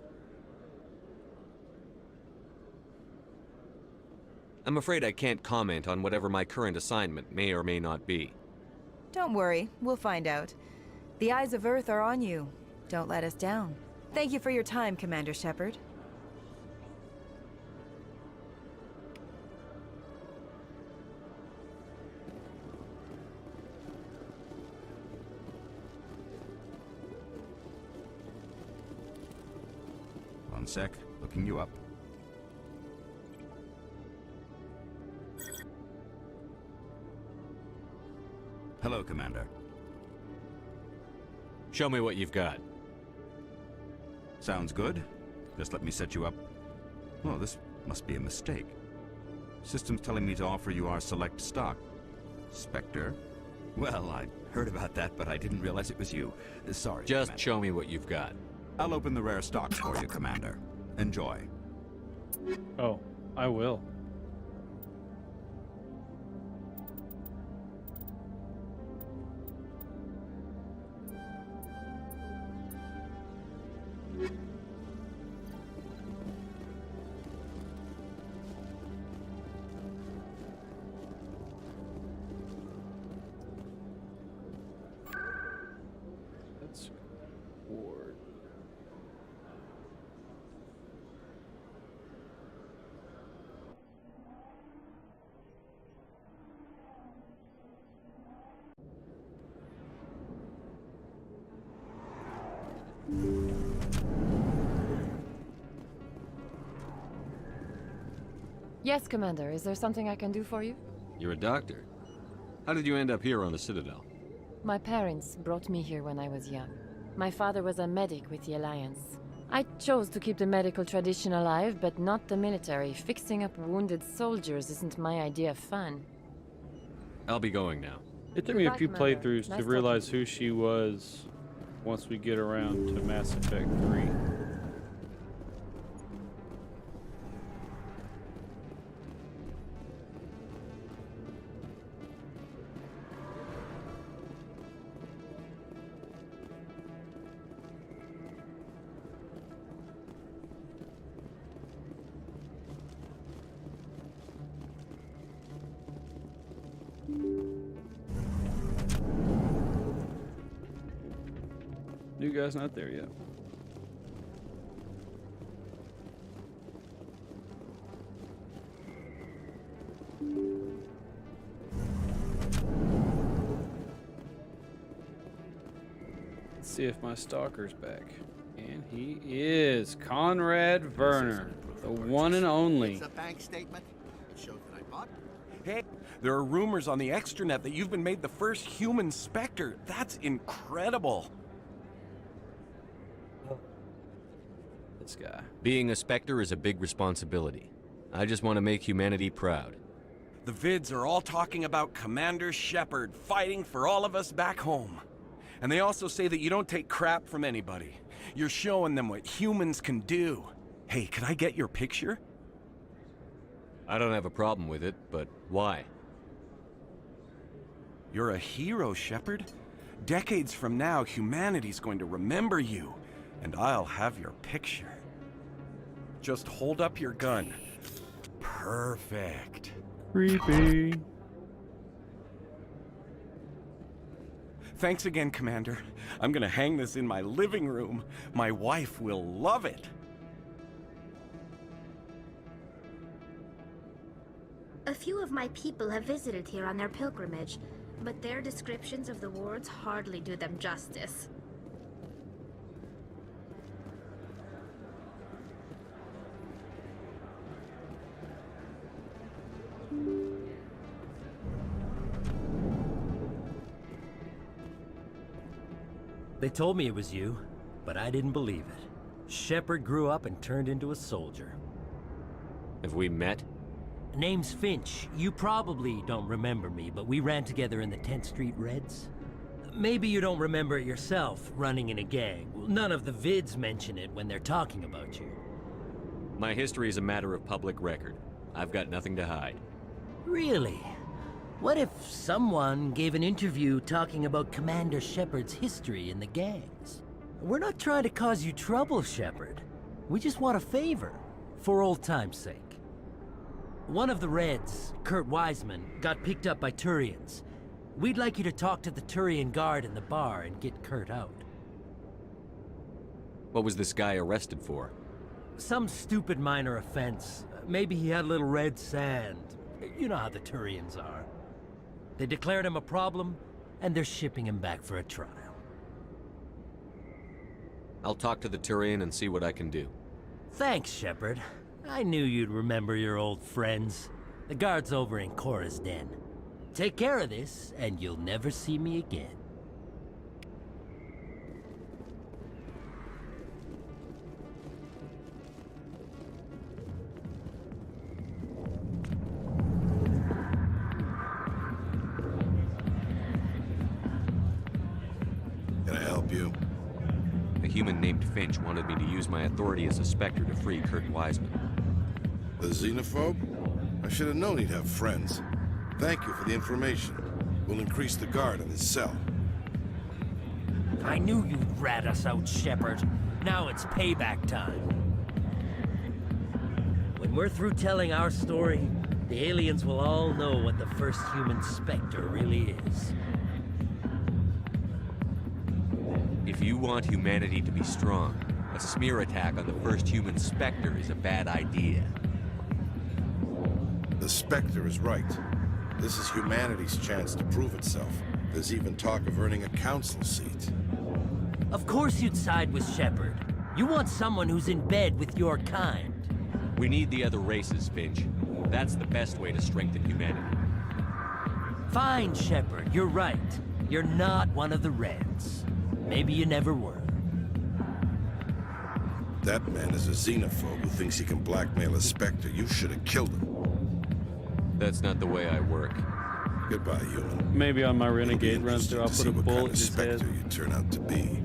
I'm afraid I can't comment on whatever my current assignment may or may not be. Don't worry, we'll find out. The eyes of Earth are on you. Don't let us down. Thank you for your time, Commander Shepard. One sec, looking you up. Hello, Commander. Show me what you've got. Sounds good. Just let me set you up. Oh, this must be a mistake. System's telling me to offer you our select stock. Spectre? Well, I heard about that, but I didn't realize it was you. Sorry, Just Commander. show me what you've got. I'll open the rare stocks for you, Commander. Enjoy. Oh, I will. Yes, Commander. Is there something I can do for you? You're a doctor. How did you end up here on the Citadel? My parents brought me here when I was young. My father was a medic with the Alliance. I chose to keep the medical tradition alive, but not the military. Fixing up wounded soldiers isn't my idea of fun. I'll be going now. It took me a Goodbye, few Commander. playthroughs Nice to realize who she was once we get around to Mass Effect 3. New guy's not there yet. Let's see if my stalker's back. And he is Conrad Werner, the one and only. It's a bank statement. It shows that I bought. Hey, there are rumors on the extranet that you've been made the first human Spectre. That's incredible. This guy. Being a Spectre is a big responsibility. I just want to make humanity proud. The vids are all talking about Commander Shepard fighting for all of us back home. And they also say that you don't take crap from anybody. You're showing them what humans can do. Hey, could I get your picture? I don't have a problem with it, but why? You're a hero, Shepard. Decades from now, humanity's going to remember you, and I'll have your picture. Just hold up your gun. Perfect. Creepy. Thanks again, Commander. I'm gonna hang this in my living room. My wife will love it. A few of my people have visited here on their pilgrimage, but their descriptions of the wards hardly do them justice. They told me it was you, but I didn't believe it. Shepard grew up and turned into a soldier. Have we met? Name's Finch. You probably don't remember me, but we ran together in the 10th Street Reds. Maybe you don't remember it yourself, running in a gang. None of the vids mention it when they're talking about you. My history is a matter of public record. I've got nothing to hide. Really? What if someone gave an interview talking about Commander Shepard's history in the gangs? We're not trying to cause you trouble, Shepard. We just want a favor, for old time's sake. One of the Reds, Kurt Wiseman, got picked up by Turians. We'd like you to talk to the Turian guard in the bar and get Kurt out. What was this guy arrested for? Some stupid minor offense. Maybe he had a little red sand. You know how the Turians are. They declared him a problem, and they're shipping him back for a trial. I'll talk to the Turian and see what I can do. Thanks, Shepard. I knew you'd remember your old friends. The guard's over in Cora's den. Take care of this, and you'll never see me again. Can I help you? A human named Finch wanted me to use my authority as a Spectre to free Kurt Wiseman. The xenophobe? I should have known he'd have friends. Thank you for the information. We'll increase the guard on his cell. I knew you'd rat us out, Shepard. Now it's payback time. When we're through telling our story, the aliens will all know what the first human Spectre really is. If you want humanity to be strong, a smear attack on the first human Spectre is a bad idea. The Spectre is right. This is humanity's chance to prove itself. There's even talk of earning a council seat. Of course you'd side with Shepard. You want someone who's in bed with your kind. We need the other races, Finch. That's the best way to strengthen humanity. Fine, Shepard, you're right. You're not one of the Reds. Maybe you never were. That man is a xenophobe who thinks he can blackmail a Spectre. You should have killed him. That's not the way I work. Goodbye, human. Maybe on my renegade run through, I'll put a bullet in his head. Spectre you turn out to be.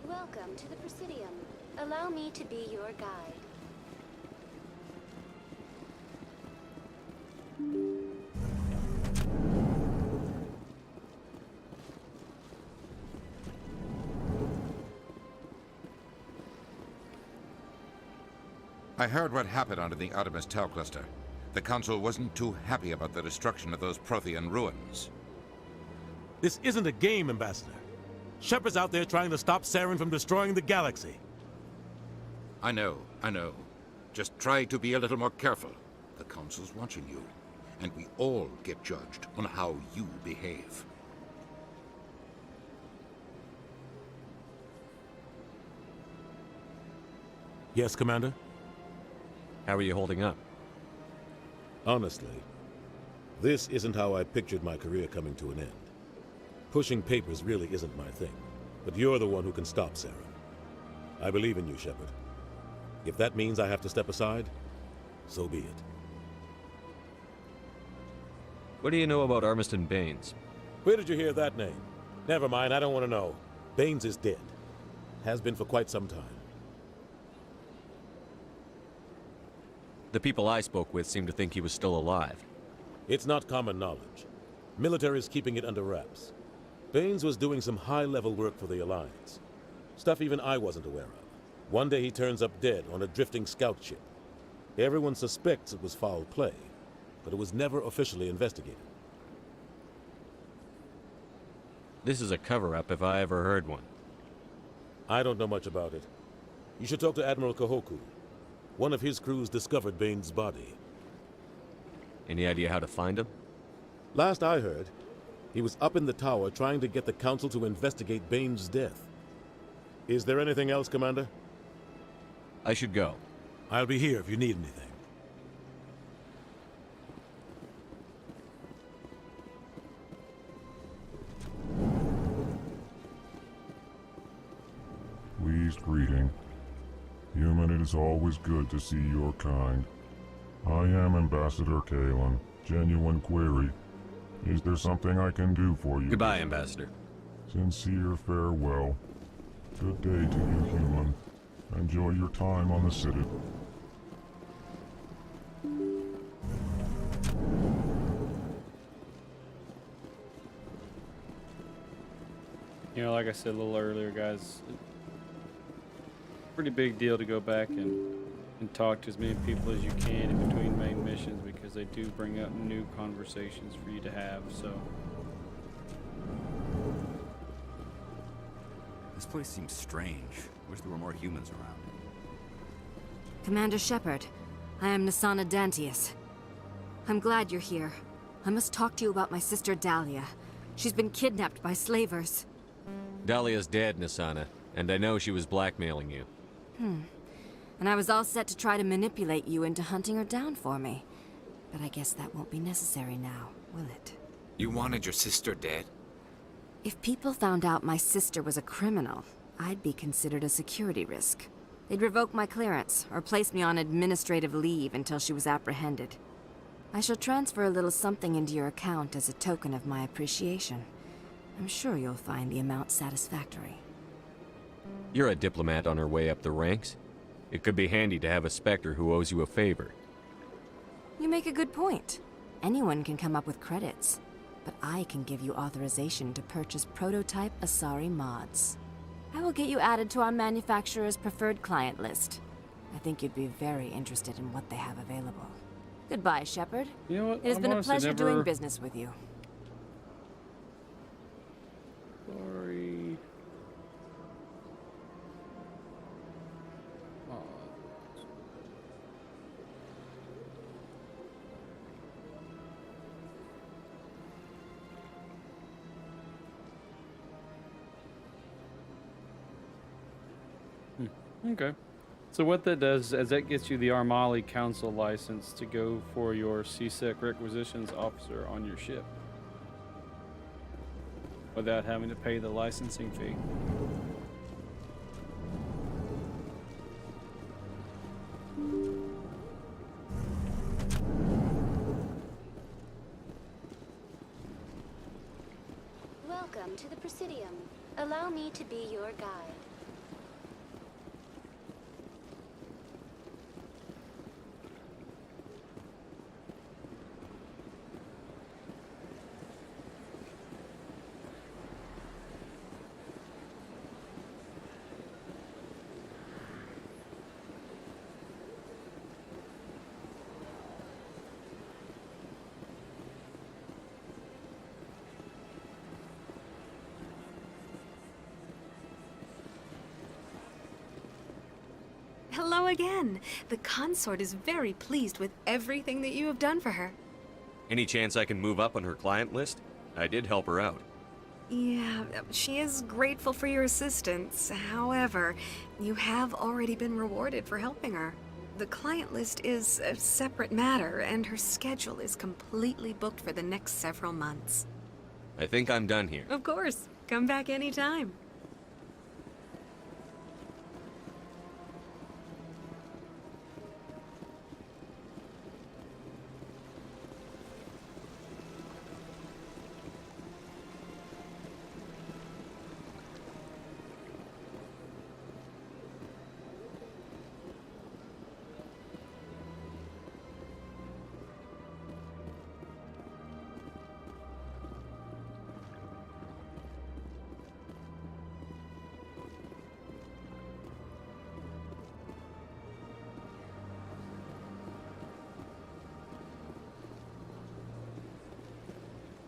Welcome to the Presidium. Allow me to be your guide. I heard what happened under the Artemis Tau cluster. The Council wasn't too happy about the destruction of those Prothean ruins. This isn't a game, Ambassador. Shepard's out there trying to stop Saren from destroying the galaxy. I know. Just try to be a little more careful. The Council's watching you, and we all get judged on how you behave. Yes, Commander? How are you holding up? Honestly, this isn't how I pictured my career coming to an end. Pushing papers really isn't my thing, but you're the one who can stop Saren. I believe in you, Shepard. If that means I have to step aside, so be it. What do you know about Armiston Baines? Where did you hear that name? Never mind, I don't want to know. Baines is dead. Has been for quite some time. The people I spoke with seem to think he was still alive. It's not common knowledge. Military's keeping it under wraps. Baines was doing some high-level work for the Alliance. Stuff even I wasn't aware of. One day he turns up dead on a drifting scout ship. Everyone suspects it was foul play, but it was never officially investigated. This is a cover-up if I ever heard one. I don't know much about it. You should talk to Admiral Kahoku. One of his crews discovered Baines' body. Any idea how to find him? Last I heard, he was up in the tower trying to get the Council to investigate Baines' death. Is there anything else, Commander? I should go. I'll be here if you need anything. Pleased greeting. Human, it is always good to see your kind. I am Ambassador Kalen. Genuine query. Is there something I can do for you? Goodbye, Ambassador. Sincere farewell. Good day to you, human. Enjoy your time on the Citadel. You know, like I said a little earlier, guys, pretty big deal to go back and talk to as many people as you can in between main missions, because they do bring up new conversations for you to have, so. This place seems strange. Wish there were more humans around. Commander Shepard, I am Nasana Dantius. I'm glad you're here. I must talk to you about my sister Dahlia. She's been kidnapped by slavers. Dahlia's dead, Nasana, and I know she was blackmailing you. And I was all set to try to manipulate you into hunting her down for me. But I guess that won't be necessary now, will it? You wanted your sister dead? If people found out my sister was a criminal, I'd be considered a security risk. They'd revoke my clearance, or place me on administrative leave until she was apprehended. I shall transfer a little something into your account as a token of my appreciation. I'm sure you'll find the amount satisfactory. You're a diplomat on her way up the ranks. It could be handy to have a Spectre who owes you a favor. You make a good point. Anyone can come up with credits. but I can give you authorization to purchase prototype Asari mods. I will get you added to our manufacturer's preferred client list. I think you'd be very interested in what they have available. Goodbye, Shepard. You know what? It has I've been a honestly pleasure never- doing business with you. Sorry. Okay. So what that does is that gets you the Armali Council license to go for your CSEC requisitions officer on your ship, without having to pay the licensing fee. Welcome to the Presidium. Allow me to be your guide. Hello again. The consort is very pleased with everything that you have done for her. Any chance I can move up on her client list? I did help her out. Yeah, she is grateful for your assistance. However, you have already been rewarded for helping her. The client list is a separate matter, and her schedule is completely booked for the next several months. I think I'm done here. Of course. Come back anytime.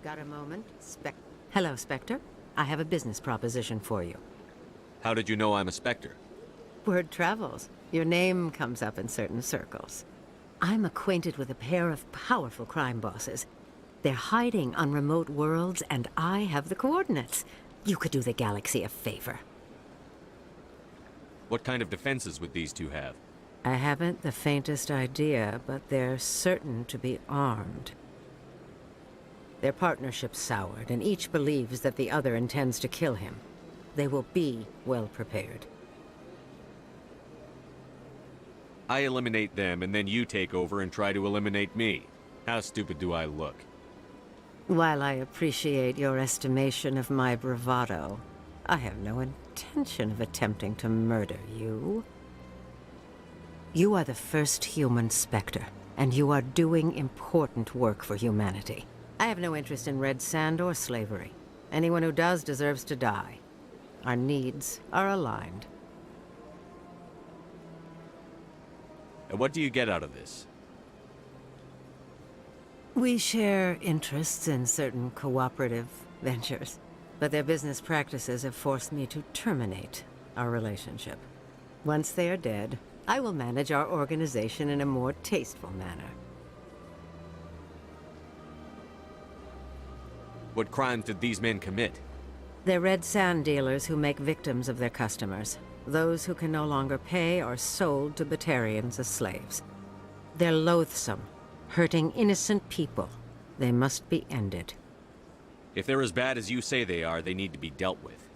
Got a moment? Hello, Spectre. I have a business proposition for you. How did you know I'm a Spectre? Word travels. Your name comes up in certain circles. I'm acquainted with a pair of powerful crime bosses. They're hiding on remote worlds, and I have the coordinates. You could do the galaxy a favor. What kind of defenses would these two have? I haven't the faintest idea, but they're certain to be armed. Their partnership's soured, and each believes that the other intends to kill him. They will be well prepared. I eliminate them, and then you take over and try to eliminate me. How stupid do I look? While I appreciate your estimation of my bravado, I have no intention of attempting to murder you. You are the first human Spectre, and you are doing important work for humanity. I have no interest in red sand or slavery. Anyone who does deserves to die. Our needs are aligned. And what do you get out of this? We share interests in certain cooperative ventures, but their business practices have forced me to terminate our relationship. Once they are dead, I will manage our organization in a more tasteful manner. What crimes did these men commit? They're red sand dealers who make victims of their customers. Those who can no longer pay are sold to Batarians as slaves. They're loathsome, hurting innocent people. They must be ended. If they're as bad as you say they are, they need to be dealt with.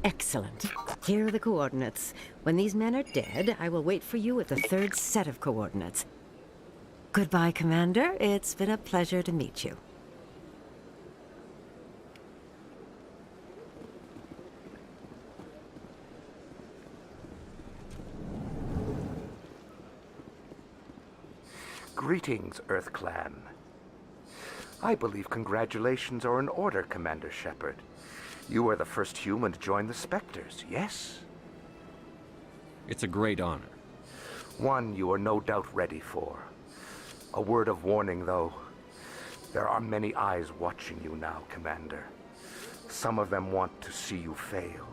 Excellent. Here are the coordinates. When these men are dead, I will wait for you at the third set of coordinates. Goodbye, Commander. It's been a pleasure to meet you. Greetings, Earth Clan. I believe congratulations are in order, Commander Shepard. You are the first human to join the Spectres, yes? It's a great honor. One you are no doubt ready for. A word of warning, though. There are many eyes watching you now, Commander. Some of them want to see you fail.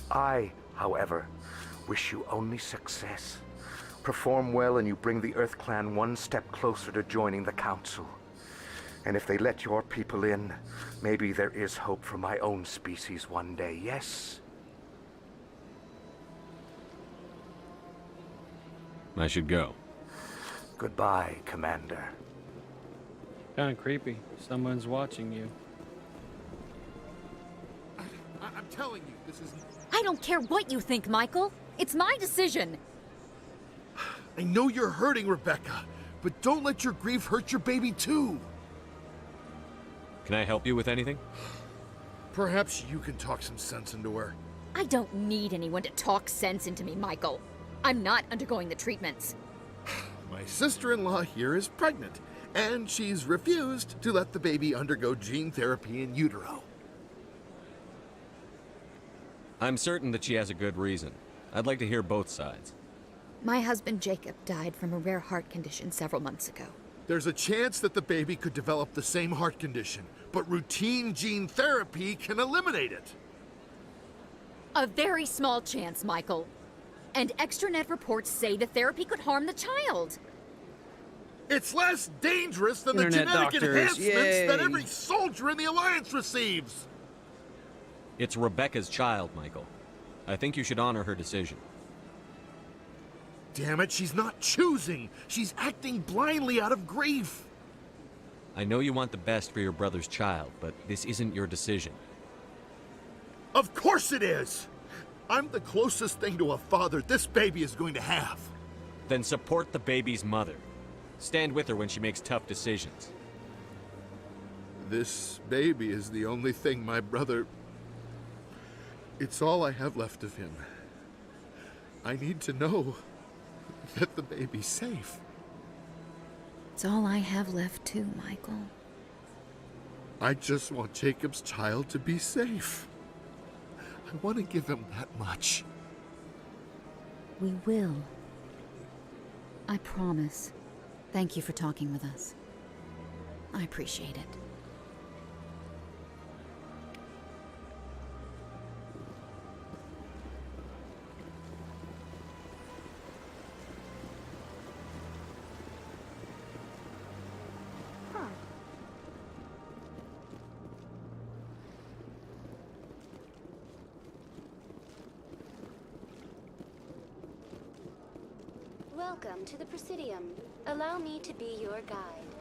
I, however, wish you only success. Perform well and you bring the Earth Clan one step closer to joining the Council. And if they let your people in, maybe there is hope for my own species one day, yes? I should go. Goodbye, Commander. Kind of creepy. Someone's watching you. I'm telling you, this is... I don't care what you think, Michael. It's my decision. I know you're hurting, Rebecca, but don't let your grief hurt your baby too. Can I help you with anything? Perhaps you can talk some sense into her. I don't need anyone to talk sense into me, Michael. I'm not undergoing the treatments. My sister-in-law here is pregnant, and she's refused to let the baby undergo gene therapy in utero. I'm certain that she has a good reason. I'd like to hear both sides. My husband Jacob died from a rare heart condition several months ago. There's a chance that the baby could develop the same heart condition, but routine gene therapy can eliminate it. A very small chance, Michael. And extranet reports say the therapy could harm the child. It's less dangerous than the Internet genetic doctors, enhancements that yay. every soldier in the Alliance receives. It's Rebecca's child, Michael. I think you should honor her decision. Damn it, she's not choosing. She's acting blindly out of grief. I know you want the best for your brother's child, but this isn't your decision. Of course it is. I'm the closest thing to a father this baby is going to have. Then support the baby's mother. Stand with her when she makes tough decisions. This baby is the only thing my brother... It's all I have left of him. I need to know that the baby's safe. It's all I have left too, Michael. I just want Jacob's child to be safe. I want to give him that much. We will. I promise. Thank you for talking with us. I appreciate it. Welcome to the Presidium. Allow me to be your guide.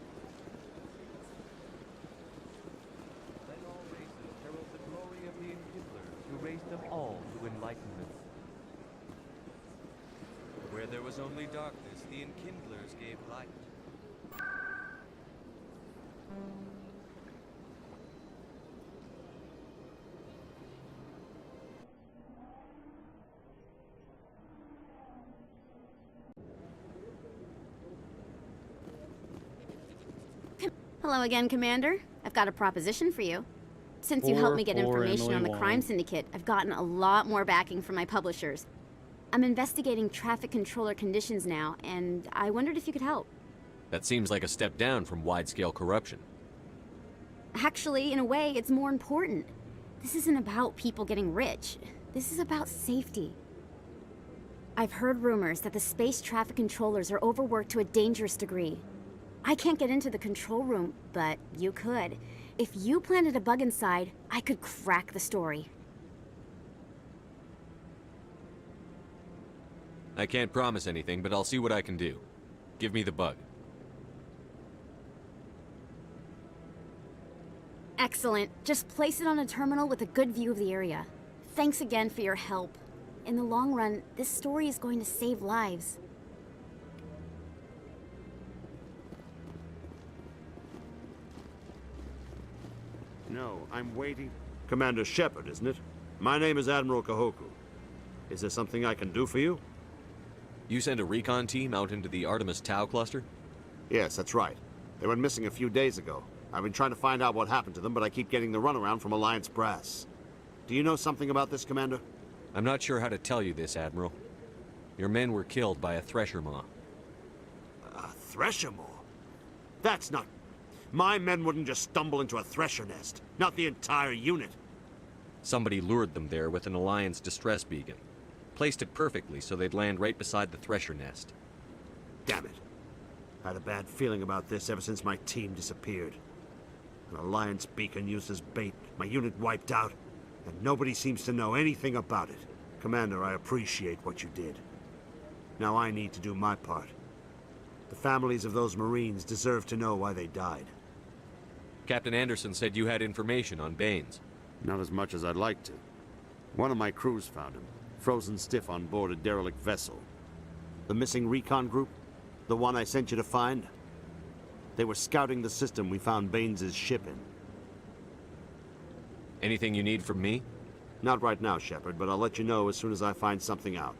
Let all races herald the glory of the Enkindlers, who raised them all to enlightenment. Where there was only darkness, the Enkindlers gave light. Hello again, Commander. I've got a proposition for you. Since you helped me get information on the crime syndicate, I've gotten a lot more backing from my publishers. I'm investigating traffic controller conditions now, and I wondered if you could help. That seems like a step down from wide-scale corruption. Actually, in a way, it's more important. This isn't about people getting rich. This is about safety. I've heard rumors that the space traffic controllers are overworked to a dangerous degree. I can't get into the control room, but you could. If you planted a bug inside, I could crack the story. I can't promise anything, but I'll see what I can do. Give me the bug. Excellent. Just place it on a terminal with a good view of the area. Thanks again for your help. In the long run, this story is going to save lives. No, I'm waiting. Commander Shepard, isn't it? My name is Admiral Kahoku. Is there something I can do for you? You sent a recon team out into the Artemis Tau cluster? Yes, that's right. They went missing a few days ago. I've been trying to find out what happened to them, but I keep getting the runaround from Alliance brass. Do you know something about this, Commander? I'm not sure how to tell you this, Admiral. Your men were killed by a thresher maw. A thresher maw? That's not... My men wouldn't just stumble into a thresher nest. Not the entire unit. Somebody lured them there with an Alliance distress beacon. Placed it perfectly so they'd land right beside the thresher nest. Damn it. I had a bad feeling about this ever since my team disappeared. An Alliance beacon used as bait, my unit wiped out, and nobody seems to know anything about it. Commander, I appreciate what you did. Now I need to do my part. The families of those Marines deserve to know why they died. Captain Anderson said you had information on Baines. Not as much as I'd like to. One of my crews found him, frozen stiff on board a derelict vessel. The missing recon group? The one I sent you to find? They were scouting the system we found Baines' ship in. Anything you need from me? Not right now, Shepard, but I'll let you know as soon as I find something out.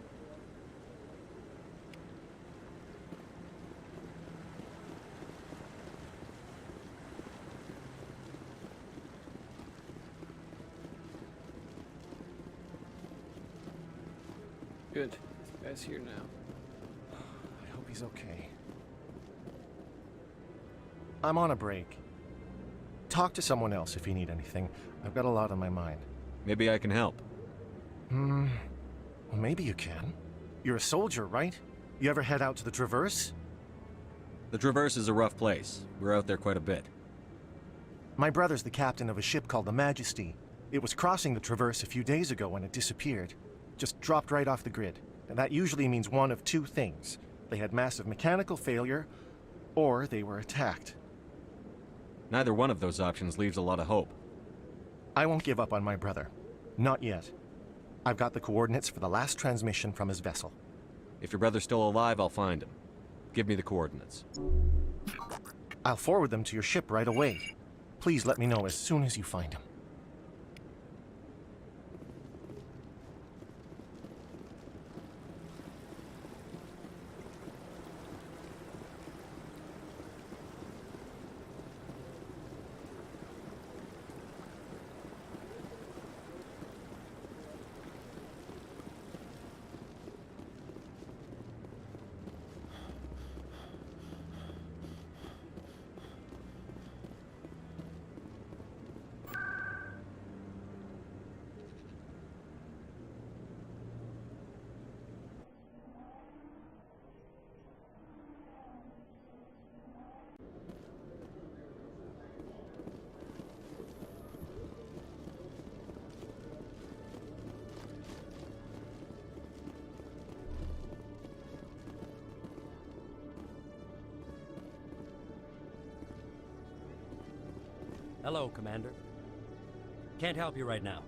Good. This guy's here now. I hope he's okay. I'm on a break. Talk to someone else if you need anything. I've got a lot on my mind. Maybe I can help. Well, maybe you can. You're a soldier, right? You ever head out to the Traverse? The Traverse is a rough place. We're out there quite a bit. My brother's the captain of a ship called the Majesty. It was crossing the Traverse a few days ago when it disappeared. Just dropped right off the grid. And that usually means one of two things. They had massive mechanical failure, or they were attacked. Neither one of those options leaves a lot of hope. I won't give up on my brother. Not yet. I've got the coordinates for the last transmission from his vessel. If your brother's still alive, I'll find him. Give me the coordinates. I'll forward them to your ship right away. Please let me know as soon as you find him. Hello, Commander. Can't help you right now.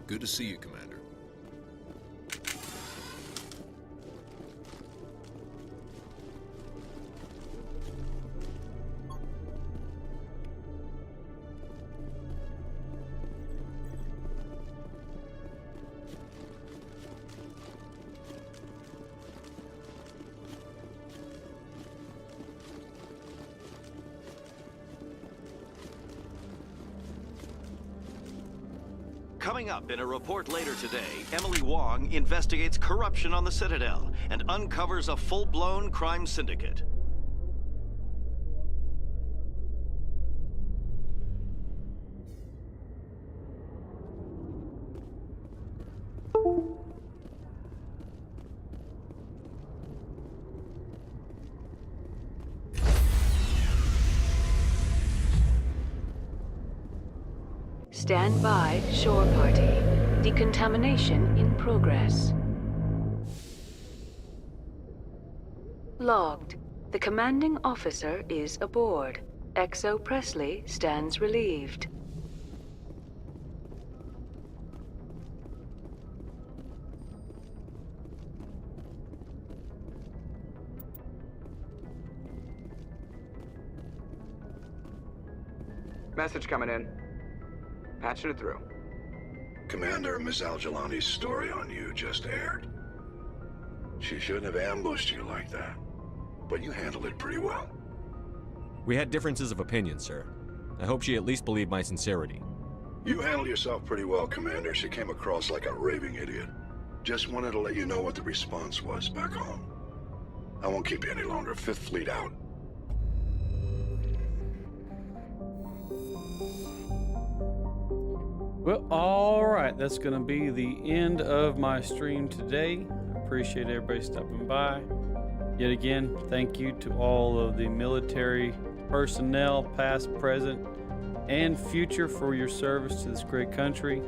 Good to see you, Commander. Coming up in a report later today, Emily Wong investigates corruption on the Citadel and uncovers a full-blown crime syndicate. Stand by, shore party. Decontamination in progress. Logged. The commanding officer is aboard. XO Presley stands relieved. Message coming in. Patching it Commander, Miss Al-Jalani's story on you just aired. She shouldn't have ambushed you like that. But you handled it pretty well. We had differences of opinion, sir. I hope she at least believed my sincerity. You handled yourself pretty well, Commander. She came across like a raving idiot. Just wanted to let you know what the response was back home. I won't keep you any longer. Fifth Fleet out. Well, all right. That's going to be the end of my stream today. I appreciate everybody stopping by. Yet again, thank you to all of the military personnel, past, present, and future, for your service to this great country.